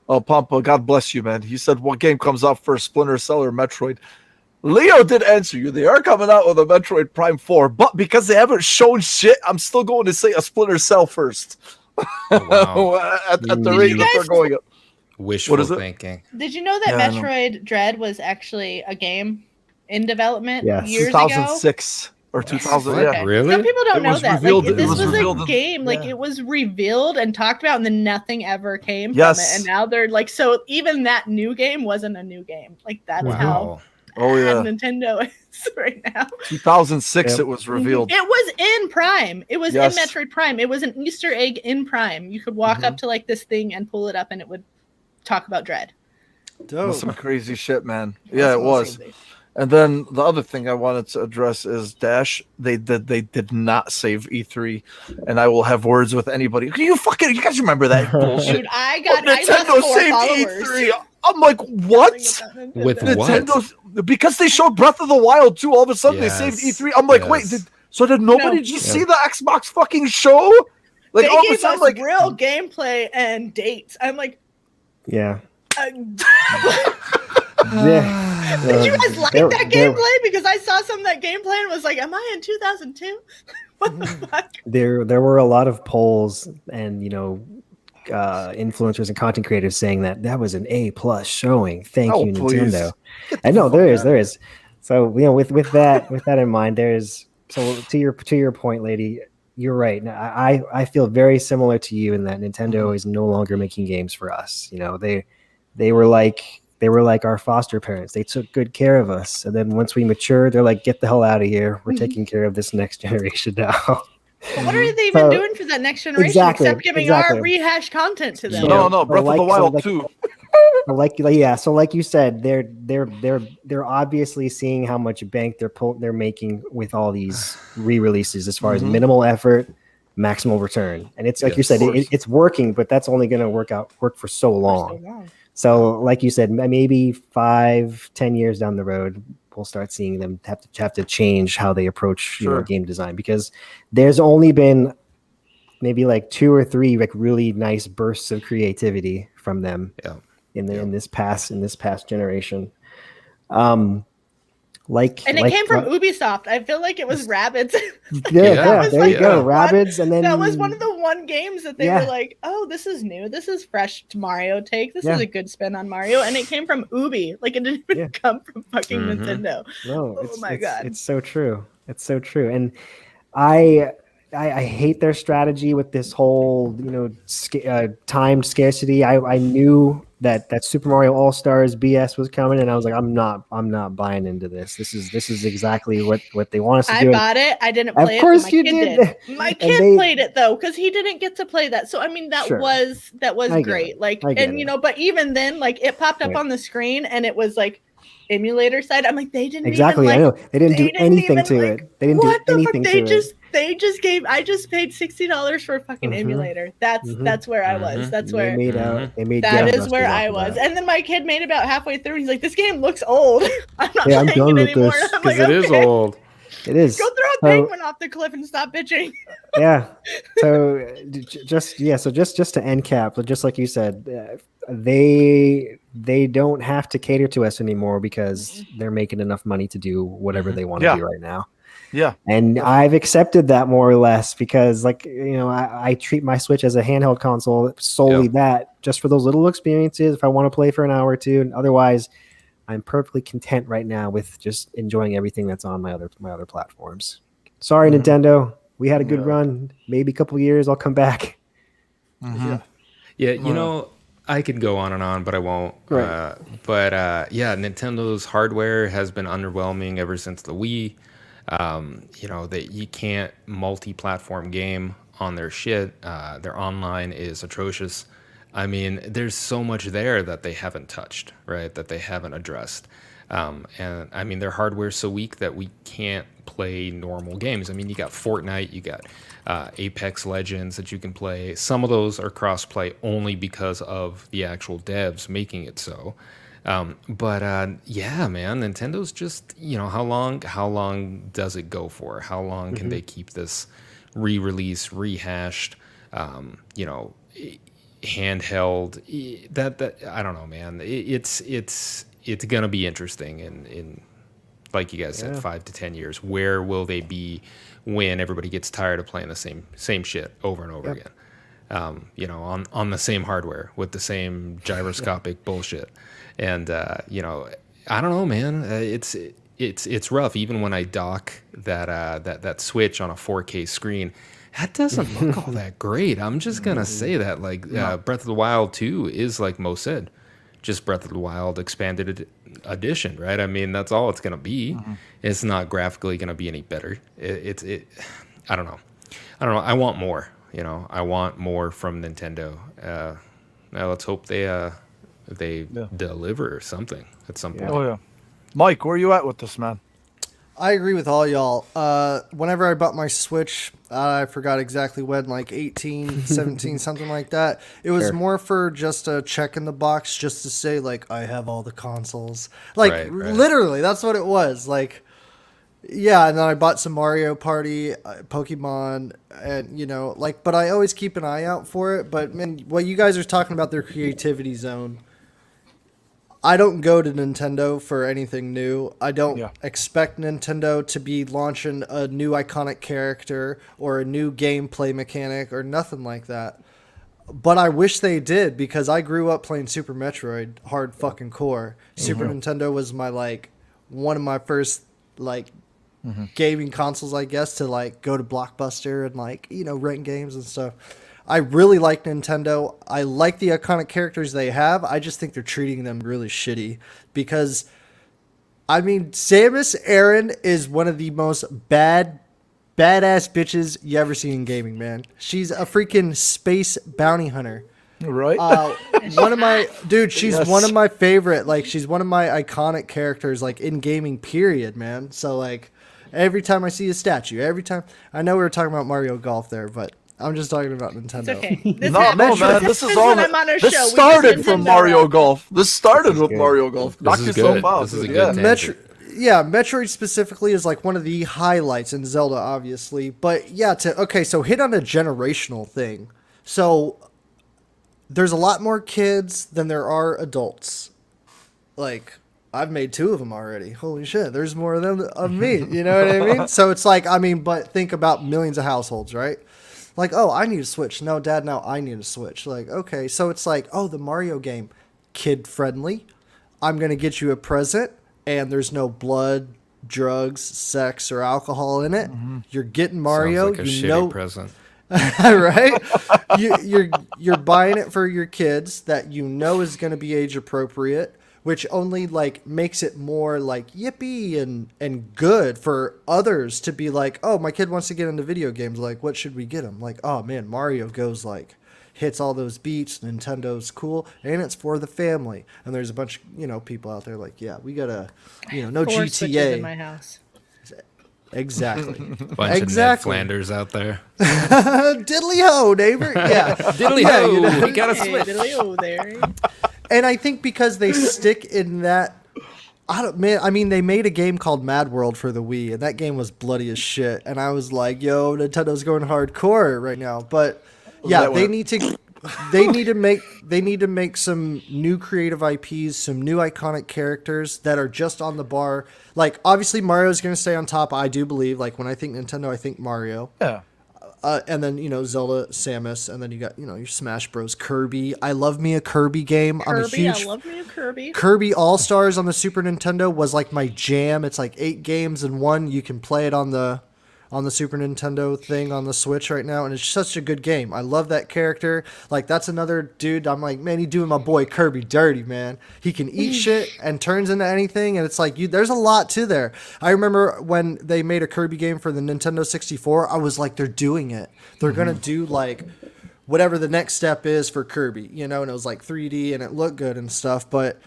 [SPEAKER 1] Oh, Pampa, God bless you, man. He said, what game comes out first, Splinter Cell or Metroid? Leo did answer you. They are coming out with a Metroid Prime 4, but because they haven't shown shit, I'm still going to say a Splinter Cell first.
[SPEAKER 4] Wow.
[SPEAKER 1] at the rate that they're going up.
[SPEAKER 4] Wishful thinking.
[SPEAKER 5] Did you know that Metroid Dread was actually a game in development years
[SPEAKER 1] 2006 or 2000?
[SPEAKER 5] Okay.
[SPEAKER 1] Yeah,
[SPEAKER 4] really?
[SPEAKER 5] Some people don't know that. Like, this was
[SPEAKER 1] revealed
[SPEAKER 5] a game. Like, it was revealed and talked about, and then nothing ever came from it. And now they're like, so even that new game wasn't a new game. Like, that's how Nintendo is right now.
[SPEAKER 1] 2006 it was revealed.
[SPEAKER 5] It was in Prime. It was in Metroid Prime. It was an Easter egg in Prime. You could walk up to like this thing and pull it up, and it would talk about Dread.
[SPEAKER 1] That's some crazy shit, man. Yeah, it was. And then the other thing I wanted to address is Dash. They did not save E3, and I will have words with anybody. You guys remember that bullshit?
[SPEAKER 5] Dude, Nintendo
[SPEAKER 1] lost 4 saved E3. I'm like, what?
[SPEAKER 4] With
[SPEAKER 1] Nintendo, what? Because they showed Breath of the Wild too. All of a sudden they saved E3. I'm like, wait, did nobody just see the Xbox fucking show? Like,
[SPEAKER 5] they
[SPEAKER 1] all
[SPEAKER 5] gave
[SPEAKER 1] of a sudden,
[SPEAKER 5] us
[SPEAKER 1] like
[SPEAKER 5] real gameplay and dates. I'm like,
[SPEAKER 3] yeah.
[SPEAKER 5] Did you guys like that gameplay? Because I saw some of that gameplay and was like, am I in 2002? What the fuck?
[SPEAKER 3] There were a lot of polls and, you know, influencers and content creators saying that was an A+ showing. Thank you, Nintendo. I know there is. So, you know, with that in mind, to your point, Lady, you're right. Now, I feel very similar to you in that Nintendo is no longer making games for us. You know, they were like our foster parents. They took good care of us. And then once we matured, they're like, get the hell out of here. We're taking care of this next generation now.
[SPEAKER 5] Well, what are they even doing for that next generation except giving our rehashed content to them?
[SPEAKER 1] No, Breath of the Wild too.
[SPEAKER 3] So like you said, they're obviously seeing how much bank they're making with all these re-releases as far as minimal effort, maximal return. And it's like you said, it's working, but that's only going to work for so long. So like you said, maybe 5-10 years down the road, we'll start seeing them have to change how they approach game design, because there's only been maybe like 2 or 3 like really nice bursts of creativity from them in this past generation.
[SPEAKER 5] It came from Ubisoft. I feel like it was Rabbids.
[SPEAKER 3] There you go, Rabbids, and then
[SPEAKER 5] that was one of the games that they were like, "Oh, this is new. This is fresh Mario take. This is a good spin on Mario," and it came from Ubi. Like it didn't even come from fucking Nintendo.
[SPEAKER 3] No,
[SPEAKER 5] God,
[SPEAKER 3] it's so true. It's so true, and I hate their strategy with this whole timed scarcity. I knew that Super Mario All Stars BS was coming, and I was like, I'm not buying into this. This is exactly what they want us to do.
[SPEAKER 5] I bought it. I didn't play it.
[SPEAKER 3] Of course you did.
[SPEAKER 5] My kid played it though, because he didn't get to play that. So I mean, that was great. Like, and but even then, like it popped up on the screen, and it was like emulator side. I'm like, they didn't
[SPEAKER 3] exactly.
[SPEAKER 5] Even,
[SPEAKER 3] I know they didn't do anything to it. They didn't do anything to it.
[SPEAKER 5] They just gave. I just paid $60 for a fucking emulator. That's where I was. That's where that is where I was. And then my kid made about halfway through. He's like, "This game looks old. I'm not playing it anymore."
[SPEAKER 4] Because it is old.
[SPEAKER 3] It is.
[SPEAKER 5] Go throw a penguin off the cliff and stop bitching.
[SPEAKER 3] Yeah. So just to end cap, just like you said, they don't have to cater to us anymore because they're making enough money to do whatever they want to do right now.
[SPEAKER 1] Yeah.
[SPEAKER 3] And I've accepted that more or less because I treat my Switch as a handheld console solely that just for those little experiences if I want to play for an hour or two, and otherwise I'm perfectly content right now with just enjoying everything that's on my other platforms. Sorry, Nintendo. We had a good run. Maybe a couple years I'll come back.
[SPEAKER 4] I could go on and on, but I won't.
[SPEAKER 3] Right.
[SPEAKER 4] Nintendo's hardware has been underwhelming ever since the Wii. That you can't multi-platform game on their shit. Their online is atrocious. I mean, there's so much there that they haven't touched, right? That they haven't addressed. And I mean, their hardware's so weak that we can't play normal games. I mean, you got Fortnite, you got Apex Legends that you can play. Some of those are cross-play only because of the actual devs making it so. Man, Nintendo's just, how long does it go for? How long can they keep this re-release, rehashed, handheld? That I don't know, man. It's gonna be interesting in like you guys said, 5 to 10 years. Where will they be when everybody gets tired of playing the same shit over and over again? On the same hardware with the same gyroscopic bullshit. And I don't know, man. It's rough. Even when I dock that Switch on a 4K screen, that doesn't look all that great. I'm just gonna say that. Breath of the Wild 2 is like Mo said, just Breath of the Wild expanded edition, right? I mean, that's all it's gonna be. It's not graphically gonna be any better. I don't know. I want more. I want more from Nintendo. Now let's hope they deliver something at some point.
[SPEAKER 1] Oh yeah, Mike, where are you at with this, man?
[SPEAKER 2] I agree with all y'all. Whenever I bought my Switch, I forgot exactly when, like 18, 17, something like that. It was more for just a check in the box, just to say, like, I have all the consoles. Like, literally, that's what it was. Like, yeah, and then I bought some Mario Party, Pokemon, and, but I always keep an eye out for it. But, man, what you guys are talking about, their creativity zone, I don't go to Nintendo for anything new. I don't expect Nintendo to be launching a new iconic character or a new gameplay mechanic or nothing like that. But I wish they did, because I grew up playing Super Metroid hard fucking core. Super Nintendo was my one of my first gaming consoles, I guess, to go to Blockbuster and rent games and stuff. I really like Nintendo. I like the iconic characters they have. I just think they're treating them really shitty because, I mean, Samus Aran is one of the most badass bitches you ever seen in gaming, man. She's a freaking space bounty hunter.
[SPEAKER 1] Right.
[SPEAKER 2] One of my she's
[SPEAKER 1] Yes.
[SPEAKER 2] one of my favorite. Like, she's one of my iconic characters, like in gaming. Period, man. So like, every time I see a statue, every time I know we were talking about Mario Golf there, but I'm just talking about Nintendo.
[SPEAKER 5] It's okay. This
[SPEAKER 1] No,
[SPEAKER 5] happens-
[SPEAKER 1] man, this is all.
[SPEAKER 5] when I'm on a
[SPEAKER 1] This
[SPEAKER 5] show, we
[SPEAKER 1] started
[SPEAKER 5] just
[SPEAKER 1] from
[SPEAKER 5] Nintendo
[SPEAKER 1] Mario
[SPEAKER 5] up.
[SPEAKER 1] Golf. This started with
[SPEAKER 3] good.
[SPEAKER 1] Mario Golf. Knock
[SPEAKER 4] is
[SPEAKER 1] yourself
[SPEAKER 4] good.
[SPEAKER 1] out.
[SPEAKER 4] This is a
[SPEAKER 1] dude.
[SPEAKER 4] good
[SPEAKER 1] Yeah.
[SPEAKER 4] tangent.
[SPEAKER 2] Metroid specifically is like one of the highlights in Zelda, obviously. But yeah, so hit on a generational thing. So there's a lot more kids than there are adults. Like, I've made 2 of them already. Holy shit, there's more of them of me. You know what I mean? So it's like, but think about millions of households, right? Like, oh, I need a Switch. No, Dad, now I need a Switch. Like, okay, so it's like, oh, the Mario game, kid friendly. I'm gonna get you a present, and there's no blood, drugs, sex, or alcohol in it. You're getting Mario.
[SPEAKER 4] Sounds like a shitty present.
[SPEAKER 2] Right? You're buying it for your kids that you know is going to be age appropriate, which only like makes it more like yippee and good for others to be like, oh, my kid wants to get into video games. Like, what should we get him? Like, oh man, Mario goes like hits all those beats. Nintendo's cool, and it's for the family. And there's a bunch of people out there like, yeah, we gotta no
[SPEAKER 5] 4 Switches
[SPEAKER 2] GTA.
[SPEAKER 5] in my house.
[SPEAKER 2] Exactly.
[SPEAKER 4] Bunch of Ned Flanders out there.
[SPEAKER 2] Diddly ho, neighbor. Yeah.
[SPEAKER 4] Diddly
[SPEAKER 2] Yeah,
[SPEAKER 4] ho, we got a
[SPEAKER 5] Hey,
[SPEAKER 4] Switch.
[SPEAKER 5] diddly-o there.
[SPEAKER 2] And I think because they stick in that, they made a game called Mad World for the Wii, and that game was bloody as shit. And I was like, yo, Nintendo's going hardcore right now. But yeah, they need to make some new creative IPs, some new iconic characters that are just on the bar. Like, obviously Mario's going to stay on top, I do believe. Like, when I think Nintendo, I think Mario.
[SPEAKER 1] Yeah.
[SPEAKER 2] And then, Zelda, Samus, and then you got, your Smash Bros. Kirby. I love me a Kirby game. I'm a huge...
[SPEAKER 5] I love me a Kirby.
[SPEAKER 2] Kirby All-Stars on the Super Nintendo was like my jam. It's like 8 games in one. You can play it on the Super Nintendo thing on the Switch right now, and it's such a good game. I love that character. Like, that's another dude. I'm like, man, he doing my boy Kirby dirty, man. He can eat shit and turns into anything, and it's like, there's a lot to there. I remember when they made a Kirby game for the Nintendo 64, I was like, they're doing it. They're gonna do like whatever the next step is for Kirby, and it was like 3D and it looked good and stuff, but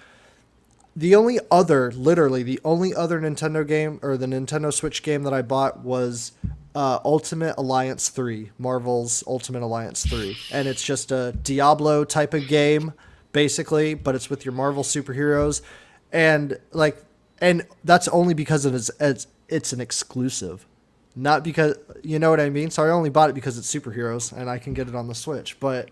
[SPEAKER 2] the only other Nintendo game or the Nintendo Switch game that I bought was Ultimate Alliance 3, Marvel's Ultimate Alliance 3. And it's just a Diablo type of game, basically, but it's with your Marvel superheroes. And that's only because it's an exclusive. Not because, you know what I mean? So I only bought it because it's superheroes and I can get it on the Switch. But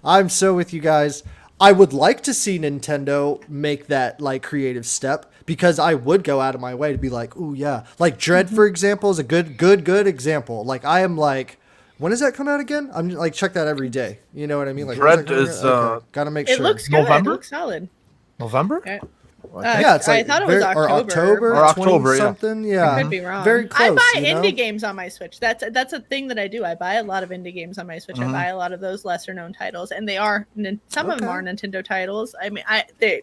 [SPEAKER 2] I'm so with you guys. I would like to see Nintendo make that like creative step, because I would go out of my way to be like, ooh, yeah. Like Dread, for example, is a good example. Like, I am like, when does that come out again? I'm like, check that every day. You know what I mean? Like,
[SPEAKER 1] Dread is
[SPEAKER 2] gotta make
[SPEAKER 5] It
[SPEAKER 2] sure.
[SPEAKER 5] looks good.
[SPEAKER 1] November?
[SPEAKER 5] It looks solid.
[SPEAKER 1] November?
[SPEAKER 5] Okay.
[SPEAKER 2] Yeah, it's like
[SPEAKER 5] I thought it was
[SPEAKER 2] October,
[SPEAKER 1] Or October,
[SPEAKER 2] 20
[SPEAKER 1] yeah.
[SPEAKER 2] something. Yeah,
[SPEAKER 5] I could be wrong.
[SPEAKER 2] Very close.
[SPEAKER 5] I buy
[SPEAKER 2] you know?
[SPEAKER 5] indie games on my Switch. That's a thing that I do. I buy a lot of indie games on my Switch. I buy a lot of those lesser known titles, and some of them are Nintendo titles. I mean,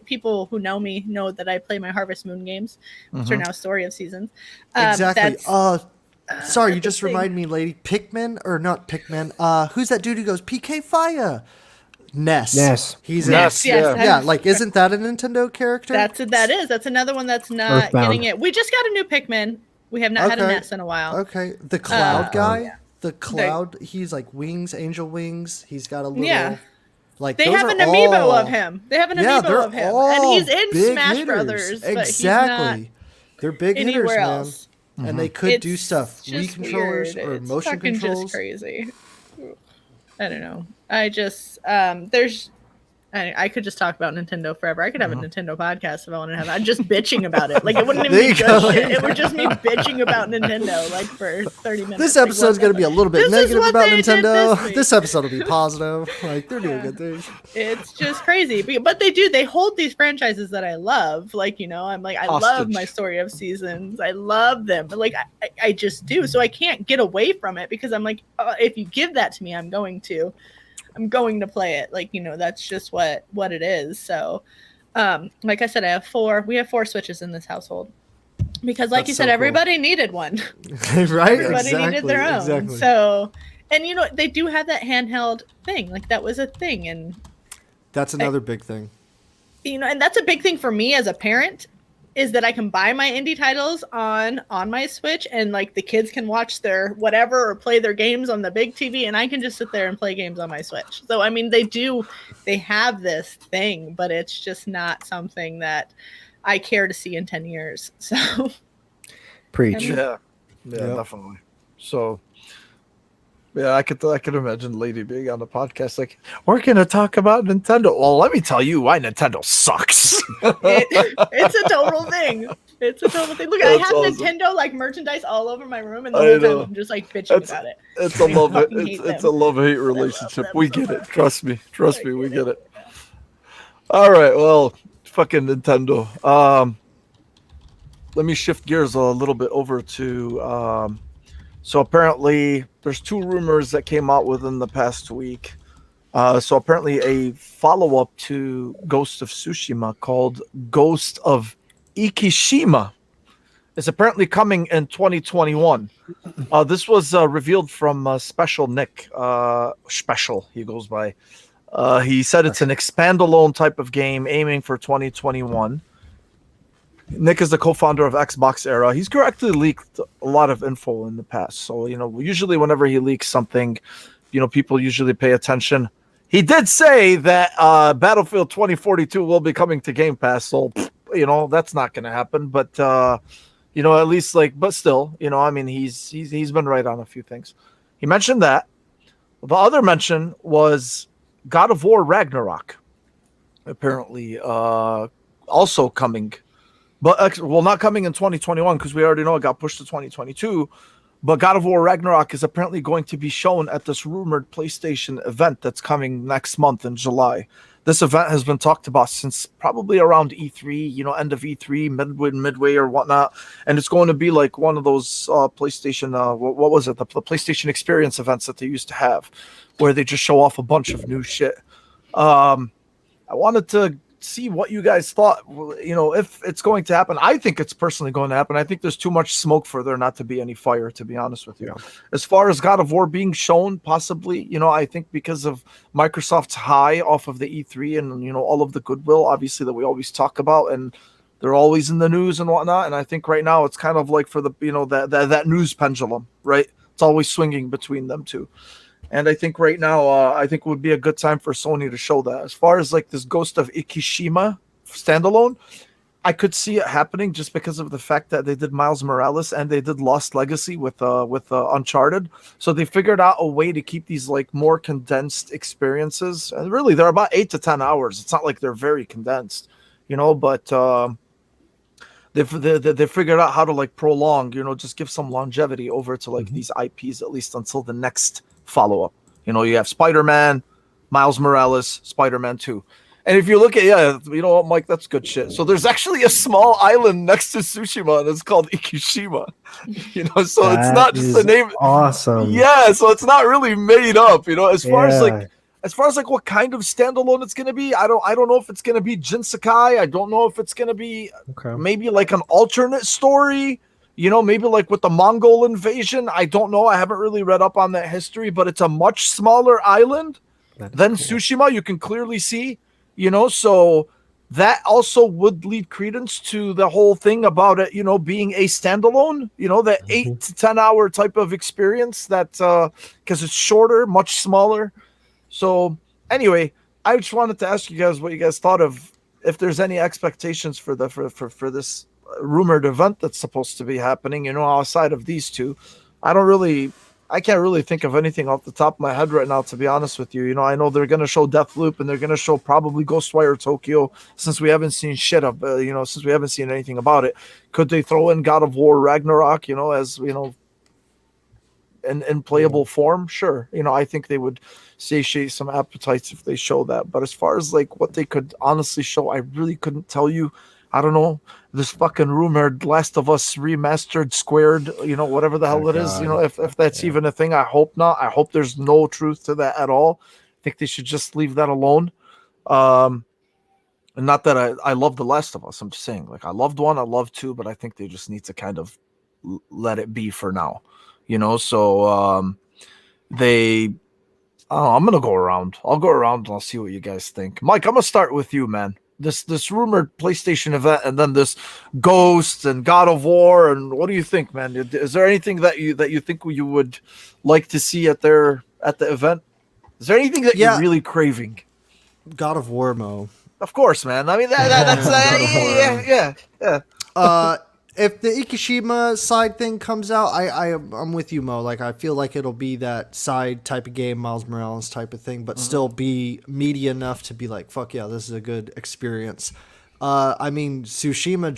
[SPEAKER 5] people who know me know that I play my Harvest Moon games, which are now Story of Seasons.
[SPEAKER 2] Exactly. Sorry, you just reminded me, lady. Pikmin or not Pikmin? Who's that dude who goes PK Fire? Ness. He's
[SPEAKER 1] Ness,
[SPEAKER 5] yes.
[SPEAKER 2] yeah. Like, isn't that a Nintendo character?
[SPEAKER 5] That's another one that's not
[SPEAKER 3] Earthbound.
[SPEAKER 5] getting it. We just got a new Pikmin. We have not had a Ness in a while.
[SPEAKER 2] Okay, the Cloud guy. The Cloud. He's like wings, angel wings. He's got a little.
[SPEAKER 5] Yeah.
[SPEAKER 2] Like,
[SPEAKER 5] They
[SPEAKER 2] those
[SPEAKER 5] have
[SPEAKER 2] are
[SPEAKER 5] an amiibo
[SPEAKER 2] all-
[SPEAKER 5] of him. They have an
[SPEAKER 2] Yeah,
[SPEAKER 5] amiibo
[SPEAKER 2] they're
[SPEAKER 5] of him,
[SPEAKER 2] all
[SPEAKER 5] and he's in
[SPEAKER 2] big
[SPEAKER 5] Smash
[SPEAKER 2] hitters.
[SPEAKER 5] Brothers. But
[SPEAKER 2] Exactly.
[SPEAKER 5] he's
[SPEAKER 2] They're big hitters,
[SPEAKER 5] anywhere
[SPEAKER 2] man.
[SPEAKER 5] else.
[SPEAKER 2] And they could do
[SPEAKER 5] It's
[SPEAKER 2] stuff. Wii
[SPEAKER 5] just
[SPEAKER 2] controllers
[SPEAKER 5] weird.
[SPEAKER 2] or
[SPEAKER 5] It's
[SPEAKER 2] motion
[SPEAKER 5] fucking
[SPEAKER 2] controls.
[SPEAKER 5] just crazy. I don't know. I just there's. I could just talk about Nintendo forever. I could have a Nintendo podcast if I wanted to have. I'm just bitching about it. Like, it wouldn't even
[SPEAKER 2] There
[SPEAKER 5] be
[SPEAKER 2] you
[SPEAKER 5] good
[SPEAKER 2] go.
[SPEAKER 5] shit. It would just be bitching about Nintendo, like, for 30 minutes.
[SPEAKER 2] This
[SPEAKER 5] Like,
[SPEAKER 2] episode's going to be a little bit
[SPEAKER 5] This is
[SPEAKER 2] negative
[SPEAKER 5] what
[SPEAKER 2] about
[SPEAKER 5] they did
[SPEAKER 2] Nintendo.
[SPEAKER 5] this
[SPEAKER 2] This,
[SPEAKER 5] week.
[SPEAKER 2] episode will be positive. Like, they're doing good things.
[SPEAKER 5] It's just crazy. But they hold these franchises that I love. Like, I'm like, I love
[SPEAKER 1] Hostage.
[SPEAKER 5] my Story of Seasons. I love them. But, like, I just do. So I can't get away from it, because I'm like, if you give that to me, I'm going to play it. Like, that's just what it is. So, like I said, we have 4 Switches in this household, because like
[SPEAKER 2] That's
[SPEAKER 5] you
[SPEAKER 2] so
[SPEAKER 5] said,
[SPEAKER 2] cool.
[SPEAKER 5] everybody needed one.
[SPEAKER 2] Right?
[SPEAKER 5] Everybody needed their own.
[SPEAKER 2] Exactly.
[SPEAKER 5] So, and they do have that handheld thing. Like, that was a thing. And
[SPEAKER 2] That's another big thing.
[SPEAKER 5] You know, and that's a big thing for me as a parent, is that I can buy my indie titles on my Switch, and like the kids can watch their whatever or play their games on the big TV, and I can just sit there and play games on my Switch. So I mean, they have this thing, but it's just not something that I care to see in 10 years. So
[SPEAKER 3] Preach.
[SPEAKER 1] Yeah, definitely. So yeah, I could imagine Lady being on the podcast like, we're gonna talk about Nintendo. Well, let me tell you why Nintendo sucks.
[SPEAKER 5] It's a total thing. It's a total thing. Look, I have awesome. Nintendo like merchandise all over my room, and the whole time I'm just like bitching about it.
[SPEAKER 1] It's a love it. It's a love-hate relationship. We get it. Trust me, we get it. All right, well, fucking Nintendo. Let me shift gears a little bit over to. So apparently, there's 2 rumors that came out within the past week. So apparently, a follow-up to Ghost of Tsushima called Ghost of Ikishima is apparently coming in 2021. This was revealed from Special Nick. Special, he goes by. He said it's an expandalone type of game aiming for 2021. Nick is the co-founder of Xbox Era. He's correctly leaked a lot of info in the past. So, usually whenever he leaks something, people usually pay attention. He did say that Battlefield 2042 will be coming to Game Pass. So, that's not going to happen. But, at least but still, he's been right on a few things. He mentioned that. The other mention was God of War Ragnarok. Apparently, also coming. But not coming in 2021 because we already know it got pushed to 2022. But God of War Ragnarok is apparently going to be shown at this rumored PlayStation event that's coming next month in July. This event has been talked about since probably around E3, end of E3, midway or whatnot. And it's going to be like one of those PlayStation, what was it? The PlayStation Experience events that they used to have, where they just show off a bunch of new shit. I wanted to see what you guys thought, if it's going to happen. I think it's personally going to happen. I think there's too much smoke for there not to be any fire, to be honest with you. Yeah. As far as God of War being shown, possibly, I think because of Microsoft's high off of the E3 and, all of the goodwill, obviously, that we always talk about, and they're always in the news and whatnot. And I think right now it's kind of like for the, that news pendulum, right? It's always swinging between them two. And I think right now, I think it would be a good time for Sony to show that. As far as like this Ghost of Ikishima standalone, I could see it happening just because of the fact that they did Miles Morales and they did Lost Legacy with Uncharted. So they figured out a way to keep these like more condensed experiences. And really, they're about 8 to 10 hours. It's not like they're very condensed, but they figured out how to like prolong, just give some longevity over to like these IPs, at least until the next follow-up. You have Spider-Man, Miles Morales, Spider-Man 2. And if you look at, you know what, Mike, that's good shit. So there's actually a small island next to Tsushima, and it's called Ikishima. So that it's not just the name.
[SPEAKER 3] Awesome.
[SPEAKER 1] Yeah, so it's not really made up. As far as what kind of standalone it's gonna be, I don't know if it's gonna be Jinsekai. I don't know if it's gonna be maybe like an alternate story. Maybe like with the Mongol invasion. I don't know. I haven't really read up on that history, but it's a much smaller island than Tsushima. You can clearly see, so that also would lead credence to the whole thing about it, being a standalone, that 8 to 10 hour type of experience that, because it's shorter, much smaller. So anyway, I just wanted to ask you guys what you guys thought of, if there's any expectations for this rumored event that's supposed to be happening, outside of these two. I can't really think of anything off the top of my head right now, to be honest with you. I know they're going to show Deathloop and they're going to show probably Ghostwire Tokyo, since we haven't seen shit of, since we haven't seen anything about it. Could they throw in God of War Ragnarok, as, in playable form? Sure. I think they would satiate some appetites if they show that. But as far as like what they could honestly show, I really couldn't tell you. I don't know, this fucking rumored Last of Us remastered squared, whatever the hell it is, if that's even a thing. I hope not. I hope there's no truth to that at all. I think they should just leave that alone. And not that I love The Last of Us. I'm just saying, like, I loved 1, I loved 2, but I think they just need to kind of let it be for now. So they Oh, I'm gonna go around. I'll go around and I'll see what you guys think. Mike, I'm gonna start with you, man. This rumored PlayStation event, and then this Ghosts and God of War, and what do you think, man? Is there anything that you think you would like to see at the event? Is there anything that you're really craving?
[SPEAKER 2] God of War, Mo.
[SPEAKER 1] Of course, man. I mean that's yeah.
[SPEAKER 2] If the Ikishima side thing comes out, I'm with you, Mo. Like, I feel like it'll be that side type of game, Miles Morales type of thing, but still be meaty enough to be like, fuck yeah, this is a good experience. I mean, Tsushima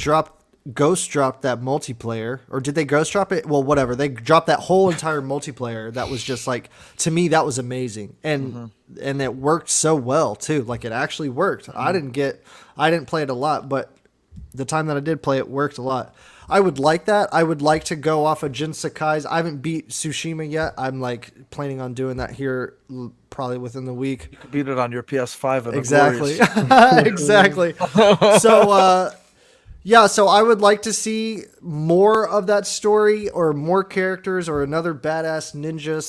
[SPEAKER 2] Ghost dropped that multiplayer, or did they Ghost drop it? Well, whatever. They dropped that whole entire multiplayer. That was just like, to me, that was amazing, and it worked so well too. Like, it actually worked. I didn't play it a lot, but the time that I did play it worked a lot. I would like that. I would like to go off of Jin Sakai's. I haven't beat Tsushima yet. I'm like planning on doing that here probably within the week.
[SPEAKER 1] You could beat it on your PS5. And
[SPEAKER 2] exactly. Exactly. So, yeah, so I would like to see more of that story, or more characters, or another badass ninja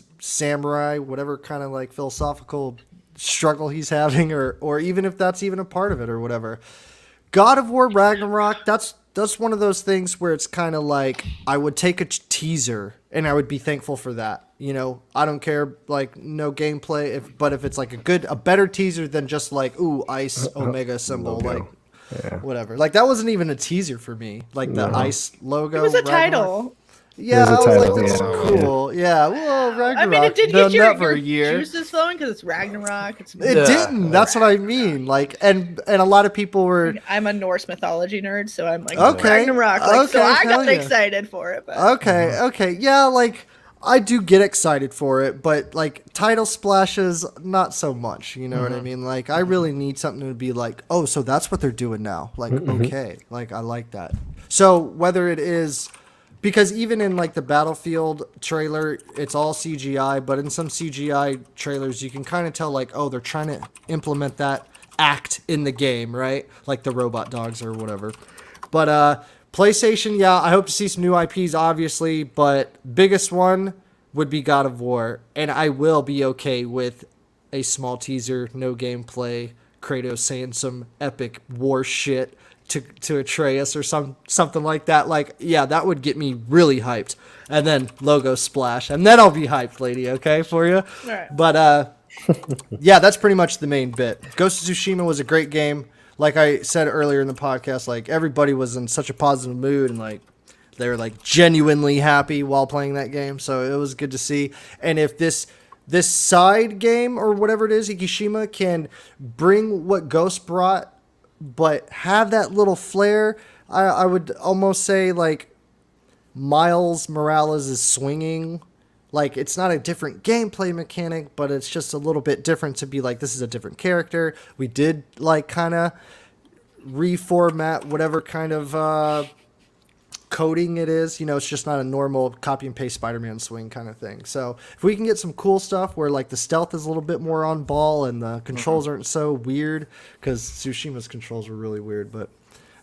[SPEAKER 2] / samurai, whatever kind of like philosophical struggle he's having, or even if that's even a part of it or whatever. God of War Ragnarok, that's one of those things where it's kind of like, I would take a teaser and I would be thankful for that. You know, I don't care, like, no gameplay, but if it's like a better teaser than just like, ooh, ice omega symbol, like, whatever. Like, that wasn't even a teaser for me. Like, the ice logo.
[SPEAKER 5] It was a
[SPEAKER 2] Ragnarok.
[SPEAKER 5] Title.
[SPEAKER 2] Yeah, I was like,
[SPEAKER 3] title,
[SPEAKER 2] that's cool. Yeah, well, Ragnarok.
[SPEAKER 5] I mean, it did
[SPEAKER 2] done
[SPEAKER 5] get
[SPEAKER 2] that for
[SPEAKER 5] your
[SPEAKER 2] a year.
[SPEAKER 5] juices flowing because it's Ragnarok.
[SPEAKER 2] It didn't. That's what I mean. Like, and a lot of people were.
[SPEAKER 5] I'm a Norse mythology nerd, so I'm like,
[SPEAKER 2] okay,
[SPEAKER 5] Ragnarok. Like, so I got
[SPEAKER 2] yeah.
[SPEAKER 5] excited for it. But.
[SPEAKER 2] Okay, yeah, like, I do get excited for it, but like, title splashes, not so much. You know what I mean? Like, I really need something to be like, oh, so that's what they're doing now. Like, okay, like, I like that. So whether it is. Because even in like the Battlefield trailer, it's all CGI, but in some CGI trailers, you can kind of tell like, oh, they're trying to implement that act in the game, right? Like the robot dogs or whatever. But PlayStation, yeah, I hope to see some new IPs, obviously, but biggest one would be God of War, and I will be okay with a small teaser, no gameplay, Kratos saying some epic war shit to Atreus or something like that. Like, yeah, that would get me really hyped. And then logo splash, and then I'll be hyped, lady. Okay, for you.
[SPEAKER 5] Right.
[SPEAKER 2] But yeah, that's pretty much the main bit. Ghost of Tsushima was a great game. Like I said earlier in the podcast, like, everybody was in such a positive mood, and like they were like genuinely happy while playing that game. So it was good to see. And if this side game or whatever it is, Ikishima, can bring what Ghost brought, but have that little flair, I would almost say like Miles Morales is swinging. Like, it's not a different gameplay mechanic, but it's just a little bit different to be like, this is a different character. We did like kind of reformat whatever kind of coding it is. You know, it's just not a normal copy and paste Spider-Man swing kind of thing. So if we can get some cool stuff where like the stealth is a little bit more on ball and the controls aren't so weird, because Tsushima's controls were really weird, but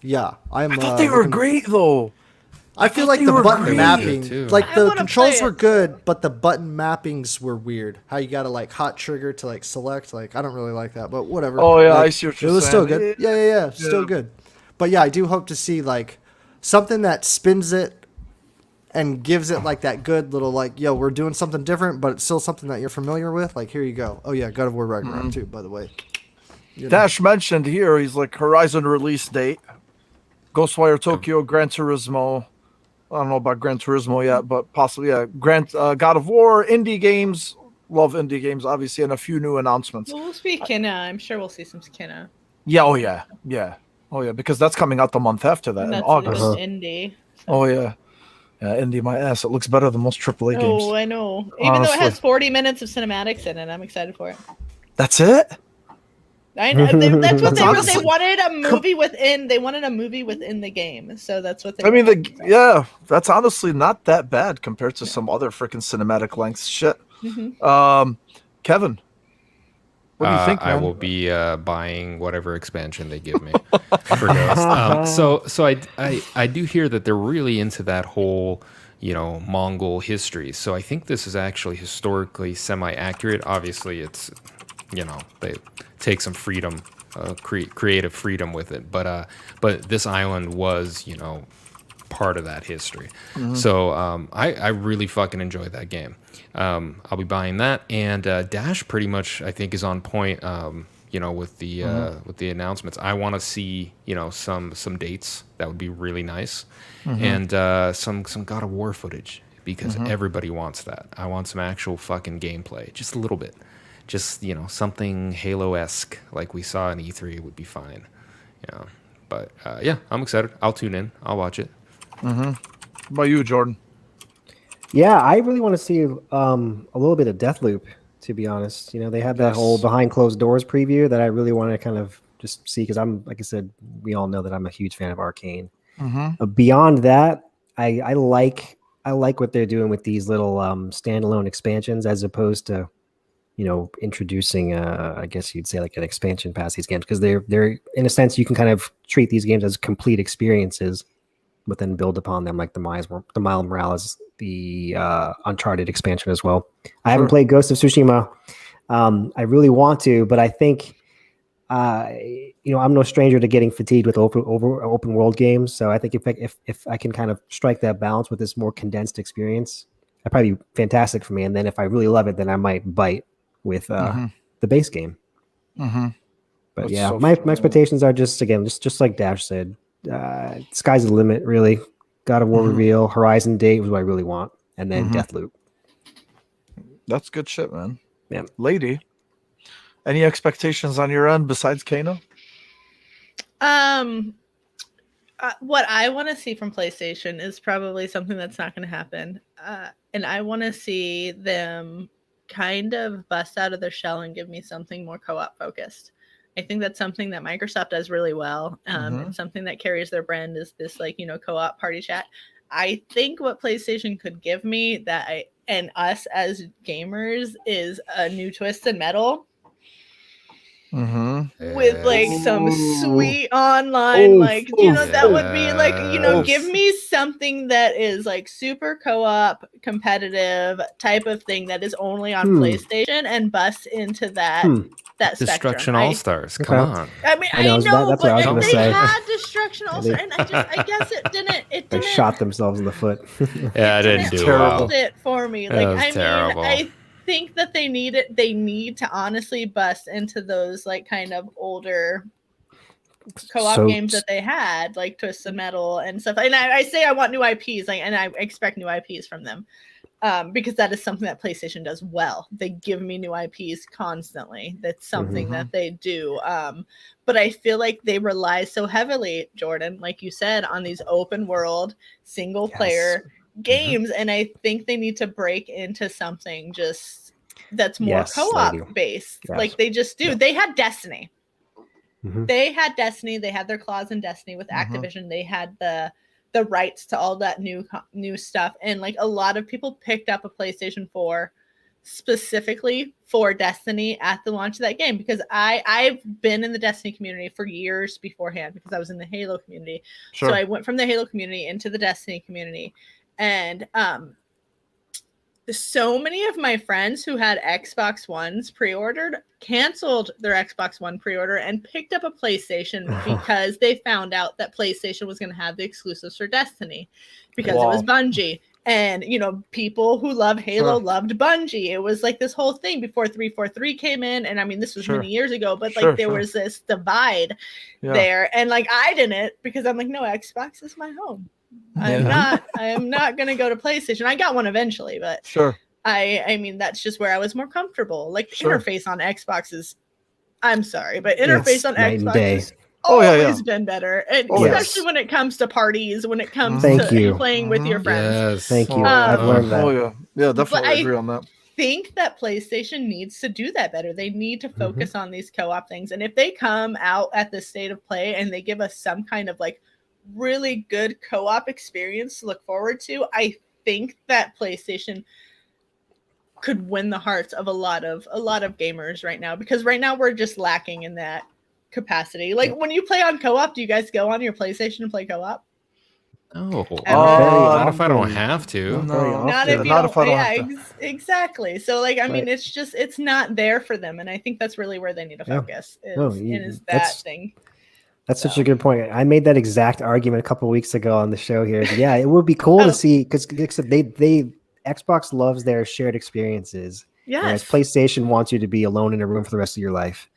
[SPEAKER 2] yeah, I
[SPEAKER 1] thought they were great though.
[SPEAKER 2] I feel like the button mapping, like
[SPEAKER 5] I
[SPEAKER 2] the
[SPEAKER 5] wanna
[SPEAKER 2] controls
[SPEAKER 5] play
[SPEAKER 2] were
[SPEAKER 5] it.
[SPEAKER 2] good, but the button mappings were weird. How you gotta like hot trigger to like select, like, I don't really like that, but whatever.
[SPEAKER 1] Oh yeah,
[SPEAKER 2] like,
[SPEAKER 1] I see what you're
[SPEAKER 2] saying. It was still
[SPEAKER 1] saying.
[SPEAKER 2] good. Yeah, still good. But yeah, I do hope to see like something that spins it and gives it like that good little like, yo, we're doing something different, but it's still something that you're familiar with. Like, here you go. Oh yeah, God of War Ragnarok too, by the way. You know.
[SPEAKER 1] Dash mentioned here, he's like, Horizon release date, Ghostwire Tokyo, Gran Turismo. I don't know about Gran Turismo yet, but possibly, yeah. God of War, indie games. Love indie games, obviously, and a few new announcements.
[SPEAKER 5] Well, we'll see Kinna. I'm sure we'll see some Kinna.
[SPEAKER 1] Yeah, oh yeah, because that's coming out the month after that in
[SPEAKER 5] That's
[SPEAKER 1] August.
[SPEAKER 5] indie. So.
[SPEAKER 1] Oh yeah, indie my ass. It looks better than most AAA games.
[SPEAKER 5] Oh, I know. Even though it has 40 minutes of cinematics in it, I'm excited for it.
[SPEAKER 1] That's it.
[SPEAKER 5] I know that's what they
[SPEAKER 1] honestly-
[SPEAKER 5] wanted a movie within. They wanted a movie within the game, so that's what they.
[SPEAKER 1] I mean,
[SPEAKER 5] wanted.
[SPEAKER 1] that's honestly not that bad compared to some other freaking cinematic length shit. Kevin, what do you think, man?
[SPEAKER 4] I will be buying whatever expansion they give me for Ghost. So I do hear that they're really into that whole, Mongol history. So I think this is actually historically semi-accurate. Obviously, it's they take some freedom, creative freedom with it, but this island was part of that history. So I really fucking enjoyed that game. I'll be buying that, and Dash pretty much I think is on point. With the announcements, I want to see some dates. That would be really nice, and some God of War footage, because everybody wants that. I want some actual fucking gameplay, just a little bit, just something Halo-esque like we saw in E3 would be fine. But yeah, I'm excited. I'll tune in. I'll watch it.
[SPEAKER 1] How about you, Jordan?
[SPEAKER 3] Yeah, I really want to see a little bit of Deathloop, to be honest. They had that whole behind closed doors preview that I really want to kind of just see, because I'm, like I said, we all know that I'm a huge fan of Arcane. Beyond that, I like what they're doing with these little standalone expansions, as opposed to introducing I guess you'd say like an expansion past these games, because they're in a sense you can kind of treat these games as complete experiences, but then build upon them, like the Miles Morales, the Uncharted expansion as well. I haven't played Ghost of Tsushima. I really want to, but I think I'm no stranger to getting fatigued with open world games. So I think if I can kind of strike that balance with this more condensed experience, that'd probably be fantastic for me. And then if I really love it, then I might bite with the base game. But
[SPEAKER 1] That's
[SPEAKER 3] yeah,
[SPEAKER 1] so
[SPEAKER 3] my expectations are just like Dash said, sky's the limit, really. God of War reveal, Horizon date was what I really want, and then Deathloop.
[SPEAKER 1] That's good shit, man.
[SPEAKER 3] Yeah.
[SPEAKER 1] Lady, any expectations on your end besides Kano?
[SPEAKER 5] What I want to see from PlayStation is probably something that's not going to happen. And I want to see them kind of bust out of their shell and give me something more co-op focused. I think that's something that Microsoft does really well. And something that carries their brand is this co-op party chat. I think what PlayStation could give me and us as gamers is a new Twisted Metal. With some sweet online, that would be give me something that is super co-op competitive type of thing that is only on PlayStation, and bust into that
[SPEAKER 4] Destruction
[SPEAKER 5] spectrum.
[SPEAKER 4] All-Stars. Come on.
[SPEAKER 5] I mean, I know,
[SPEAKER 3] that's what I was
[SPEAKER 5] but
[SPEAKER 3] gonna
[SPEAKER 5] they
[SPEAKER 3] say.
[SPEAKER 5] had Destruction All-Stars, and I guess it didn't.
[SPEAKER 3] They shot themselves in the foot.
[SPEAKER 4] Yeah, I didn't do
[SPEAKER 1] terrible.
[SPEAKER 4] well.
[SPEAKER 5] It for me.
[SPEAKER 4] Terrible.
[SPEAKER 5] I think that they need to honestly bust into those kind of older co-op games that they had, like Twisted Metal and stuff. And I say I want new IPs, and I expect new IPs from them, because that is something that PlayStation does well. They give me new IPs constantly. That's something that they do. But I feel like they rely so heavily, Jordan, like you said, on these open world single player games, and I think they need to break into something just that's more co-op based. Like they just do. They had Destiny. They had Destiny. They had their claws in Destiny with Activision. They had the rights to all that new stuff, and a lot of people picked up a PlayStation 4 specifically for Destiny at the launch of that game, because I've been in the Destiny community for years beforehand, because I was in the Halo community. So I went from the Halo community into the Destiny community. And so many of my friends who had Xbox Ones pre-ordered canceled their Xbox One pre-order and picked up a PlayStation because they found out that PlayStation was going to have the exclusives for Destiny, because it was Bungie. And, people who love Halo loved Bungie. It was this whole thing before 343 came in. And I mean, this was many years ago, but there was this divide there. And I didn't, because I'm no, Xbox is my home. I am not going to go to PlayStation. I got one eventually, but I mean, that's just where I was more comfortable. The interface on Xbox is, I'm sorry, but interface on Xbox has always been better. And especially when it comes to parties, when it comes to playing with your friends.
[SPEAKER 4] Yes.
[SPEAKER 3] Thank you. I've learned that.
[SPEAKER 1] Yeah, definitely agree on that.
[SPEAKER 5] I think that PlayStation needs to do that better. They need to focus on these co-op things. And if they come out at the state of play and they give us some kind of really good co-op experience to look forward to, I think that PlayStation could win the hearts of a lot of gamers right now, because right now we're just lacking in that capacity. When you play on co-op, do you guys go on your PlayStation and play co-op?
[SPEAKER 4] Oh,
[SPEAKER 5] Every-
[SPEAKER 4] not if I don't have to.
[SPEAKER 1] No,
[SPEAKER 5] not if you
[SPEAKER 1] not
[SPEAKER 5] don't.
[SPEAKER 1] if I don't
[SPEAKER 5] Yeah,
[SPEAKER 1] have to.
[SPEAKER 5] exactly. So like, I mean,
[SPEAKER 3] Right.
[SPEAKER 5] it's not there for them, and I think that's really where they need to
[SPEAKER 3] Yeah.
[SPEAKER 5] focus.
[SPEAKER 3] No,
[SPEAKER 5] Is that
[SPEAKER 3] that's-
[SPEAKER 5] thing.
[SPEAKER 3] That's such a good point. I made that exact argument a couple of weeks ago on the show here. Yeah, it would be cool to see because they Xbox loves their shared experiences, whereas
[SPEAKER 5] Yes.
[SPEAKER 3] PlayStation wants you to be alone in a room for the rest of your life.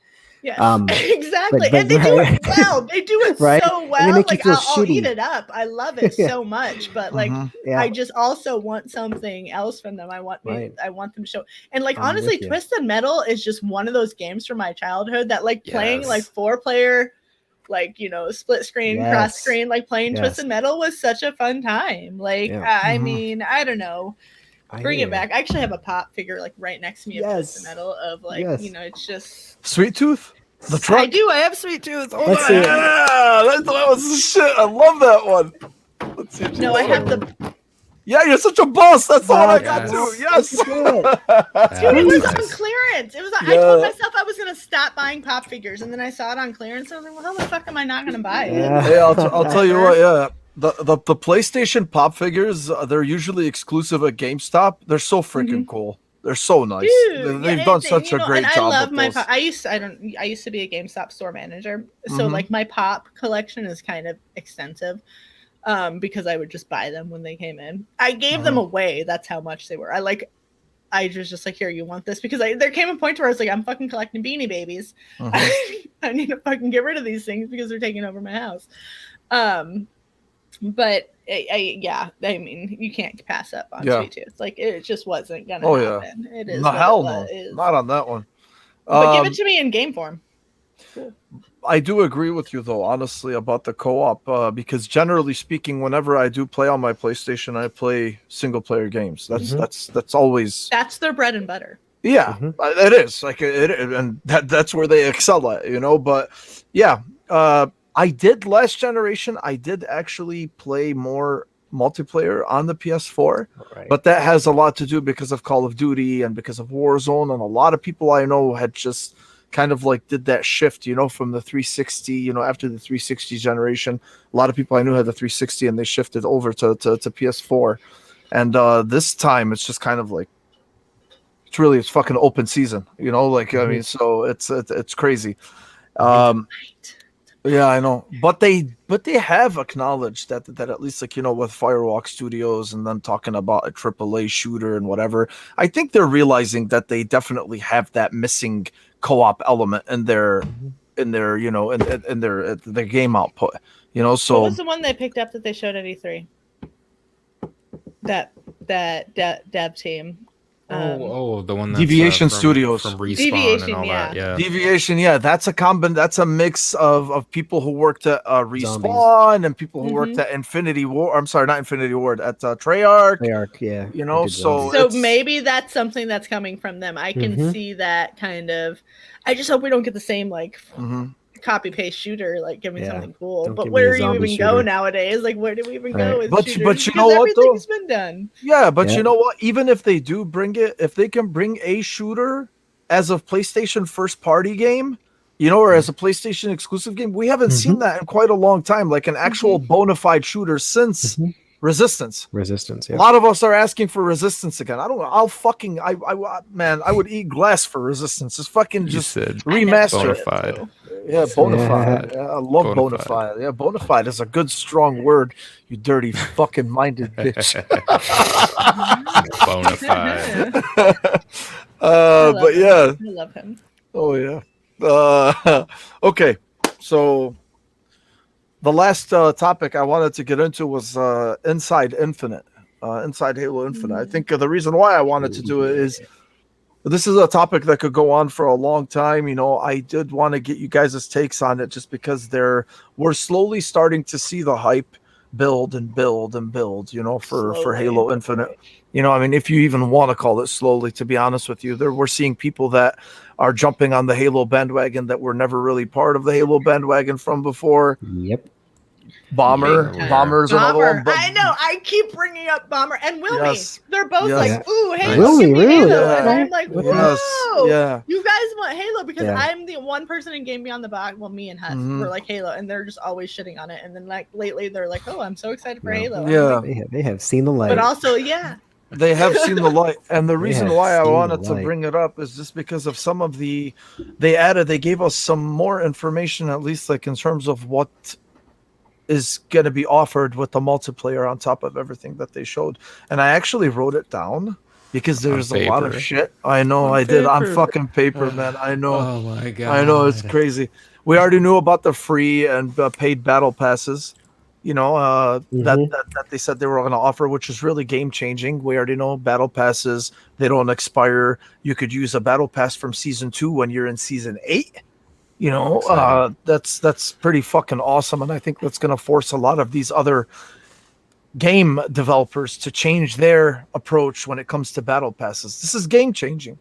[SPEAKER 5] Yes,
[SPEAKER 3] Um,
[SPEAKER 5] exactly.
[SPEAKER 3] but
[SPEAKER 5] And they do it well. They do it
[SPEAKER 3] Right?
[SPEAKER 5] so
[SPEAKER 3] And
[SPEAKER 5] well.
[SPEAKER 3] they make you
[SPEAKER 5] Like
[SPEAKER 3] feel
[SPEAKER 5] I'll eat
[SPEAKER 3] shitty.
[SPEAKER 5] it up. I love it
[SPEAKER 3] Yeah.
[SPEAKER 5] so much. But like
[SPEAKER 3] Yeah.
[SPEAKER 5] I just also want something else from them. I want
[SPEAKER 3] Right.
[SPEAKER 5] them to show. And like
[SPEAKER 3] I'm
[SPEAKER 5] honestly,
[SPEAKER 3] with you.
[SPEAKER 5] Twisted Metal is just one of those games from my childhood that like playing like
[SPEAKER 4] Yes.
[SPEAKER 5] 4-player, like split screen,
[SPEAKER 3] Yes.
[SPEAKER 5] cross screen, like playing
[SPEAKER 3] Yes.
[SPEAKER 5] Twisted Metal was such a fun time. Like
[SPEAKER 3] Yeah.
[SPEAKER 5] I mean, I don't know.
[SPEAKER 3] I
[SPEAKER 5] Bring
[SPEAKER 3] hear
[SPEAKER 5] it
[SPEAKER 3] you.
[SPEAKER 5] back. I actually have a pop figure like right next to me of
[SPEAKER 3] Yes.
[SPEAKER 5] Twisted Metal of like
[SPEAKER 3] Yes.
[SPEAKER 5] it's just
[SPEAKER 1] Sweet Tooth, the truck.
[SPEAKER 5] I do. I have Sweet Tooth. Hold
[SPEAKER 3] Let's
[SPEAKER 5] on.
[SPEAKER 3] see it.
[SPEAKER 1] Yeah, that was the shit. I love that one. Let's see.
[SPEAKER 5] No, I have the.
[SPEAKER 1] Yeah, you're such a boss. That's all I got
[SPEAKER 4] Yes.
[SPEAKER 1] too. Yes.
[SPEAKER 5] Dude, it was on
[SPEAKER 4] Nice.
[SPEAKER 5] clearance. It was. I
[SPEAKER 1] Yeah.
[SPEAKER 5] told myself I was gonna stop buying pop figures, and then I saw it on clearance. I was like, "Well, how the fuck am I not gonna buy it?"
[SPEAKER 3] Yeah.
[SPEAKER 1] Hey, I'll tell you what. Yeah, the PlayStation pop figures, they're usually exclusive at GameStop. They're so freaking cool. They're so nice.
[SPEAKER 5] Dude,
[SPEAKER 1] They've
[SPEAKER 5] yeah,
[SPEAKER 1] done
[SPEAKER 5] it's-
[SPEAKER 1] such a great
[SPEAKER 5] and
[SPEAKER 1] job.
[SPEAKER 5] I love
[SPEAKER 1] with
[SPEAKER 5] my.
[SPEAKER 1] those.
[SPEAKER 5] I used to be a GameStop store manager, so
[SPEAKER 1] Mhm.
[SPEAKER 5] like my pop collection is kind of extensive. Because I would just buy them when they came in. I gave them away. That's how much they were. I was just like, here, you want this? Because there came a point where I was like, I'm fucking collecting Beanie Babies. I need to fucking get rid of these things because they're taking over my house. But I mean, you can't pass up on
[SPEAKER 1] Yeah.
[SPEAKER 5] Sweet Tooth. Like it just wasn't gonna
[SPEAKER 1] Oh, yeah.
[SPEAKER 5] happen. It is.
[SPEAKER 1] No,
[SPEAKER 5] what
[SPEAKER 1] hell
[SPEAKER 5] it
[SPEAKER 1] no.
[SPEAKER 5] is.
[SPEAKER 1] Not on that one.
[SPEAKER 5] But give it to me in game form.
[SPEAKER 1] I do agree with you though, honestly, about the co-op, because generally speaking, whenever I do play on my PlayStation, I play single player games. That's always
[SPEAKER 5] That's their bread and butter.
[SPEAKER 1] it is like and that's where they excel at, But yeah, I did last generation. I did actually play more multiplayer on the PS4,
[SPEAKER 3] Right.
[SPEAKER 1] but that has a lot to do because of Call of Duty and because of Warzone, and a lot of people I know had just kind of like did that shift, from the 360, after the 360 generation. A lot of people I knew had the 360 and they shifted over to PS4. And this time it's just kind of like it's fucking open season, I mean, so it's crazy. Yeah, I know, but they have acknowledged that at least with Firewalk Studios and then talking about a AAA shooter and whatever, I think they're realizing that they definitely have that missing co-op element in their in their game output. So
[SPEAKER 5] What was the one they picked up that they showed at E3? That dev team.
[SPEAKER 4] The one that's,
[SPEAKER 1] Deviation
[SPEAKER 4] from
[SPEAKER 1] Studios.
[SPEAKER 4] from Respawn
[SPEAKER 5] Deviation,
[SPEAKER 4] and all that. Yeah.
[SPEAKER 1] Deviation, yeah, that's a mix of people who worked at Respawn and people who worked at Infinity War. I'm sorry, not Infinity Ward, at Treyarch.
[SPEAKER 3] Treyarch, yeah.
[SPEAKER 1] You know,
[SPEAKER 3] They did
[SPEAKER 1] so
[SPEAKER 3] zombies.
[SPEAKER 5] So maybe that's something that's coming from them. I can see that kind of. I just hope we don't get the same copy paste shooter. Like, give me
[SPEAKER 3] Yeah.
[SPEAKER 5] something cool.
[SPEAKER 3] Don't
[SPEAKER 5] But
[SPEAKER 3] give me
[SPEAKER 5] where
[SPEAKER 3] a
[SPEAKER 5] do you
[SPEAKER 3] zombie
[SPEAKER 5] even go
[SPEAKER 3] shooter.
[SPEAKER 5] nowadays? Like, where do we even go
[SPEAKER 3] Right.
[SPEAKER 5] with
[SPEAKER 1] But-
[SPEAKER 5] shooters?
[SPEAKER 1] but you
[SPEAKER 5] Because
[SPEAKER 1] know what, though?
[SPEAKER 5] everything's been done.
[SPEAKER 1] Yeah, but
[SPEAKER 3] Yeah.
[SPEAKER 1] you know what? Even if they do bring it, if they can bring a shooter as a PlayStation first party game, or as a PlayStation exclusive game, we haven't seen that in quite a long time. Like an actual bona fide shooter since Resistance.
[SPEAKER 3] Resistance,
[SPEAKER 1] A
[SPEAKER 3] yeah.
[SPEAKER 1] lot of us are asking for Resistance again. I don't know. Man, I would eat glass for Resistance. Just fucking
[SPEAKER 4] You
[SPEAKER 1] just
[SPEAKER 4] said
[SPEAKER 1] remaster it.
[SPEAKER 4] bonafide.
[SPEAKER 1] Yeah, bona
[SPEAKER 3] Yeah.
[SPEAKER 1] fide. Yeah, I love bona
[SPEAKER 4] Bonafide.
[SPEAKER 1] fide. Yeah, bona fide is a good, strong word. You dirty fucking minded bitch.
[SPEAKER 4] Bonafide.
[SPEAKER 1] But yeah.
[SPEAKER 5] I love him.
[SPEAKER 1] Oh yeah. Okay. So the last topic I wanted to get into was Inside Infinite. Inside Halo Infinite. I think the reason why I wanted to do it is this is a topic that could go on for a long time. I did want to get you guys' takes on it just because we're slowly starting to see the hype build and build and build, for
[SPEAKER 5] Slowly.
[SPEAKER 1] Halo Infinite. I mean, if you even want to call it slowly, to be honest with you, we're seeing people that are jumping on the Halo bandwagon that were never really part of the Halo bandwagon from before.
[SPEAKER 3] Yep.
[SPEAKER 1] Bomber.
[SPEAKER 4] Yeah.
[SPEAKER 1] Bomber's another
[SPEAKER 5] Bomber.
[SPEAKER 1] one. But
[SPEAKER 5] I know. I keep bringing up Bomber and Wilmy.
[SPEAKER 1] Yes.
[SPEAKER 5] They're both
[SPEAKER 1] Yes.
[SPEAKER 5] like, "Ooh, Halo,
[SPEAKER 3] Wilmy,
[SPEAKER 5] give me
[SPEAKER 3] really?
[SPEAKER 5] Halo,"
[SPEAKER 1] Yeah.
[SPEAKER 5] and I'm like,
[SPEAKER 1] Yes.
[SPEAKER 5] "Whoa,
[SPEAKER 1] Yeah.
[SPEAKER 5] you guys want Halo?" Because
[SPEAKER 3] Yeah.
[SPEAKER 5] I'm the one person in Game Beyond the Box. Well, me and Hess were like Halo, and they're just always shitting on it. And then like lately, they're like, "Oh, I'm so excited for Halo." I'm
[SPEAKER 1] Yeah.
[SPEAKER 5] like,
[SPEAKER 3] They have seen the light.
[SPEAKER 5] but also, yeah,
[SPEAKER 1] They have seen the light, and the reason
[SPEAKER 3] have
[SPEAKER 1] why I
[SPEAKER 3] seen the
[SPEAKER 1] wanted to
[SPEAKER 3] light.
[SPEAKER 1] bring it up is just because of some of they gave us some more information, at least like in terms of what is going to be offered with the multiplayer on top of everything that they showed. And I actually wrote it down because there's a lot of
[SPEAKER 4] paper.
[SPEAKER 1] shit. I know
[SPEAKER 4] On
[SPEAKER 1] I did on
[SPEAKER 4] paper.
[SPEAKER 1] fucking paper, man. I know.
[SPEAKER 4] Oh my god.
[SPEAKER 1] I know it's crazy. We already knew about the free and paid battle passes. You know, that they said they were going to offer, which is really game changing. We already know battle passes, they don't expire. You could use a battle pass from season 2 when you're in season 8. You know, that's pretty fucking awesome. And I think that's going to force a lot of these other game developers to change their approach when it comes to battle passes. This is game changing.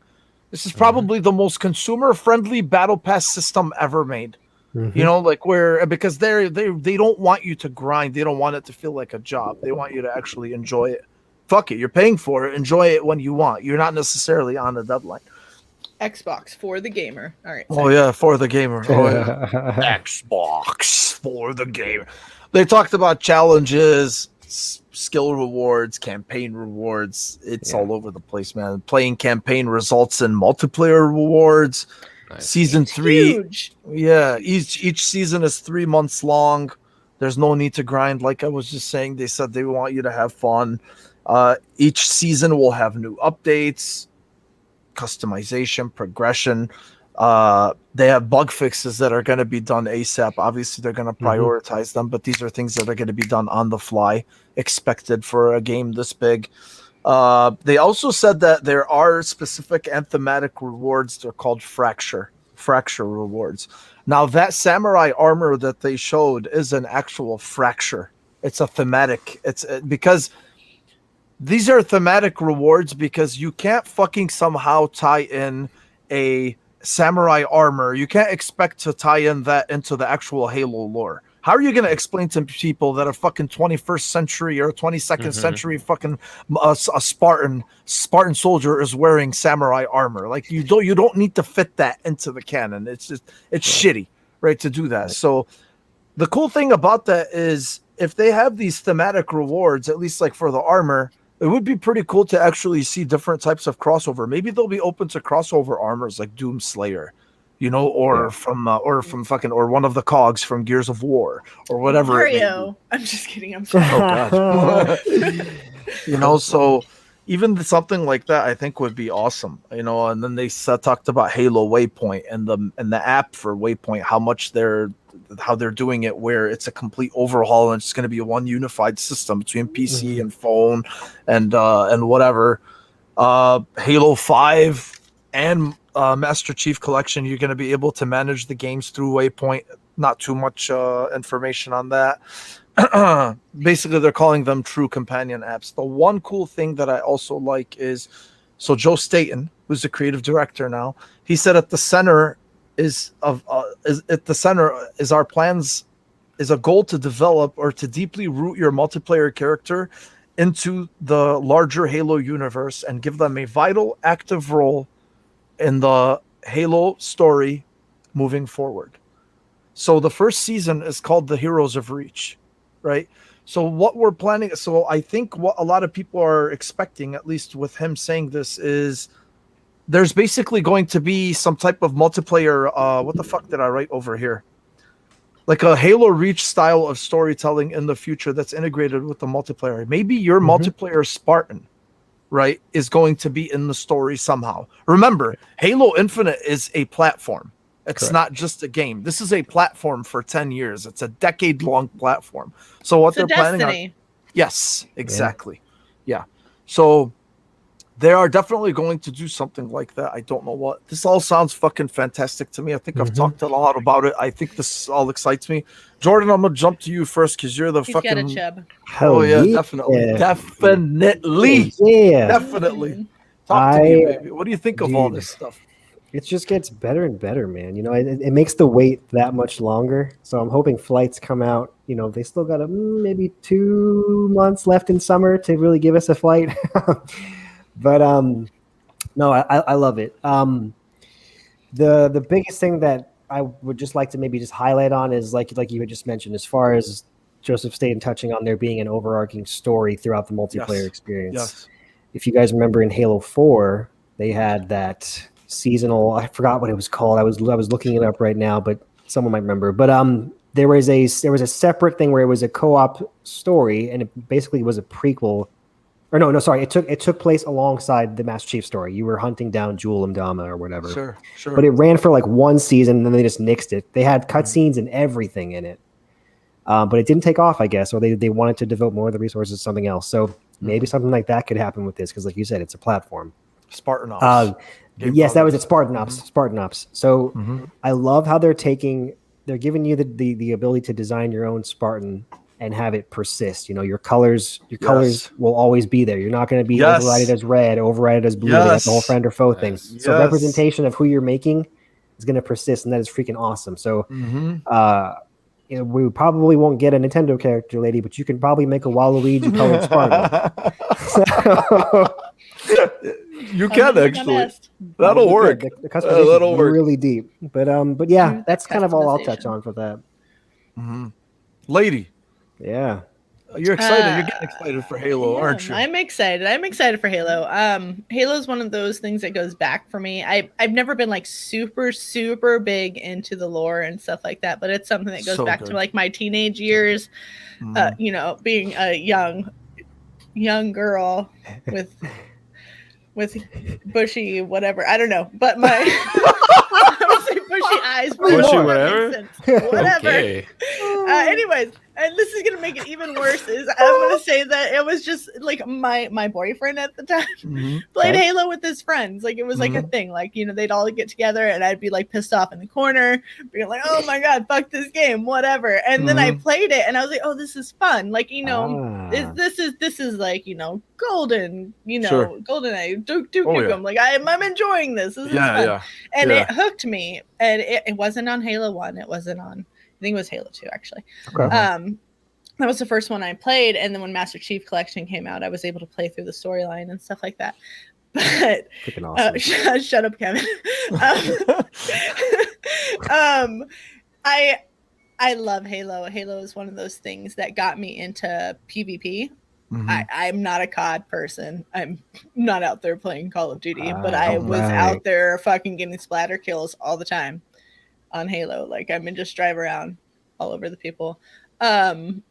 [SPEAKER 1] This is probably the most consumer friendly battle pass system ever made. You know, like because they don't want you to grind. They don't want it to feel like a job. They want you to actually enjoy it. Fuck it. You're paying for it. Enjoy it when you want. You're not necessarily on a deadline.
[SPEAKER 5] Xbox for the gamer. All right.
[SPEAKER 1] Oh yeah, for the gamer. Oh yeah. Xbox for the gamer. They talked about challenges, skill rewards, campaign rewards. It's all over the place, man. Playing campaign results in multiplayer rewards.
[SPEAKER 4] Nice.
[SPEAKER 1] Season 3.
[SPEAKER 5] Huge.
[SPEAKER 1] Yeah, each season is 3 months long. There's no need to grind. Like I was just saying, they said they want you to have fun. Each season will have new updates, customization, progression. They have bug fixes that are going to be done ASAP. Obviously, they're going to prioritize them, but these are things that are going to be done on the fly, expected for a game this big. They also said that there are specific and thematic rewards. They're called fracture rewards. Now, that samurai armor that they showed is an actual fracture. It's a thematic. It's because these are thematic rewards because you can't fucking somehow tie in a samurai armor. You can't expect to tie in that into the actual Halo lore. How are you going to explain to people that a fucking 21st century or 22nd century fucking a Spartan soldier is wearing samurai armor? Like you don't need to fit that into the canon. It's shitty, right, to do that. So the cool thing about that is if they have these thematic rewards, at least like for the armor, it would be pretty cool to actually see different types of crossover. Maybe they'll be open to crossover armors like Doom Slayer. You know, or from one of the cogs from Gears of War or whatever.
[SPEAKER 5] Mario. I'm just kidding. I'm sorry.
[SPEAKER 1] Oh god. You know, so even something like that I think would be awesome. You know, and then they talked about Halo Waypoint and the app for Waypoint, how they're doing it, where it's a complete overhaul and it's going to be one unified system between PC and phone and whatever. Halo 5 and Master Chief Collection, you're going to be able to manage the games through Waypoint. Not too much information on that. Basically, they're calling them true companion apps. The one cool thing that I also like is, so Joe Staten, who's the creative director now, he said at the center is our plans is a goal to develop or to deeply root your multiplayer character into the larger Halo universe and give them a vital, active role in the Halo story moving forward. So the first season is called The Heroes of Reach, right? So what we're planning, so I think what a lot of people are expecting, at least with him saying this, is there's basically going to be some type of multiplayer, what the fuck did I write over here? Like a Halo Reach style of storytelling in the future that's integrated with the multiplayer. Maybe your multiplayer Spartan, right, is going to be in the story somehow. Remember, Halo Infinite is a platform. It's not just a game. This is a platform for 10 years. It's a decade-long platform. So what they're planning on... Yes, exactly. Yeah. So they are definitely going to do something like that. I don't know what. This all sounds fucking fantastic to me. I think I've talked a lot about it. I think this all excites me. Jordan, I'm going to jump to you first because you're the
[SPEAKER 5] He's
[SPEAKER 1] fucking...
[SPEAKER 5] got a chub.
[SPEAKER 1] Oh, yeah, definitely. Definitely.
[SPEAKER 3] Yeah.
[SPEAKER 1] Definitely. Talk to me, baby. What do you think of all this stuff?
[SPEAKER 3] It just gets better and better, man. You know, it makes the wait that much longer. So I'm hoping flights come out they still got maybe 2 months left in summer to really give us a flight. But no, I love it. The biggest thing that I would just like to maybe just highlight on is like you had just mentioned, as far as Joseph Staten touching on there being an overarching story throughout the multiplayer experience.
[SPEAKER 1] Yes.
[SPEAKER 3] If you guys remember in Halo 4, they had that seasonal, I forgot what it was called. I was looking it up right now, but someone might remember. But there was a separate thing where it was a co-op story, and it basically was a prequel. Or no, sorry. It took place alongside the Master Chief story. You were hunting down Jewel Mdama or whatever.
[SPEAKER 1] Sure.
[SPEAKER 3] But it ran for like one season, and then they just nixed it. They had cutscenes and everything in it, but it didn't take off, I guess, or they wanted to devote more of the resources to something else. So maybe something like that could happen with this, because, like you said, it's a platform.
[SPEAKER 1] Spartan Ops.
[SPEAKER 3] Yes, that was it. Spartan Ops. Spartan Ops. So I love how they're giving you the ability to design your own Spartan and have it persist. Your colors will always be there. You're not going to be overridden as red, overridden as blue. That's the whole friend or foe thing. So representation of who you're making is going to persist, and that is freaking awesome. So we probably won't get a Nintendo character, Lady, but you can probably make a Waluigi colored Spartan.
[SPEAKER 1] You can actually. That'll work.
[SPEAKER 3] The customization
[SPEAKER 1] that'll work
[SPEAKER 3] really deep. But yeah, that's kind of all I'll touch on for that.
[SPEAKER 1] Lady.
[SPEAKER 3] Yeah.
[SPEAKER 1] You're excited. You're getting excited for Halo, aren't you?
[SPEAKER 5] I'm excited. I'm excited for Halo. Halo is one of those things that goes back for me. I've never been like super, super big into the lore and stuff like that, but it's something that goes back to like my teenage years. Being a young girl with bushy whatever. I don't know, but my I would say bushy eyes,
[SPEAKER 4] bushy whatever.
[SPEAKER 5] Whatever.
[SPEAKER 4] Okay.
[SPEAKER 5] Anyways, and this is gonna make it even worse. Is I'm gonna say that it was just like my boyfriend at the time played Halo with his friends. Like it was like a thing. Like they'd all get together, and I'd be like pissed off in the corner, being like, "Oh my god, fuck this game, whatever." And then I played it, and I was like, "Oh, this is fun." Like this is like golden, GoldenEye, Duke Nukem. Like I'm enjoying this. This is fun. And it hooked me. And it wasn't on Halo 1. It wasn't on. I think it was Halo 2, actually. Okay. That was the first one I played, and then when Master Chief Collection came out, I was able to play through the storyline and stuff like that. But awesome. Shut up, Kevin. I love Halo. Halo is one of those things that got me into PvP. I'm not a COD person. I'm not out there playing Call of Duty, but I was out there fucking getting splatter kills all the time on Halo. Like I mean, just drive around all over the people. And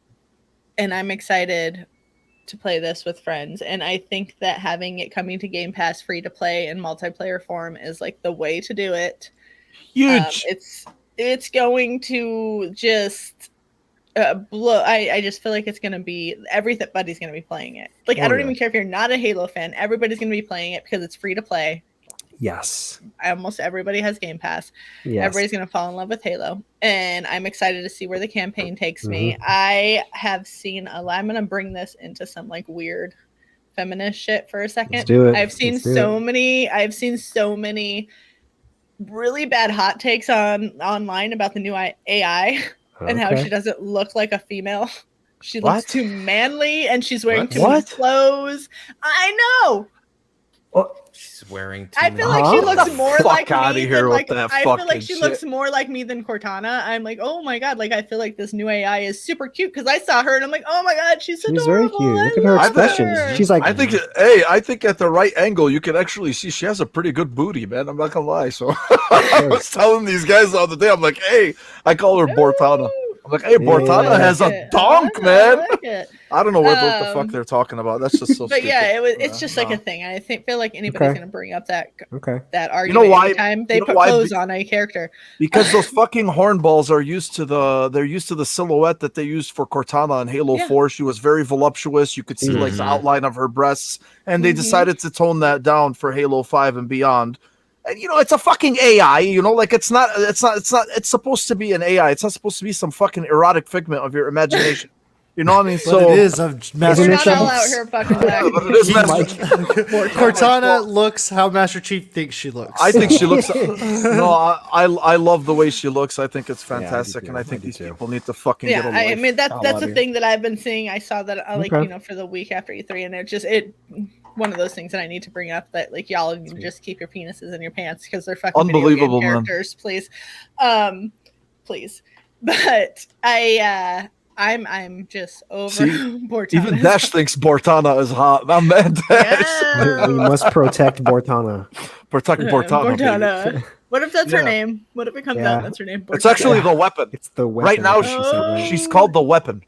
[SPEAKER 5] I'm excited to play this with friends. And I think that having it coming to Game Pass free to play in multiplayer form is like the way to do it.
[SPEAKER 1] Huge.
[SPEAKER 5] It's going to just blow. I just feel like it's going to be everybody's going to be playing it. Like I don't even care if you're not a Halo fan. Everybody's going to be playing it because it's free to play.
[SPEAKER 3] Yes.
[SPEAKER 5] Almost everybody has Game Pass.
[SPEAKER 3] Yes.
[SPEAKER 5] Everybody's going to fall in love with Halo. And I'm excited to see where the campaign takes me. I have seen I'm going to bring this into some like weird feminist shit for a second.
[SPEAKER 3] Let's do it.
[SPEAKER 5] I've seen so many really bad hot takes online about the new AI and how she doesn't look like a female. She looks too manly and she's wearing too many clothes. I know.
[SPEAKER 4] She's wearing too
[SPEAKER 5] I feel like she looks more like me than like
[SPEAKER 1] I feel
[SPEAKER 5] like she looks more like me than Cortana. I'm like, oh my god, like I feel like this new AI is super cute because I saw her and I'm like, oh my god, she's adorable.
[SPEAKER 3] Very cute. Look at her expressions. She's like,
[SPEAKER 1] I think at the right angle you can actually see she has a pretty good booty, man. I'm not gonna lie. So I was telling these guys the other day, I'm like, hey, I call her Bortana. I'm like, hey, Bortana has a donk, man. I don't know what the fuck they're talking about. That's just so.
[SPEAKER 5] But
[SPEAKER 1] stupid.
[SPEAKER 5] yeah, it's just like a thing. I feel like anybody's gonna bring up that argument.
[SPEAKER 1] You know why?
[SPEAKER 5] Anytime they put clothes on a character.
[SPEAKER 1] Because those fucking hornballs are used to the silhouette that they used for Cortana in Halo 4. She was very voluptuous. You could see like the outline of her breasts, and they decided to tone that down for Halo 5 and beyond. And it's a fucking AI, like it's supposed to be an AI. It's not supposed to be some fucking erotic figment of your imagination. You know what I mean?
[SPEAKER 2] But it is a Master
[SPEAKER 5] We're not
[SPEAKER 2] Chief.
[SPEAKER 5] all out here fucking black.
[SPEAKER 1] But it is Master
[SPEAKER 2] Cortana looks how Master Chief thinks she looks.
[SPEAKER 1] I think she looks. No, I love the way she looks. I think it's
[SPEAKER 3] I do
[SPEAKER 1] fantastic,
[SPEAKER 3] too.
[SPEAKER 1] and I think
[SPEAKER 3] I do
[SPEAKER 1] these
[SPEAKER 3] too.
[SPEAKER 1] people need to fucking
[SPEAKER 5] Yeah,
[SPEAKER 1] get a life.
[SPEAKER 5] I mean that's
[SPEAKER 3] love
[SPEAKER 5] the
[SPEAKER 3] it.
[SPEAKER 5] thing that I've been seeing. I saw that like
[SPEAKER 3] Okay.
[SPEAKER 5] for the week after E3, and it one of those things that I need to bring up that like y'all need to just keep your penises in your pants because they're fucking video game
[SPEAKER 1] Unbelievable, man.
[SPEAKER 5] characters, please, please. But I'm just over
[SPEAKER 1] See,
[SPEAKER 5] Bortana.
[SPEAKER 1] Even Dash thinks Bortana is hot. I'm mad. Dash.
[SPEAKER 3] We must protect Bortana.
[SPEAKER 1] Protect Bortana. baby.
[SPEAKER 5] Bortana. What if that's her
[SPEAKER 1] Yeah.
[SPEAKER 5] name? What if it comes
[SPEAKER 3] Yeah.
[SPEAKER 5] out that's her name?
[SPEAKER 1] It's actually
[SPEAKER 5] Bortana?
[SPEAKER 1] the weapon.
[SPEAKER 3] It's the weapon.
[SPEAKER 1] Right now,
[SPEAKER 3] I think she said, right?
[SPEAKER 1] she's called the weapon.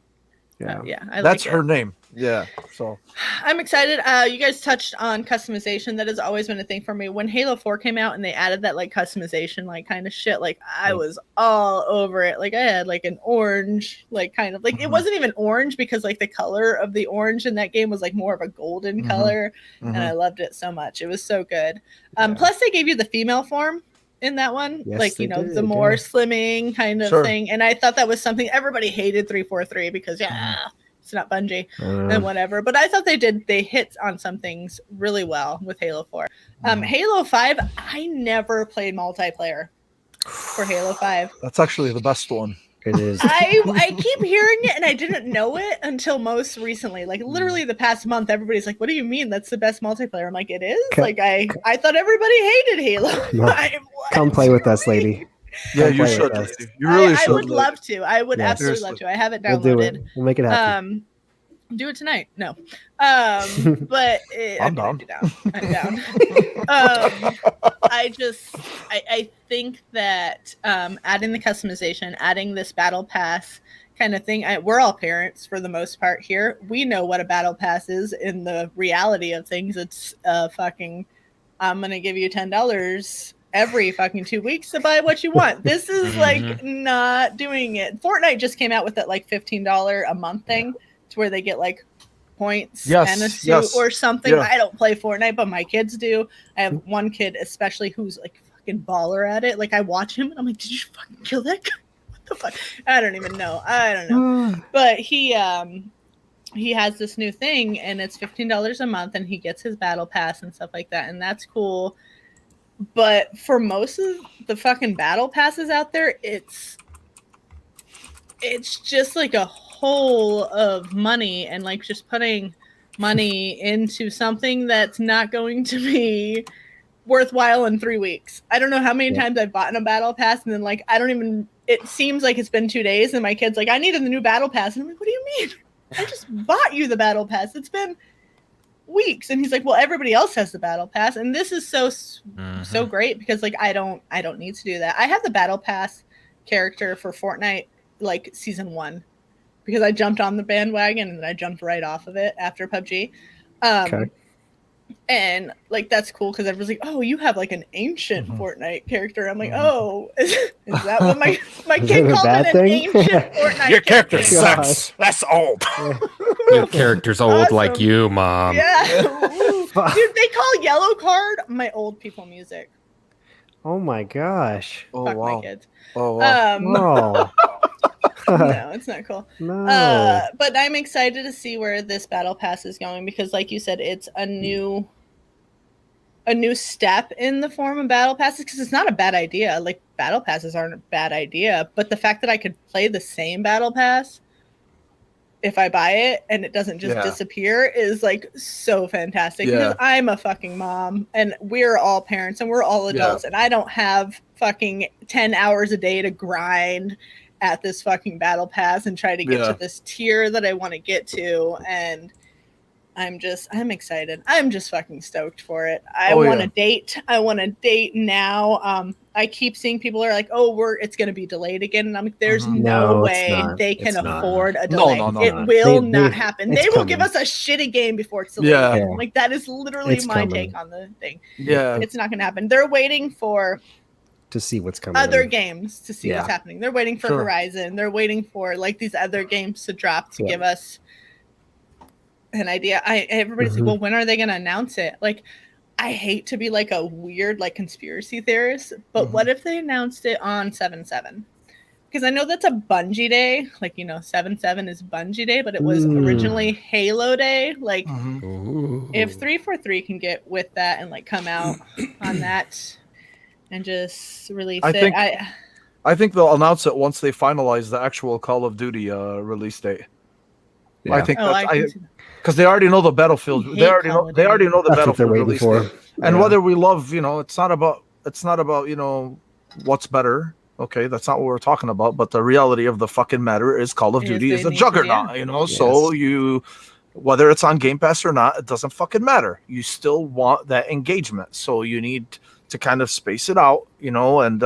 [SPEAKER 3] Yeah.
[SPEAKER 5] yeah, I
[SPEAKER 1] That's
[SPEAKER 5] like
[SPEAKER 1] her
[SPEAKER 5] it.
[SPEAKER 1] name. Yeah. So
[SPEAKER 5] I'm excited. You guys touched on customization. That has always been a thing for me. When Halo 4 came out and they added that like customization, like kind of shit, like I was all over it. Like I had like an orange, like kind of like it wasn't even orange because like the color of the orange in that game was like more of a golden color, and I loved it so much. It was so good. Plus they gave you the female form in that one,
[SPEAKER 3] Yes,
[SPEAKER 5] like
[SPEAKER 3] they
[SPEAKER 5] the
[SPEAKER 3] did,
[SPEAKER 5] more
[SPEAKER 3] yeah.
[SPEAKER 5] slimming kind of
[SPEAKER 1] Sure.
[SPEAKER 5] thing, and I thought that was something everybody hated 343 because it's not Bungie and whatever, but I thought they hit on some things really well with Halo 4. Halo 5, I never played multiplayer for Halo 5.
[SPEAKER 1] that's actually the best one.
[SPEAKER 3] It is.
[SPEAKER 5] I keep hearing it and I didn't know it until most recently. Like literally the past month, everybody's like, "What do you mean that's the best multiplayer?" I'm like, "It is." Like I thought everybody hated Halo.
[SPEAKER 3] No.
[SPEAKER 5] What?
[SPEAKER 3] Come play with us, lady.
[SPEAKER 1] Yeah,
[SPEAKER 3] Come
[SPEAKER 1] you
[SPEAKER 3] play
[SPEAKER 1] should.
[SPEAKER 3] with us.
[SPEAKER 1] Lady. You really
[SPEAKER 5] I
[SPEAKER 1] should.
[SPEAKER 5] would
[SPEAKER 1] lady.
[SPEAKER 5] love to. I would
[SPEAKER 3] Yes.
[SPEAKER 5] absolutely love to. I have it
[SPEAKER 3] We'll do it.
[SPEAKER 5] downloaded.
[SPEAKER 3] We'll make it happen.
[SPEAKER 5] Do it tonight. No. But
[SPEAKER 1] I'm down.
[SPEAKER 5] I'd be down. I'm down. I think that adding the customization, adding this battle pass kind of thing. We're all parents for the most part here. We know what a battle pass is in the reality of things. It's fucking, I'm going to give you $10 every fucking 2 weeks to buy what you want. This is like not doing it. Fortnite just came out with that like $15 a month thing to where they get like points and a suit or something.
[SPEAKER 1] Yeah.
[SPEAKER 5] I don't play Fortnite, but my kids do. I have one kid especially who's like fucking baller at it. Like I watch him and I'm like, did you fucking kill that guy? What the fuck? I don't even know. I don't know. But he has this new thing and it's $15 a month and he gets his battle pass and stuff like that, and that's cool. But for most of the fucking battle passes out there, it's just like a hole of money and like just putting money into something that's not going to be worthwhile in 3 weeks. I don't know how many times I've bought a battle pass and then like it seems like it's been 2 days and my kid's like, I needed the new battle pass, and I'm like, what do you mean? I just bought you the battle pass. It's been weeks. And he's like, well, everybody else has the battle pass, and this is so great because like I don't need to do that. I have the battle pass character for Fortnite like season 1 because I jumped on the bandwagon and then I jumped right off of it after PUBG.
[SPEAKER 3] Okay.
[SPEAKER 5] And like that's cool because everyone's like, oh, you have like an ancient Fortnite character. I'm like, oh, is that what my
[SPEAKER 3] Is
[SPEAKER 5] kid
[SPEAKER 3] that a
[SPEAKER 5] called
[SPEAKER 3] bad
[SPEAKER 5] it? An
[SPEAKER 3] thing?
[SPEAKER 5] ancient Fortnite
[SPEAKER 1] Your character
[SPEAKER 3] God.
[SPEAKER 1] sucks. That's old.
[SPEAKER 4] Your character's old like
[SPEAKER 5] Awesome.
[SPEAKER 4] you, Mom.
[SPEAKER 5] Yeah. Dude, they call Yellow Card my old people music.
[SPEAKER 3] Oh my gosh.
[SPEAKER 1] Oh
[SPEAKER 5] Fuck my
[SPEAKER 1] wow.
[SPEAKER 5] kids.
[SPEAKER 1] Oh wow.
[SPEAKER 3] Oh.
[SPEAKER 5] No, it's not cool.
[SPEAKER 3] No.
[SPEAKER 5] But I'm excited to see where this battle pass is going because, like you said, it's a new step in the form of battle passes because it's not a bad idea. Like battle passes aren't a bad idea, but the fact that I could play the same battle pass if I buy it and it doesn't just disappear is like so fantastic because I'm a fucking mom and we're all parents and we're all adults and I don't have fucking 10 hours a day to grind at this fucking battle pass and try to get to this tier that I want to get to, and I'm excited. I'm just fucking stoked for it. I want to date. I want to date now. I keep seeing people are like, oh, it's going to be delayed again. And I'm like, there's no way they can afford a delay.
[SPEAKER 1] No.
[SPEAKER 5] It will not happen. They will give
[SPEAKER 3] coming.
[SPEAKER 5] us a shitty game before it's delayed.
[SPEAKER 1] Yeah.
[SPEAKER 5] Again. Like that is literally
[SPEAKER 3] It's
[SPEAKER 5] my
[SPEAKER 3] coming.
[SPEAKER 5] take on the thing.
[SPEAKER 1] Yeah.
[SPEAKER 5] It's not going to happen. They're waiting for
[SPEAKER 3] To see what's coming.
[SPEAKER 5] other games to see
[SPEAKER 3] Yeah.
[SPEAKER 5] what's happening. They're waiting for Horizon. They're waiting for like these other games to drop to give us an idea. Everybody's like, well, when are they going to announce it? Like, I hate to be like a weird like conspiracy theorist, but what if they announced it on 7/7? because I know that's a Bungie day, like 7/7 is Bungie day, but it was originally Halo day. Like, if 343 can get with that and like come out on that and just release
[SPEAKER 1] I think they'll announce it once they finalize the actual Call of Duty release date.
[SPEAKER 3] Yeah.
[SPEAKER 1] I think that's because they already know the Battlefield. They already know the Battlefield release date. And whether we love, it's not about what's better. Okay, that's not what we're talking about. But the reality of the fucking matter is Call of Duty is a juggernaut. So whether it's on Game Pass or not, it doesn't fucking matter. You still want that engagement. So you need to kind of space it out, and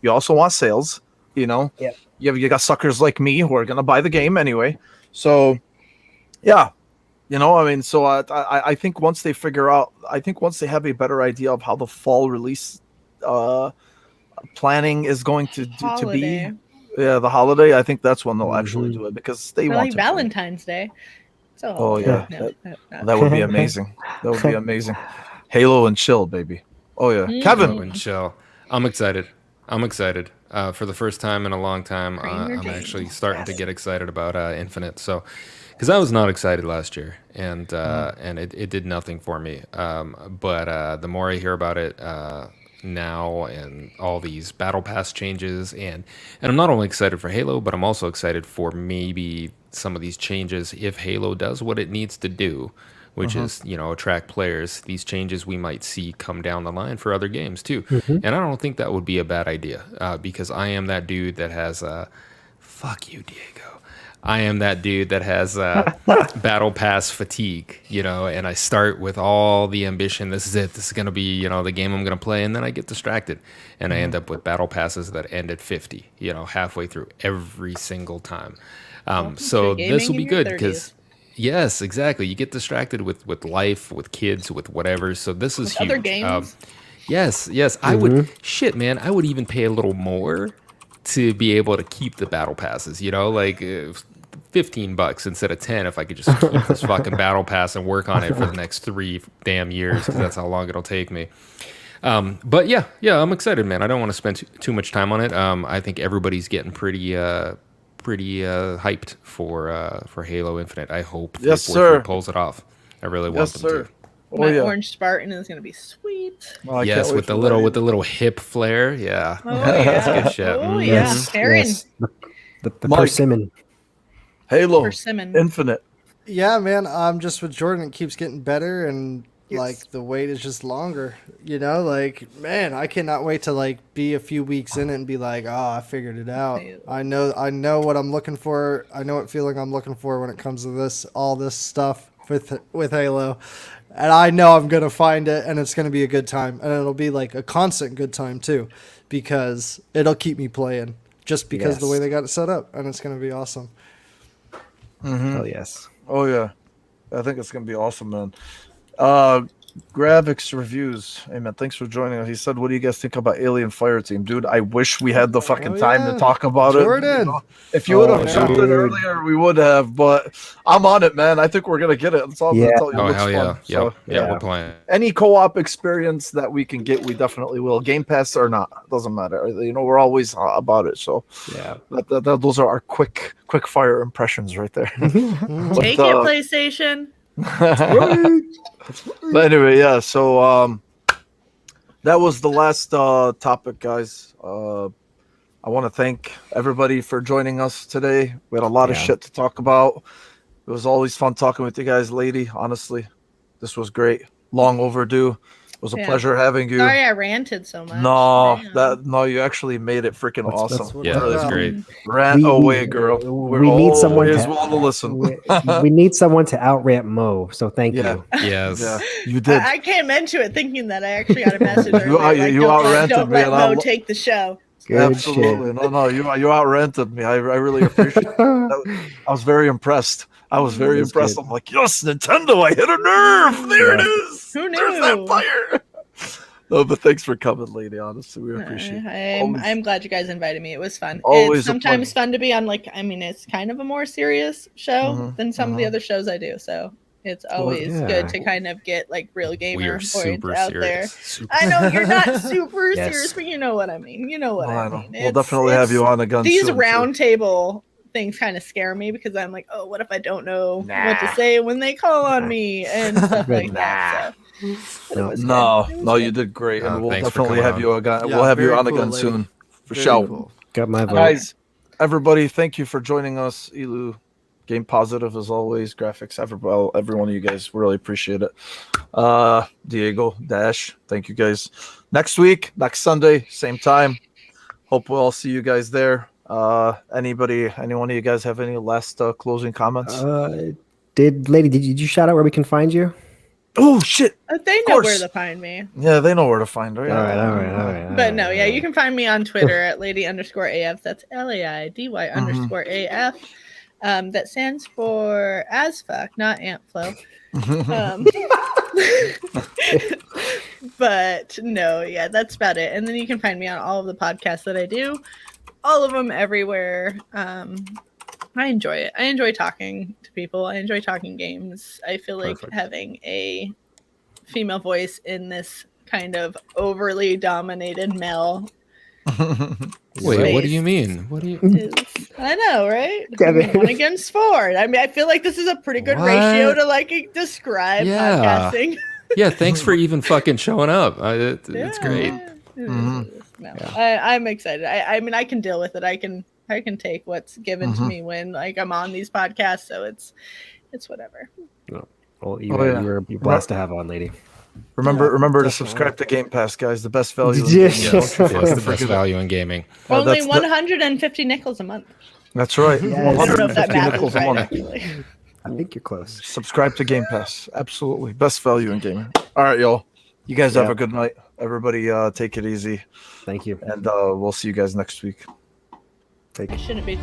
[SPEAKER 1] you also want sales,
[SPEAKER 3] Yeah.
[SPEAKER 1] You got suckers like me who are gonna buy the game anyway. So yeah, so I think once they once they have a better idea of how the fall release planning is going to be, the holiday, I think that's when they'll actually do it, because they want
[SPEAKER 5] like Valentine's Day. So
[SPEAKER 1] that would be amazing. That would be amazing. Halo and chill, baby. Oh yeah, Kevin.
[SPEAKER 4] Halo and chill. I'm excited. For the first time in a long time, I'm actually starting to get excited about Infinite. So, because I was not excited last year, and it did nothing for me. But the more I hear about it now, and all these battle pass changes, and I'm not only excited for Halo, but I'm also excited for maybe some of these changes if Halo does what it needs to do, which is, attract players. These changes we might see come down the line for other games too. And I don't think that would be a bad idea, because I am that dude that has fuck you, Diego. I am that dude that has battle pass fatigue, and I start with all the ambition. This is it. This is going to be, the game I'm going to play. And then I get distracted and I end up with battle passes that end at 50, halfway through every single time. So this will be good because yes, exactly. You get distracted with life, with kids, with whatever. So this is huge.
[SPEAKER 5] Other games.
[SPEAKER 4] Yes. I would I would even pay a little more to be able to keep the battle passes, like $15 instead of 10 if I could just keep this fucking battle pass and work on it for the next 3 damn years, because that's how long it'll take me. But yeah, I'm excited, man. I don't want to spend too much time on it. I think everybody's getting pretty hyped for Halo Infinite. I hope 343 pulls it off. I really want them to.
[SPEAKER 5] My orange Spartan is gonna be sweet.
[SPEAKER 4] Yes, with the little hip flare. Yeah.
[SPEAKER 5] Oh yeah.
[SPEAKER 4] That's good shit.
[SPEAKER 5] Oh yeah. Aaron.
[SPEAKER 3] Yes. The persimmon.
[SPEAKER 1] Halo
[SPEAKER 5] Persimmon.
[SPEAKER 1] Infinite.
[SPEAKER 2] Yeah, man. I'm just with Jordan. It keeps getting better, and like the wait is just longer. Man, I cannot wait to be a few weeks in it and be like, oh, I figured it out. I know what I'm looking for. I know what feeling I'm looking for when it comes to all this stuff with Halo. And I know I'm going to find it, and it's going to be a good time. And it'll be a constant good time, too, because it'll keep me playing just because of the way they got it set up. And it's going to be awesome.
[SPEAKER 3] Oh, yes.
[SPEAKER 1] Oh, yeah. I think it's going to be awesome, man. Gravix Reviews. Hey, man, thanks for joining us. He said, what do you guys think about Alien Fireteam? Dude, I wish we had the fucking time to talk about
[SPEAKER 2] Jordan.
[SPEAKER 1] it. If you would have jumped in earlier, we would have, but I'm on it, man. I think we're going to get it. That's all I'm going to tell you.
[SPEAKER 4] Oh, hell yeah.
[SPEAKER 1] Fun. So,
[SPEAKER 4] we're playing.
[SPEAKER 1] Any co-op experience that we can get, we definitely will. Game Pass or not, doesn't matter. We're always about it. So yeah, those are our quick fire impressions right there.
[SPEAKER 5] Take it, PlayStation.
[SPEAKER 1] But anyway, yeah, so that was the last topic, guys. I want to thank everybody for joining us today. We had a lot of shit to talk about. It was always fun talking with you guys, Lady. Honestly, this was great. Long overdue. It was a pleasure having you.
[SPEAKER 5] Sorry I ranted so much.
[SPEAKER 1] No, you actually made it freaking awesome.
[SPEAKER 4] Yeah, that was great.
[SPEAKER 1] Rant away, girl.
[SPEAKER 3] We need someone
[SPEAKER 1] to listen.
[SPEAKER 3] We need someone to out-rant Mo, so thank you.
[SPEAKER 4] Yes.
[SPEAKER 1] Yeah, you did.
[SPEAKER 5] I came into it thinking that I actually got a message.
[SPEAKER 1] You out-ranted
[SPEAKER 5] don't
[SPEAKER 1] me.
[SPEAKER 5] Let Mo take the show.
[SPEAKER 3] Good
[SPEAKER 1] Absolutely.
[SPEAKER 3] Shit.
[SPEAKER 1] No, you out-ranted me. I really appreciate it. I was very impressed. Impressed. Good. I'm like, yes, Nintendo, I hit a nerve. There it is.
[SPEAKER 5] Who knew?
[SPEAKER 1] There's that fire. No, but thanks for coming, Lady. Honestly, we appreciate it.
[SPEAKER 5] I'm glad you guys invited me. It was fun.
[SPEAKER 1] Always
[SPEAKER 5] it's sometimes fun to be on it's kind of a more serious show than some of the other shows I do. So It's always good to kind of get like real gamer
[SPEAKER 4] We are
[SPEAKER 5] points
[SPEAKER 4] super
[SPEAKER 5] out
[SPEAKER 4] serious.
[SPEAKER 5] there. I know you're not super
[SPEAKER 3] Yes.
[SPEAKER 5] serious, but you know what I mean. You know what I mean.
[SPEAKER 1] We'll definitely have you on again.
[SPEAKER 5] These
[SPEAKER 1] soon,
[SPEAKER 5] round
[SPEAKER 1] too.
[SPEAKER 5] table things kind of scare me because I'm like, oh, what if I don't know what to say when they call on me and stuff like that. So,
[SPEAKER 1] no, you did great, and we'll definitely have you again.
[SPEAKER 2] Yeah,
[SPEAKER 1] we'll have you
[SPEAKER 2] very
[SPEAKER 1] on
[SPEAKER 2] cool,
[SPEAKER 1] again
[SPEAKER 2] lady.
[SPEAKER 1] soon, for
[SPEAKER 2] Very
[SPEAKER 1] sure.
[SPEAKER 2] cool.
[SPEAKER 3] Got my vote.
[SPEAKER 1] Guys, everybody, thank you for joining us. Elu, Game Positive as always. Graphics, every one of you guys, really appreciate it. Diego, Dash, thank you guys. Next week, next Sunday, same time. Hope we'll all see you guys there. Any one of you guys have any last closing comments?
[SPEAKER 3] Lady, did you shout out where we can find you?
[SPEAKER 1] Oh shit!
[SPEAKER 5] they know where to find me.
[SPEAKER 1] Yeah, they know where to find her. Yeah.
[SPEAKER 3] All right.
[SPEAKER 5] But no, yeah, you can find me on Twitter at Laidy_AF. That's LAIDY_AF. That stands for as fuck, not ant flow. But no, yeah, that's about it. And then you can find me on all of the podcasts that I do, all of them everywhere. I enjoy it. I enjoy talking to people. I enjoy talking games. I feel like having a female voice in this kind of overly dominated male.
[SPEAKER 4] Wait, what do you mean? What do you?
[SPEAKER 5] I know, right?
[SPEAKER 3] Kevin.
[SPEAKER 5] 1 against 4. I mean, I feel like this is a pretty good ratio to like describe podcasting.
[SPEAKER 4] Yeah, thanks for even fucking showing up. It's great.
[SPEAKER 5] No, I'm excited. I mean, I can deal with it. I can take what's given to me when like I'm on these podcasts. So it's whatever.
[SPEAKER 3] Well, you're a blast to have on, Lady.
[SPEAKER 1] Remember to subscribe to Game Pass, guys. The best value.
[SPEAKER 4] Yes, the best value in gaming.
[SPEAKER 5] Only 150 nickels a month.
[SPEAKER 1] That's right.
[SPEAKER 3] Yes.
[SPEAKER 5] I don't know if that
[SPEAKER 1] 150
[SPEAKER 5] math is
[SPEAKER 1] nickels a
[SPEAKER 5] right,
[SPEAKER 1] month.
[SPEAKER 5] actually.
[SPEAKER 3] I think you're close.
[SPEAKER 1] Subscribe to Game Pass. Absolutely. Best value in gaming. All right, y'all. You guys have a good night. Everybody take it easy.
[SPEAKER 3] Thank you.
[SPEAKER 1] And we'll see you guys next week.
[SPEAKER 3] Take
[SPEAKER 5] I
[SPEAKER 3] it.
[SPEAKER 5] shouldn't be.